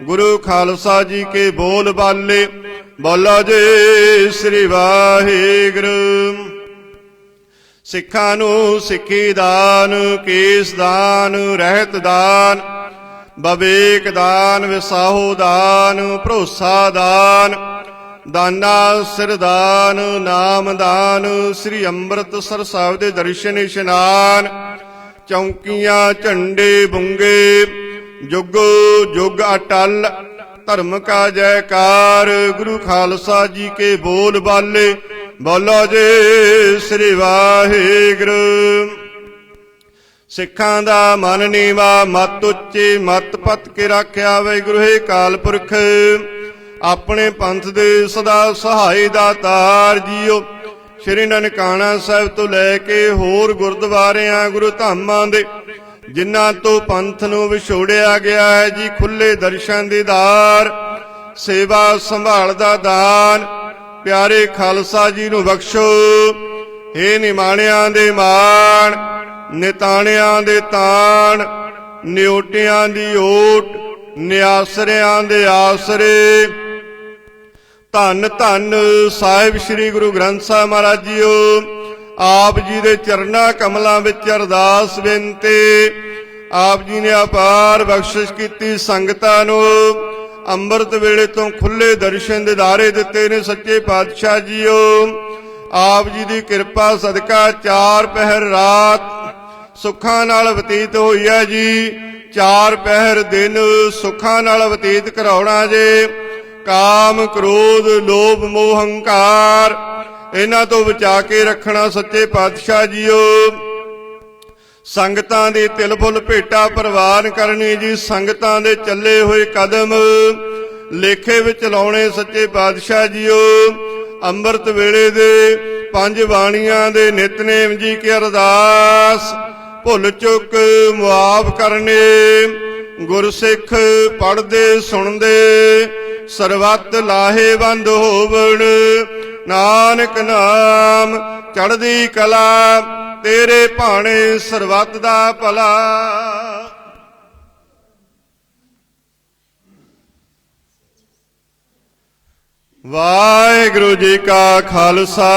ਗੁਰੂ ਖਾਲਸਾ ਜੀ ਕੇ ਬੋਲ ਬਾਲੇ ਬੋਲੋ ਜੀ ਸ੍ਰੀ ਵਾਹਿਗੁਰੂ। ਸਿੱਖਾਂ ਨੂੰ ਸਿੱਖੀ ਦਾਨ, ਕੇਸ ਦਾਨ, ਰਹਿਤ ਦਾਨ, ਬਵੇਕ ਦਾਨ, ਵਿਸਾਹੋ ਦਾਨ, ਭਰੋਸਾ ਦਾਨ, ਦਾਨਾ ਸਿਰਦਾਨ, ਨਾਮ ਦਾਨ, ਸ੍ਰੀ ਅੰਮ੍ਰਿਤਸਰ ਸਾਹਿਬ ਦੇ ਦਰਸ਼ਨ ਇਸ਼ਨਾਨ, ਚੌਂਕੀਆਂ ਝੰਡੇ ਬੁੰਗੇ, ਜੁਗ ਜੁਗ ਅਟਲ, ਧਰਮ ਕਾ ਜੈਕਾਰ। ਗੁਰੂ ਖਾਲਸਾ ਜੀ ਕੇ ਬੋਲ ਬਾਲੇ ਬੋਲੋ ਜੀ ਸ੍ਰੀ ਵਾਹਿਗੁਰੂ। ਸਿੱਖਾਂ ਦਾ ਮਨ ਨੀਵਾ, ਮਤ ਉੱਚੀ, ਮਤ ਪਤ ਕੇ ਰਾਖਿਆ ਵਾਹਿਗੁਰੂ ਹੈ ਅਕਾਲ ਪੁਰਖ। ਆਪਣੇ ਪੰਥ ਦੇ ਸਦਾ ਸਹਾਈ ਦਾਤਾਰ ਜੀਓ। ਸ਼੍ਰੀ ਨਨਕਾਣਾ ਸਾਹਿਬ ਤੋਂ ਲੈ ਕੇ ਹੋਰ ਗੁਰਦੁਆਰਿਆਂ ਗੁਰੂ ਧਾਮਾਂ ਦੇ ਜਿਨ੍ਹਾਂ ਤੋਂ ਪੰਥ ਨੂੰ ਵਿਛੋੜਿਆ ਗਿਆ ਹੈ ਜੀ, ਖੁੱਲੇ ਦਰਸ਼ਨ ਦੀਦਾਰ, ਸੇਵਾ ਸੰਭਾਲ ਦਾ ਦਾਨ ਪਿਆਰੇ ਖਾਲਸਾ ਜੀ ਨੂੰ ਬਖਸ਼ੋ। ਹੇ ਨਿਮਾਣਿਆਂ ਦੇ ਮਾਣ, ਨਿਤਾਣਿਆਂ ਦੇ ਤਾਣ, ਨਿਓਟਿਆਂ ਦੀ ਓਟ, ਨਿਆਸਰਿਆਂ ਦੇ ਆਸਰੇ। ਧੰਨ ਧੰਨ ਸਾਹਿਬ ਸ੍ਰੀ ਗੁਰੂ ਗ੍ਰੰਥ ਸਾਹਿਬ ਮਹਾਰਾਜ ਜੀਓ। ਆਪ ਜੀ ਦੇ ਚਰਨਾਂ ਕਮਲਾਂ ਵਿੱਚ ਅਰਦਾਸ ਬੇਨਤੀ। ਆਪ ਜੀ ਨੇ ਅਪਾਰ ਬਖਸ਼ਿਸ਼ ਕੀਤੀ ਸੰਗਤਾਂ ਨੂੰ। ਅੰਮ੍ਰਿਤ ਵੇਲੇ ਤੋਂ ਖੁੱਲੇ ਦਰਸ਼ਨ ਦਿਦਾਰੇ ਦਿੱਤੇ ਨੇ ਸੱਚੇ ਪਾਤਸ਼ਾਹ ਜੀਓ। ਆਪ ਜੀ ਦੀ ਕਿਰਪਾ ਸਦਕਾ 4 ਪਹਿਰ ਰਾਤ ਸੁੱਖਾਂ ਨਾਲ ਬਤੀਤ ਹੋਈ ਹੈ ਜੀ। 4 ਪਹਿਰ ਦਿਨ ਸੁੱਖਾਂ ਨਾਲ ਬਤੀਤ ਕਰਾਉਣਾ ਜੇ। ਕਾਮ ਕ੍ਰੋਧ ਲੋਭ ਮੋਹ ਹੰਕਾਰ ਇਹਨਾਂ ਤੋਂ ਬਚਾ ਕੇ ਰੱਖਣਾ ਸੱਚੇ ਪਾਤਸ਼ਾਹ ਜੀਓ। ਸੰਗਤਾਂ ਦੀ ਤਿਲ ਫੁੱਲ ਭੇਟਾ ਪ੍ਰਵਾਨ ਕਰਨੀ ਜੀ। ਸੰਗਤਾਂ ਦੇ ਚੱਲੇ ਹੋਏ ਕਦਮ ਲੇਖੇ ਵਿੱਚ ਲਾਉਣੇ ਸੱਚੇ ਪਾਤਸ਼ਾਹ ਜੀਓ। ਅੰਮ੍ਰਿਤ ਵੇਲੇ ਦੇ 5 ਬਾਣੀਆਂ ਦੇ ਨਿਤਨੇਮ ਜੀ ਕੀ ਅਰਦਾਸ, ਭੁੱਲ ਚੁੱਕ ਮੁਆਫ ਕਰਨੇ। ਗੁਰਸਿੱਖ ਪੜ੍ਹਦੇ ਸੁਣਦੇ ਸਰਬੱਤ ਲਾਹੇਵੰਦ ਹੋਵਣ। ਨਾਨਕ ਨਾਮ ਚੜ੍ਹਦੀ ਕਲਾ, ਤੇਰੇ ਭਾਣੇ ਸਰਬੱਤ ਦਾ ਭਲਾ। ਵਾਹਿਗੁਰੂ ਜੀ ਕਾ ਖਾਲਸਾ,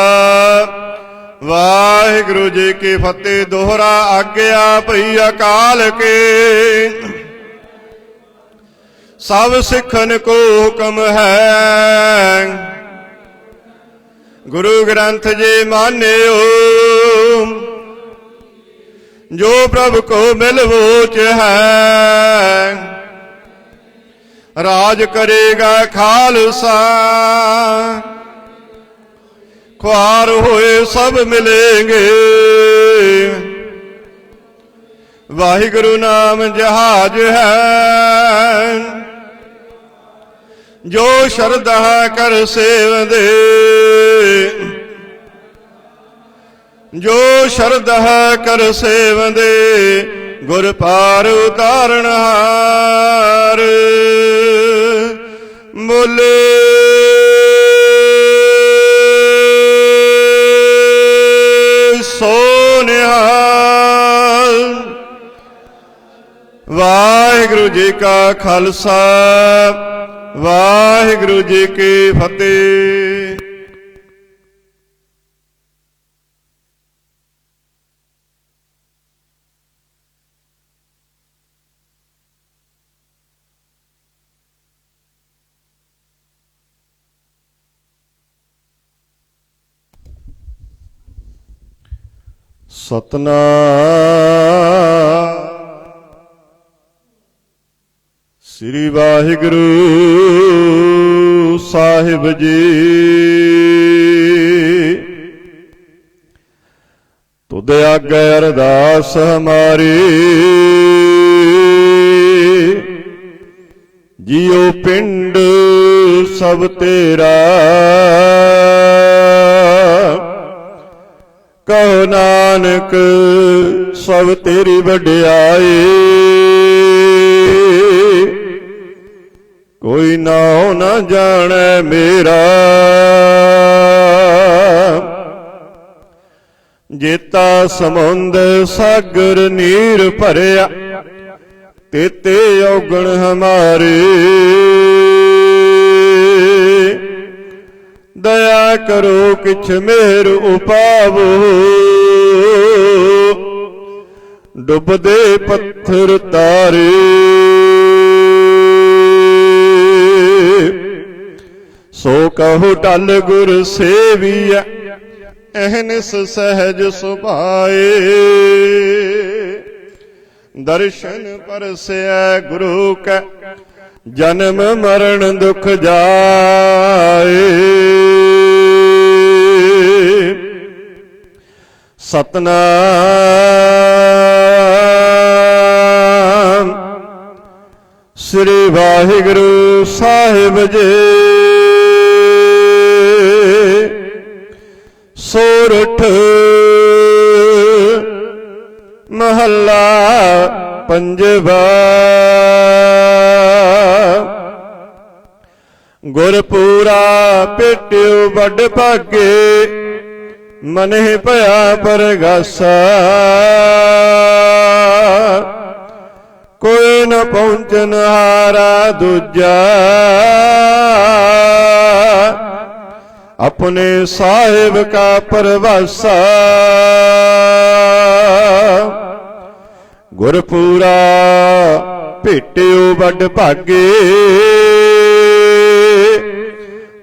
ਵਾਹਿਗੁਰੂ ਜੀ ਕੀ ਫਤਿਹ। ਦੋਹਰਾ ਆਗਿਆ ਭਈ ਅਕਾਲ ਕੇ, ਸਭ ਸਿੱਖਨ ਕੋ ਹੁਕਮ ਹੈ। ਗੁਰੂ ਗ੍ਰੰਥ ਜੀ ਮਾਨਿਓ, ਜੋ ਪ੍ਰਭ ਕੋ ਮਿਲ ਵੋਚ ਹੈ। ਰਾਜ ਕਰੇਗਾ ਖਾਲਸਾ, ख्वार होए सब मिलेंगे। वाहिगुरु नाम जहाज है, जो शरधा कर सेवंदे। जो शरधा कर सेवंदे, गुर पार उतारण हार। बोले वाहिगुरु जी का खालसा, वाहिगुरु जी की फतेह। सतनाम श्री वाहिगुरु साहिब जी। तुद आगे अरदास हमारी, जियो पिंड सब तेरा। कहो नानक सब तेरी वड्याई। कोई नाओ न जाने मेरा। जेता समुंद सागर नीर भरिया, तेते औगण हमारे। दया करो किछ मेर उपावो, डुबदे पत्थर तारे। सो कहो टल गुर सेविया, अहनिस सहज सुभाए। दर्शन परसै गुरु का, जन्म मरण दुख जाए। सतनाम श्री वाहिगुरु साहिब जी। सोरठ महला पंजवा। गुरपूरा पेट्यो बड़ भागे, मने भया परगासा। कोई न पहुंचन हारा दूजा, अपने साहिब का परवासा। गुरपूरा भेटियो बड़ भागे,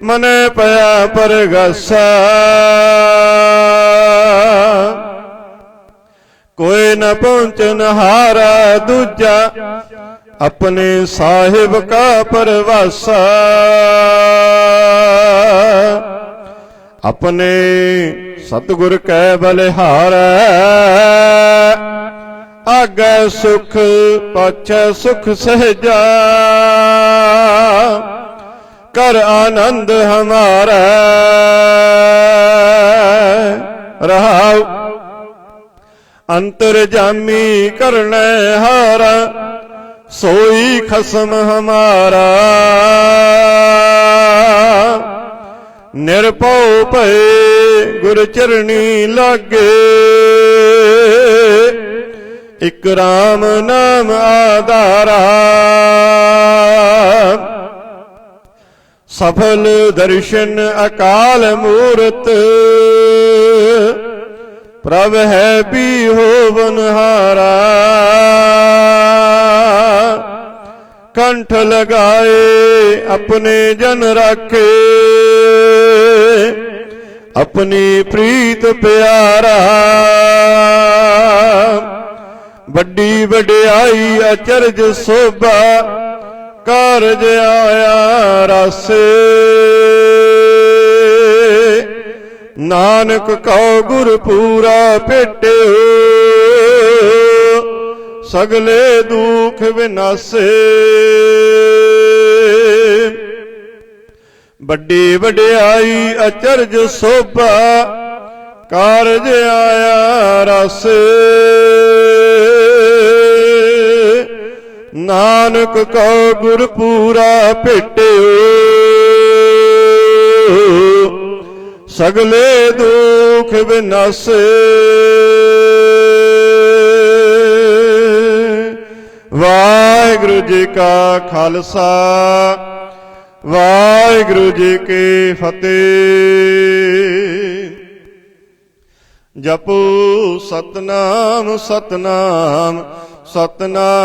मने पया परगासा। कोई न पहुंचन हारा दूजा, अपने साहिब का परवासा। अपने सतगुर कै बलिहारै, आगे सुख पाछै सुख सहजा। कर आनंद हमारा। रहाउ अंतर्जामी करने हारा, सोई खसम हमारा। निरपौ भय गुर चरणी लागे, इक राम नाम आधारा। सफल दर्शन अकाल मूरत, प्रभ है भी होवनहारा। कंठ लगाए अपने जन राखे, अपनी प्रीत प्यारा। बड़ी वड्याई अचरज शोभा, कारज आया रासे। नानक कौ गुर पूरा भेटियो, सगले दुख विनासे। बड़ी वड्याई अचरज शोभा, कारज आया रासे। नानक कौ गुर पूरा भेटियो, सगले दुख विनासे। वाहिगुरु जी का खालसा, वाहिगुरु जी की फतेह। जपो सतनाम सतनाम सतनाम।